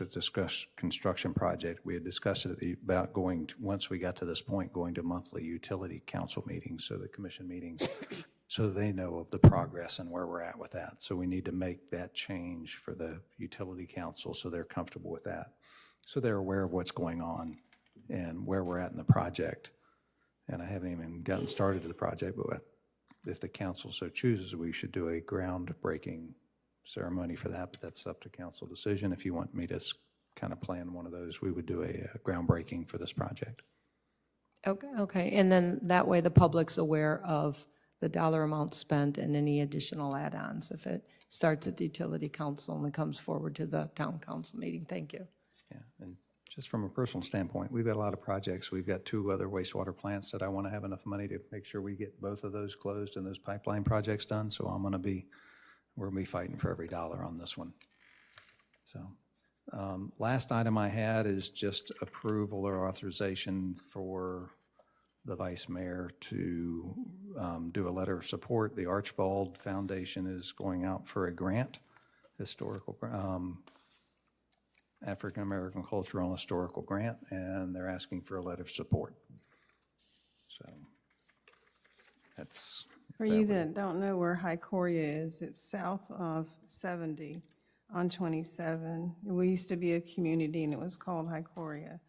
construction project, we had discussed it about once we got to this point, going to monthly utility council meetings, so the commission meetings, so they know of the progress and where we're at with that. So we need to make that change for the utility council so they're comfortable with that. So they're aware of what's going on and where we're at in the project. And I haven't even gotten started to the project, but if the council so chooses, we should do a groundbreaking ceremony for that, but that's up to council decision. If you want me to kind of plan one of those, we would do a groundbreaking for this project. Okay, and then that way the public's aware of the dollar amount spent and any additional add-ons if it starts at the utility council and then comes forward to the town council meeting. Thank you. Yeah, and just from a personal standpoint, we've got a lot of projects. We've got 2 other wastewater plants that I want to have enough money to make sure we get both of those closed and those pipeline projects done. So we're going to be fighting for every dollar on this one. So last item I had is just approval or authorization for the vice mayor to do a letter of support. The Archibald Foundation is going out for a grant, African American Cultural and Historical Grant, and they're asking for a letter of support. So that's. For you that don't know where Highcoria is, it's south of 70 on 27. We used to be a community and it was called Highcoria.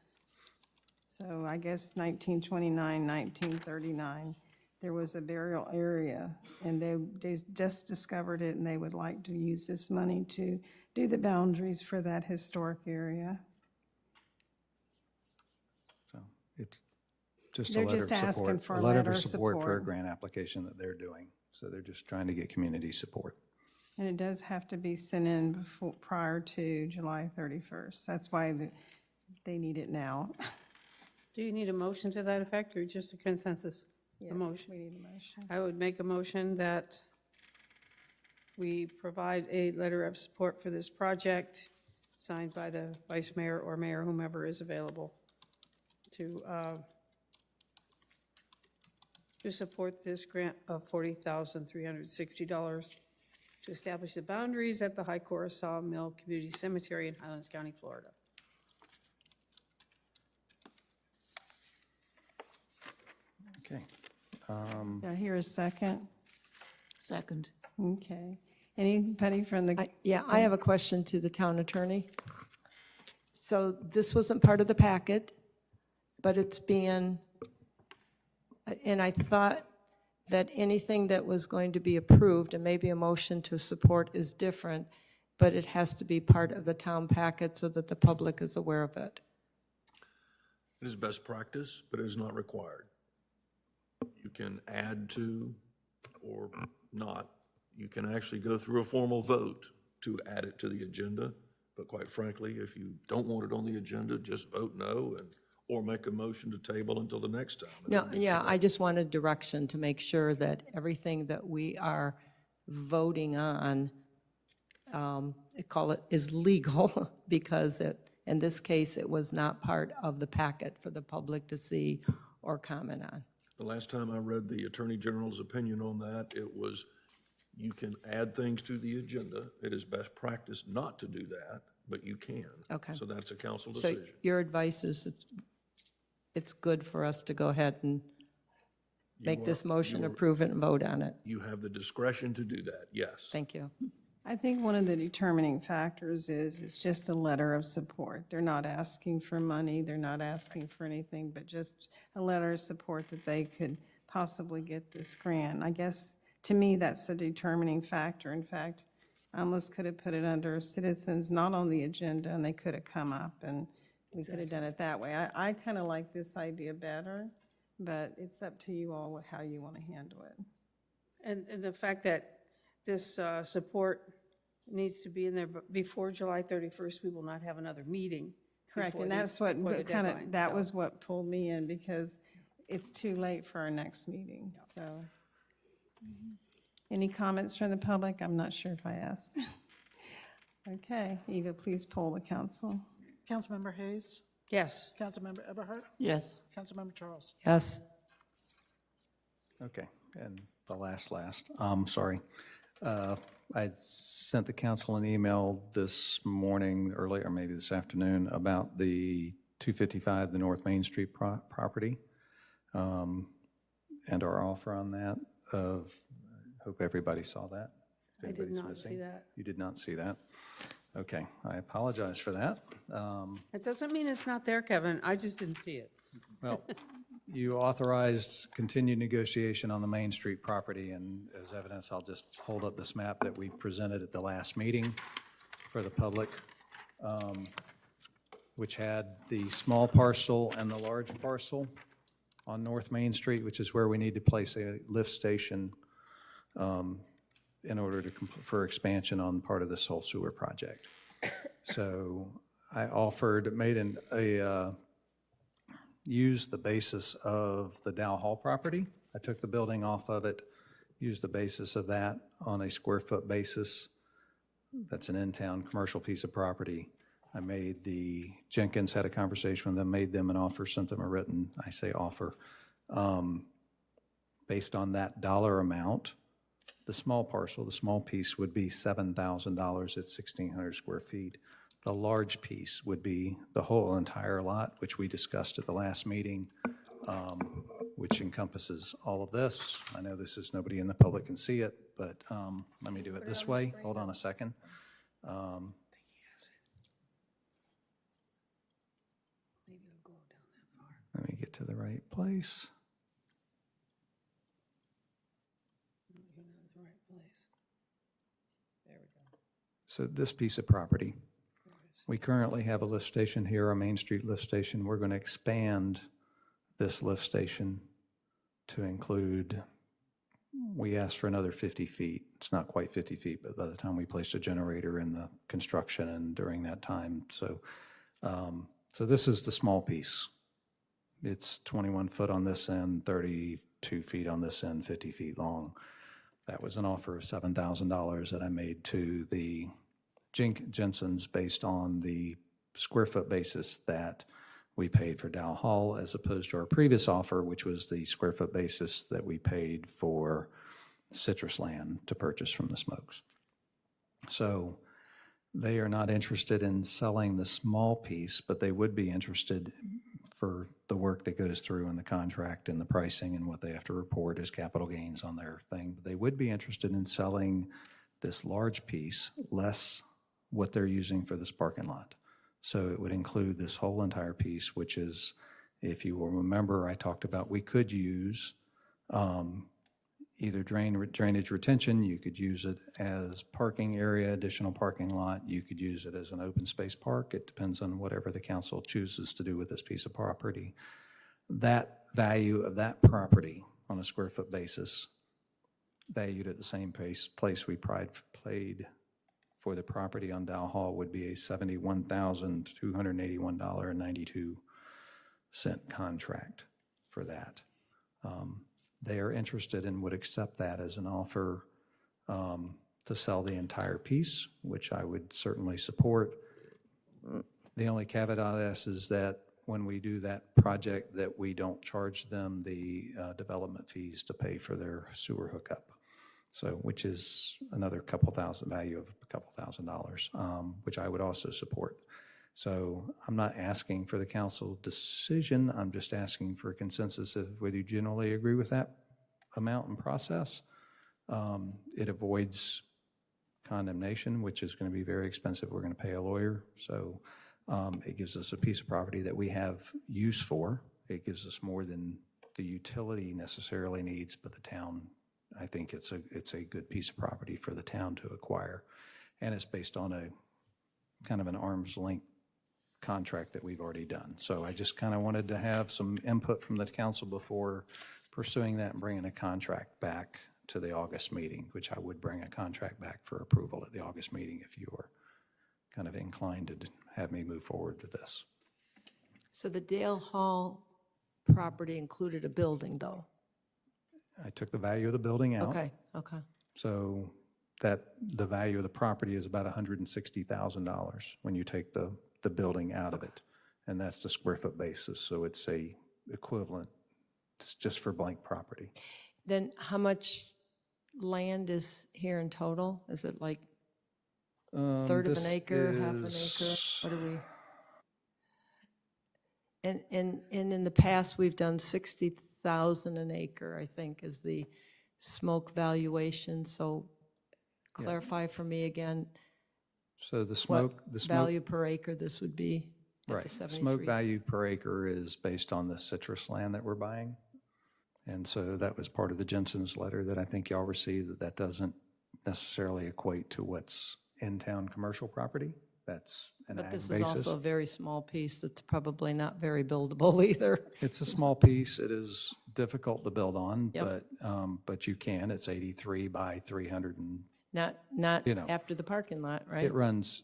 So I guess 1929, 1939, there was a burial area and they just discovered it and they would like to use this money to do the boundaries for that historic area. So it's just a They're letter just of asking support. for A a letter letter of of support for a support. grant application that they're doing. So they're just trying to get community support. And it does have to be sent in prior to July 31st. That's why they need it now. Do you need a motion to that effect, or just a consensus? Yes, A motion. we need a motion. I would make a motion that we provide a letter of support for this project, signed by the vice mayor or mayor, whomever is available, to support this grant of $40,360 to establish the boundaries at the Highcoria Sawmill Community Cemetery in Highlands County, Florida. Okay. Do I hear a second? Second. Okay. Anybody from the, Yeah, I have a question to the town attorney. So this wasn't part of the packet, but it's being, and I thought that anything that was going to be approved, and maybe a motion to support is different, but it has to be part of the town packet so that the public is aware of it. It is best practice, but it is not required. You can add to or not you can actually go through a formal vote to add it to the agenda. But quite frankly, if you don't want it on the agenda, just vote no or make a motion to table until the next time. No, yeah, I just wanted direction to make sure that everything that we are voting on, call it, is legal, because in this case, it was not part of the packet for the public to see or comment on. The last time I read the Attorney General's opinion on that, it was you can add things to the agenda. It is best practice not to do that, but you can. Okay. So that's a council So decision. your advice is it's good for us to go ahead and make this motion, approve it, and vote on it. You have the discretion to do that, yes. Thank you. I think one of the determining factors is it's just a letter of support. They're not asking for money, they're not asking for anything, but just a letter of support that they could possibly get this grant. I guess, to me, that's a determining factor. In fact, I almost could have put it under citizens not on the agenda, and they could have come up, and we could have done it that way. I kind of like this idea better, but it's up to you all how you want to handle it. And the fact that this support needs to be in there before July 31st, we will not have another meeting. Correct, before and the- that's what before the kind of, deadline, that so. was what pulled me in, because it's too late for our next meeting, so. Any comments from the public? I'm not sure if I asked. Okay, Eva, please poll the council. Councilmember Hayes, Yes. Councilmember Eberhardt, Yes. Councilmember Charles. Yes. Okay, and the last, sorry. I sent the council an email this morning, earlier, maybe this afternoon, about the 255, the North Main Street property, and our offer on that of, hope everybody saw that. If I did anybody's not see missing. that. You did not see that? Okay, I apologize for that. It doesn't mean it's not there, Kevin. I just didn't see it. Well, you authorized continued negotiation on the Main Street property, and as evidence, I'll just hold up this map that we presented at the last meeting for the public, which had the small parcel and the large parcel on North Main Street, which is where we need to place a lift station in order to, for expansion on part of this whole sewer project. So I offered, used the basis of the Dow Hall property. I took the building off of it, used the basis of that on a square foot basis. That's an in-town commercial piece of property. I made Jenkins had a conversation with them, made them an offer, sent them a written, I say offer, based on that dollar amount. The small parcel, the small piece would be $7,000 at 1,600 square feet. The large piece would be the whole entire lot, which we discussed at the last meeting, which encompasses all of this. I know nobody in the public can see it, but let me do it this way. Hold on a second. Let me get to the right place. So this piece of property, we currently have a lift station here, a Main Street lift station. We're going to expand this lift station to include, we asked for another 50 feet. It's not quite 50 feet, but by the time we placed a generator in the construction and during that time. So this is the small piece. It's 21 foot on this end, 32 feet on this end, 50 feet long. That was an offer of $7,000 that I made to the Jensen's based on the square foot basis that we paid for Dow Hall, as opposed to our previous offer, which was the square foot basis that we paid for citrus land to purchase from the Smokes. So they are not interested in selling the small piece, but they would be interested for the work that goes through in the contract and the pricing and what they have to report as capital gains on their thing. They would be interested in selling this large piece, less what they're using for this parking lot. So it would include this whole entire piece, which is, if you will remember, I talked about we could use either drainage retention, you could use it as parking area, additional parking lot, you could use it as an open space park. It depends on whatever the council chooses to do with this piece of property. That value of that property on a square foot basis valued at the same place we played for the property on Dow Hall would be a $71,281.92 contract for that. They are interested and would accept that as an offer to sell the entire piece, which I would certainly support. The only caveat on this is that when we do that project, that we don't charge them the development fees to pay for their sewer hookup. So, which is another value of a couple $1,000s, which I would also support. So I'm not asking for the council decision, I'm just asking for a consensus of whether you generally agree with that amount and process. It avoids condemnation, which is going to be very expensive. We're going to pay a lawyer. So it gives us a piece of property that we have use for. It gives us more than the utility necessarily needs, but the town, I think it's a good piece of property for the town to acquire. And it's based on a kind of an arm's length contract that we've already done. So I just kind of wanted to have some input from the council before pursuing that and bringing a contract back to the August meeting, which I would bring a contract back for approval at the August meeting if you are kind of inclined to have me move forward with this. So the Dale Hall property included a building, though? I took the value of the building out. Okay. So that the value of the property is about $160,000 when you take the building out of it. And that's the square foot basis, so it's a equivalent, it's just for blank property. Then how much land is here in total? Is it like a third of an acre, half an acre? What are we? And in the past, we've done 60,000 an acre, I think, is the smoke valuation. So clarify for me again, So the what smoke, value per acre this would be at the right, 73? smoke value per acre is based on the citrus land that we're buying. And so that was part of the Jensen's letter that I think y'all received, that doesn't necessarily equate to what's in-town commercial property. That's an ag But this basis. is also a very small piece that's probably not very buildable either. It's a small piece. It is difficult to build on, Yep. but you can. It's 83 by 300 and Not You know, after the parking lot, right? it runs,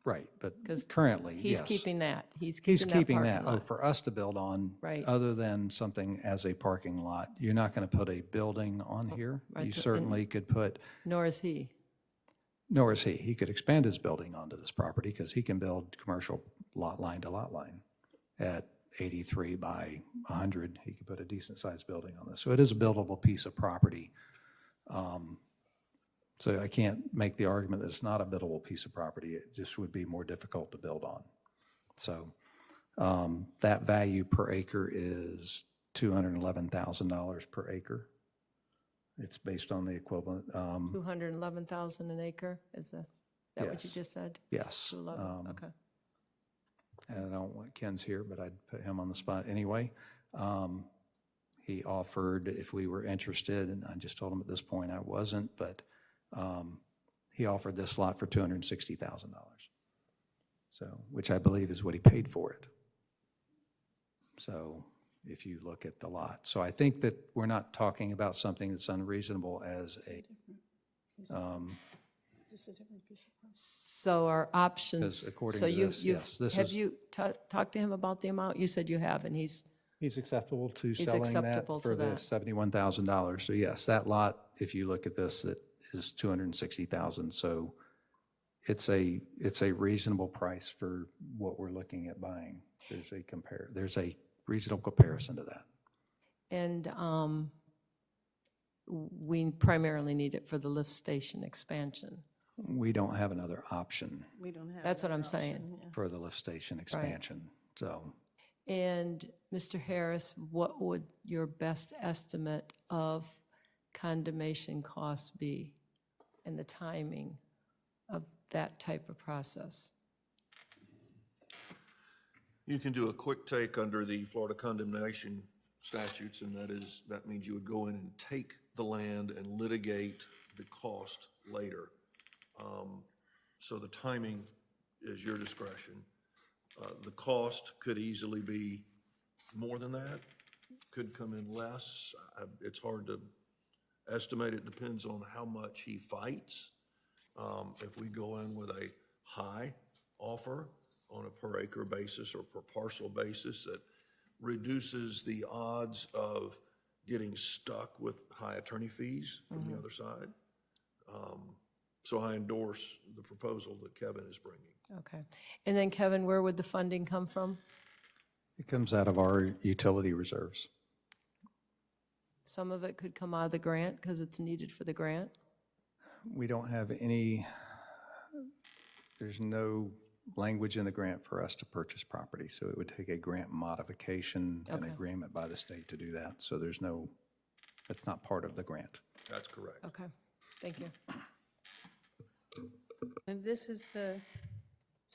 right, but 'Cause currently, He's yes. keeping that. He's that keeping parking that. Oh, lot. for us to build on. Right. Other than something as a parking lot, you're not going to put a building on here. right, You and- certainly could put, Nor is he. nor is he. He could expand his building onto this property because he can build commercial lot line to lot line at 83 by 100. He could put a decent sized building on this. So it is a buildable piece of property. So I can't make the argument that it's not a buildable piece of property. It just would be more difficult to build on. So that value per acre is $211,000 per acre. It's based on the equivalent, 211,000 an acre, is that what you Yes. just said? yes. 211, okay. And I don't want Ken's here, but I'd put him on the spot anyway. He offered if we were interested, and I just told him at this point I wasn't, but he offered this lot for $260,000. So, which I believe is what he paid for it. So if you look at the lot. So I think that we're not talking about something that's unreasonable as a, So our options. Because according so to you- this, you've- yes, this Have is- you talked to him about the amount? You said you have, and he's acceptable to selling that acceptable for to the that. $71,000. So yes, that lot, if you look at this, it is $260,000. So it's a reasonable price for what we're looking at buying. There's a reasonable comparison to that. And we primarily need it for the lift station expansion. We don't have another option We don't have. That's what another I'm saying. option, yeah. for the lift station expansion. So And Mr. Harris, what would your best estimate of condemnation costs be and the timing of that type of process? You can do a quick take under the Florida condemnation statutes, and that means you would go in and take the land and litigate the cost later. So the timing is your discretion. The cost could easily be more than that, could come in less. It's hard to estimate. It depends on how much he fights. If we go in with a high offer on a per acre basis or per parcel basis, that reduces the odds of getting stuck with high attorney fees from the other side. So I endorse the proposal that Kevin is bringing. Okay. And then Kevin, where would the funding come from? It comes out of our utility reserves. Some of it could come out of the grant because it's needed for the grant? We don't have any, there's no language in the grant for us to purchase property, so it would take a grant modification and Okay. agreement by the state to do that. So there's no, that's not part of the grant. That's correct. Okay, thank you. And this is the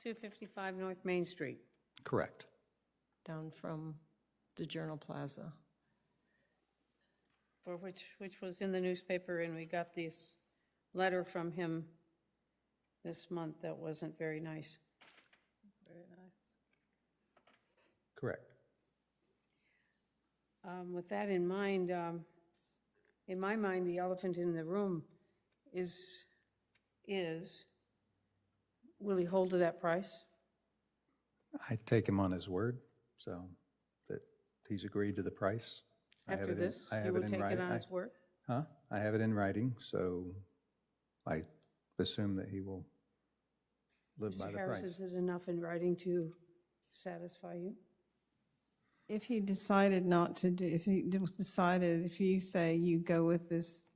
255 North Main Street. Correct. Down from the Journal Plaza. For which was in the newspaper, and we got this letter from him this month that wasn't very nice. Very nice. Correct. With that in mind, in my mind, the elephant in the room is, will he hold to that price? I take him on his word, so that he's agreed to the price. I have After it in- this, I you have will it in take it writing. on his word? Huh? I have it in writing, so I assume that he will live by Mr. the Harris, price. is it enough in writing to satisfy you? If he decided not to do, if he decided, if you say you go with this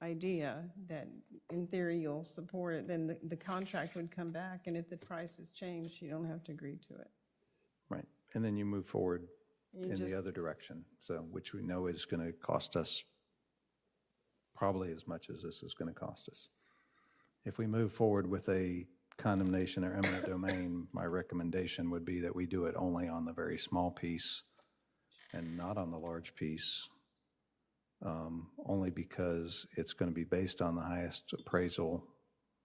idea that in theory you'll support it, then the contract would come back, and if the price is changed, you don't have to agree to it. Right, and then you move forward You in just- the other direction, so, which we know is going to cost us probably as much as this is going to cost us. If we move forward with a condemnation or eminent domain, my recommendation would be that we do it only on the very small piece and not on the large piece, only because it's going to be based on the highest appraisal,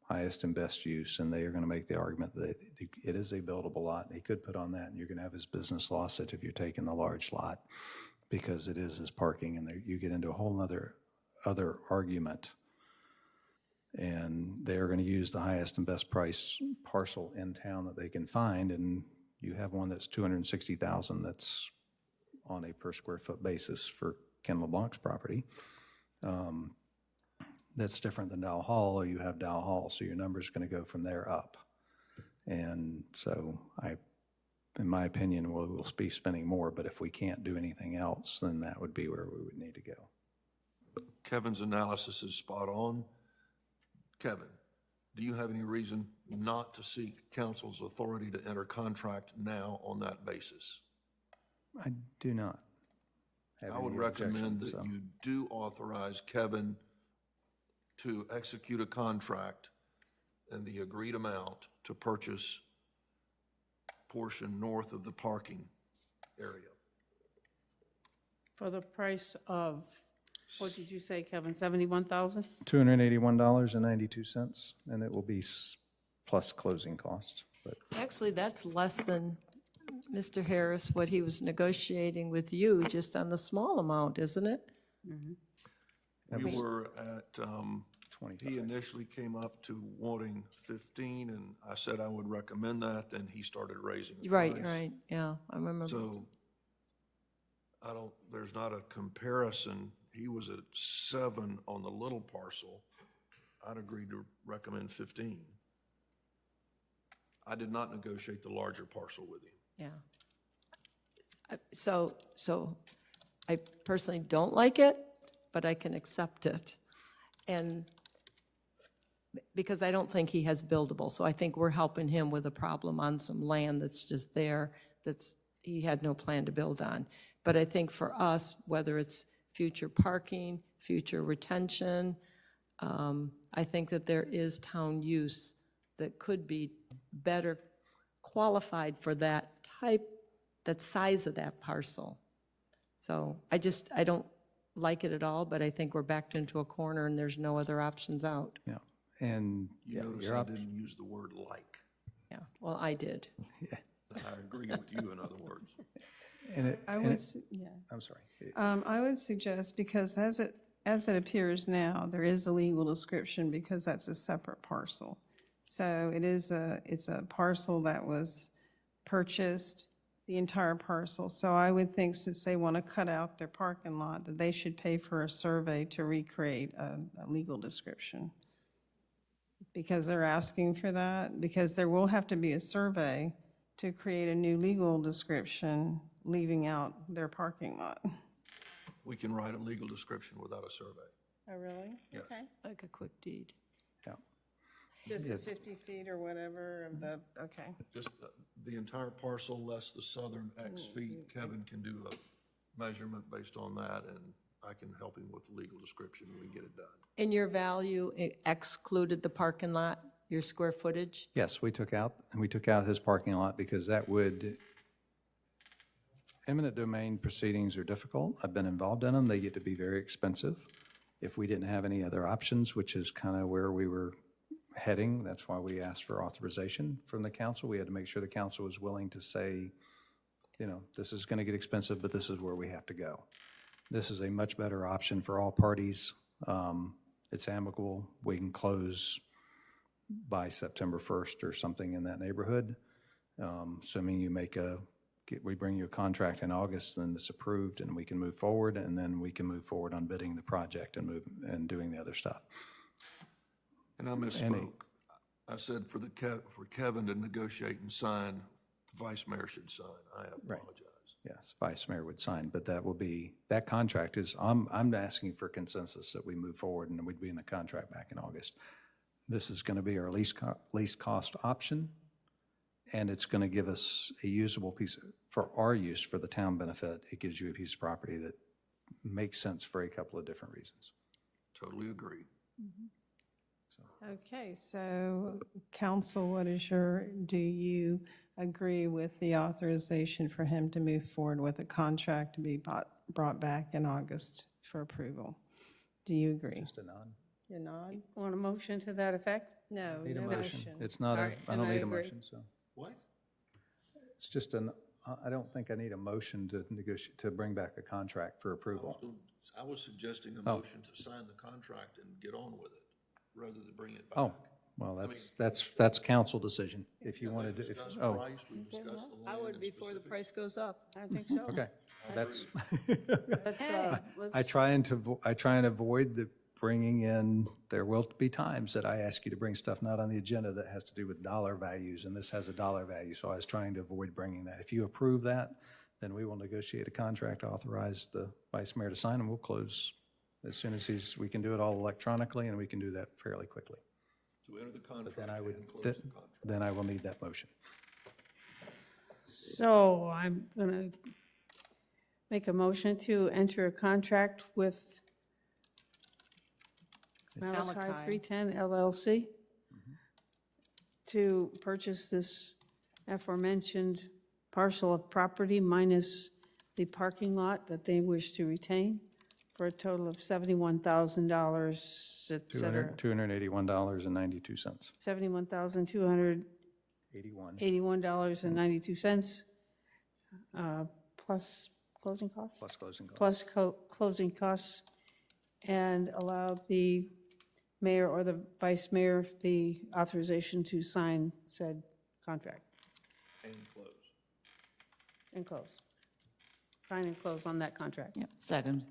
highest and best use, and they are going to make the argument that it is a buildable lot. He could put on that, and you're going to have his business lost it if you're taking the large lot, because it is his parking, and there, you get into a whole other argument. And they're going to use the highest and best price parcel in town that they can find, and you have one that's 260,000 that's on a per square foot basis for Ken LeBlanc's property. That's different than Dow Hall, or you have Dow Hall, so your number's going to go from there up. And so in my opinion, we'll be spending more, but if we can't do anything else, then that would be where we would need to go. Kevin's analysis is spot on. Kevin, do you have any reason not to seek council's authority to enter contract now on that basis? I do not have I would any recommend objections, that so. you do authorize Kevin to execute a contract in the agreed amount to purchase portion north of the parking area. For the price of, what did you say, Kevin, 71,000? $281.92, and it will be plus closing costs. But Actually, that's less than, Mr. Harris, what he was negotiating with you, just on the small amount, isn't it? We were at, 25. he initially came up to wanting 15, and I said I would recommend that, then he started raising the price. Right, yeah, I remember. So, there's not a comparison. He was at 7 on the little parcel. I'd agree to recommend 15. I did not negotiate the larger parcel with him. Yeah. So I personally don't like it, but I can accept it. And because I don't think he has buildable, so I think we're helping him with a problem on some land that's just there, he had no plan to build on. But I think for us, whether it's future parking, future retention, I think that there is town use that could be better qualified for that size of that parcel. So I don't like it at all, but I think we're backed into a corner and there's no other options out. Yeah, and You yeah, notice you're I up. didn't use the word like. Yeah, well, I did. I agree with you, in other words. And it, I and would, it- yeah. I'm sorry. I would suggest, because as it as it appears now, there is a legal description because that's a separate parcel. So it's a parcel that was purchased, the entire parcel. So I would think since they want to cut out their parking lot, that they should pay for a survey to recreate a legal description. Because they're asking for that, because there will have to be a survey to create a new legal description, leaving out their parking lot. We can write a legal description without a survey. Oh, really? Yes. Okay. Like a quick deed. Yeah. Just the 50 feet or whatever of the, okay. Just the entire parcel less the southern X feet. Kevin can do a measurement based on that, and I can help him with the legal description and we get it done. And your value excluded the parking lot, your square footage? Yes, we took out his parking lot because that would, eminent domain proceedings are difficult. I've been involved in them. They get to be very expensive. If we didn't have any other options, which is kind of where we were heading, that's why we asked for authorization from the council. We had to make sure the council was willing to say, you know, this is going to get expensive, but this is where we have to go. This is a much better option for all parties. It's amicable. We can close by September 1st or something in that neighborhood. Assuming we bring you a contract in August, then it's approved and we can move forward, and then we can move forward on bidding the project and doing the other stuff. And I misspoke. I said for Kevin to negotiate and sign, the vice mayor should sign. I apologize. Yes, vice mayor would sign, but that contract is, I'm asking for consensus that we move forward and we'd be in the contract back in August. This is going to be our least cost option, and it's going to give us a usable piece, for our use, for the town benefit. It gives you a piece of property that makes sense for a couple of different reasons. Totally agree. Okay, so council, do you agree with the authorization for him to move forward with a contract to be brought back in August for approval? Do you agree? Just a nod. You nod? Want a motion to that effect? No, Need a no motion. motion. It's not All right, I don't and I need a agree. motion, so. What? It's just I don't think I need a motion to negotiate, to bring back a contract for approval. I was suggesting a Oh. motion to sign the contract and get on with it, rather than bring it back. Oh, well, that's council decision. If you wanted to, We've discussed oh, price, we've discussed the I land would and before the specifics. price goes up. I think so. okay. That's, Let's, I try and avoid the bringing in, there will be times that I ask you to bring stuff not on the agenda that has to do with dollar values, and this has a dollar value, so I was trying to avoid bringing that. If you approve that, then we will negotiate a contract, authorize the vice mayor to sign, and we'll close as soon as we can do it all electronically, and we can do that fairly quickly. To enter the contract Then I would, and close the contract. then I will need that motion. So I'm going to make a motion to enter a contract with Malachi Malachi. 310 LLC to purchase this aforementioned parcel of property minus the parking lot that they wish to retain for a total of $71,000, et cetera. $281.92. $71,281.92, plus closing costs? Plus closing costs. Plus closing costs, and allow the mayor or the vice mayor the authorization to sign said contract And close. and close. Sign and close on that contract. Yep, second.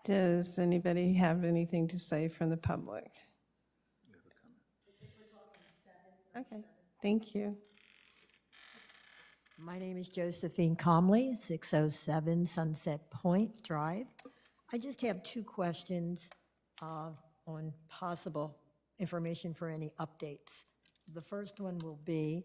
Does anybody have anything to say from the public? Okay, thank you. My name is Josephine Comley, 607 Sunset Point Drive. I just have two questions on possible information for any updates. The first one will be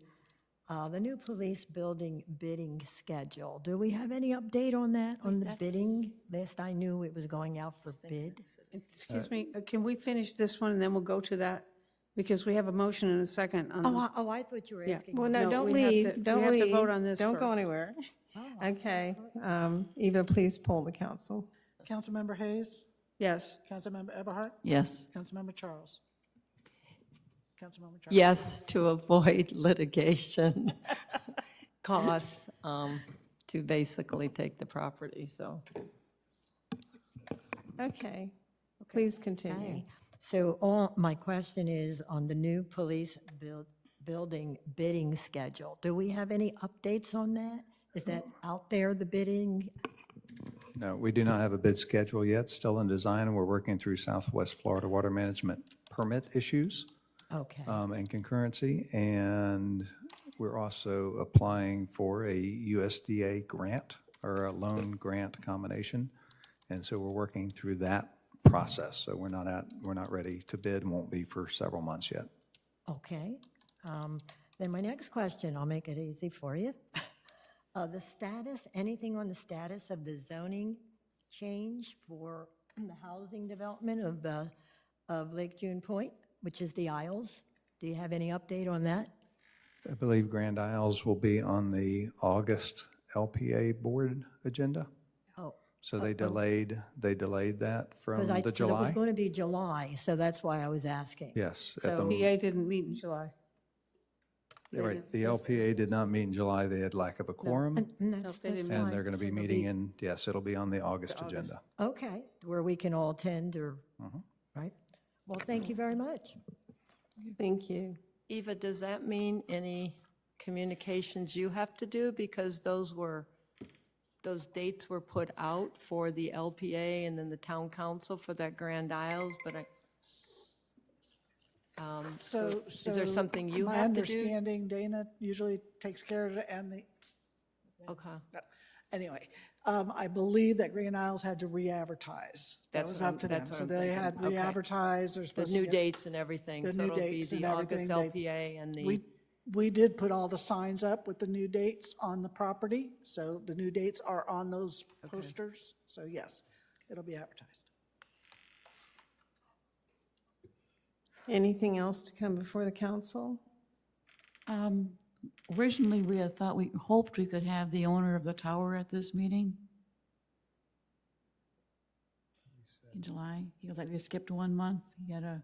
the new police building bidding schedule. Do we have any update on that, on the bidding? Last I knew, it was going out for bid. Excuse me, can we finish this one and then we'll go to that? Because we have a motion and a second on. I thought you were Yeah. asking. Well, no, No, don't we have leave, to- don't we have leave. to vote on this Don't go first. anywhere. Okay, Eva, please poll the council. Councilmember Hayes, Yes. Councilmember Eberhardt, Yes. Councilmember Charles. Councilmember Charles. Yes, to avoid litigation costs, to basically take the property, so. Okay, please continue. Okay. So my question is on the new police building bidding schedule. Do we have any updates on that? Is that out there, the bidding? No, we do not have a bid schedule yet, still in design, and we're working through Southwest Florida water management permit issues Okay. and concurrency. And we're also applying for a USDA grant or a loan grant combination. And so we're working through that process. So we're not ready to bid, and won't be for several months yet. Okay. Then my next question, I'll make it easy for you. The status, anything on the status of the zoning change for the housing development of Lake June Point, which is the Isles? Do you have any update on that? I believe Grand Isles will be on the August LPA board agenda. Oh, So they delayed that from because the it was July. going to be July, so that's why I was asking. Yes. at So- the- PA didn't meet in July. You're right. The LPA did not meet in July. They had lack of a quorum, And that's they didn't fine. and they're going to be meeting in, yes, it'll be on the August agenda. Okay, where we can all attend or, right? Well, thank you very much. Thank you. Eva, does that mean any communications you have to do? Because those dates were put out for the LPA and then the town council for that Grand Isles, but so is there something you My have to do? understanding, Dana usually takes care of it, and Okay, anyway, I believe that Green Isles had to re-advertise. That That's was what up to them. that's what So I'm they thinking. had Okay. re-advertised, they're the supposed to new get. dates and everything, The so new it'll be dates and the August everything, they- LPA and the, We did put all the signs up with the new dates on the property, so the new dates are on those posters. So yes, it'll be advertised. Anything else to come before the council? Originally, we had thought, we hoped we could have the owner of the tower at this meeting in July. He was like, we skipped 1 month. He had a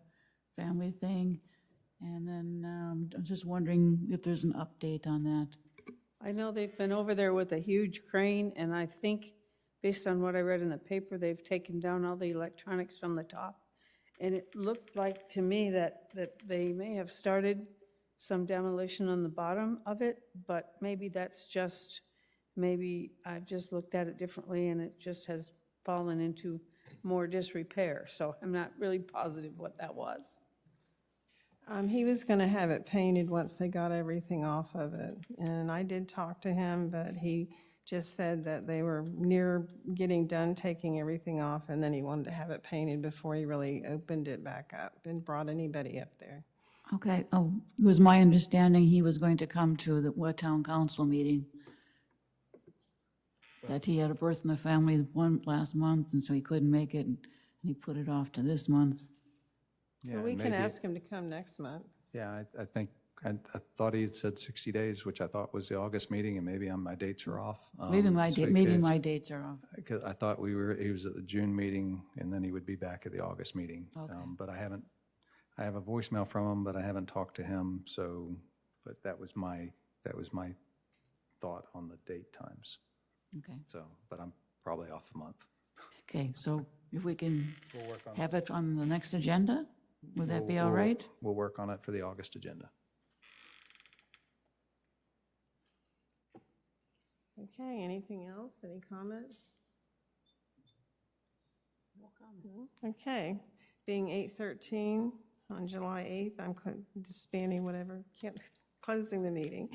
family thing. And then I'm just wondering if there's an update on that. I know they've been over there with a huge crane, and I think, based on what I read in the paper, they've taken down all the electronics from the top. And it looked like to me that they may have started some demolition on the bottom of it, but maybe that's just, maybe I've just looked at it differently and it just has fallen into more disrepair. So I'm not really positive what that was. He was going to have it painted once they got everything off of it. And I did talk to him, but he just said that they were near getting done taking everything off, and then he wanted to have it painted before he really opened it back up and brought anybody up there. Okay, oh, it was my understanding he was going to come to the town council meeting. That he had a birth in the family last month, and so he couldn't make it, and he put it off to this month. Yeah, Well, we and can maybe- ask him to come next month. Yeah, I think, I thought he had said 60 days, which I thought was the August meeting, and maybe my dates are off. Maybe my dates are off. Because I thought he was at the June meeting, and then he would be back at the August meeting. Okay. But I have a voicemail from him, but I haven't talked to him, so, but that was my thought on the date times. Okay, So, but I'm probably off a month. okay, so if we can have it on the next agenda, would that be all right? We'll work on it for the August agenda. Okay, anything else? Any comments? No? Okay, being 8:13 on July 8th, I'm disbanding whatever, closing the meeting.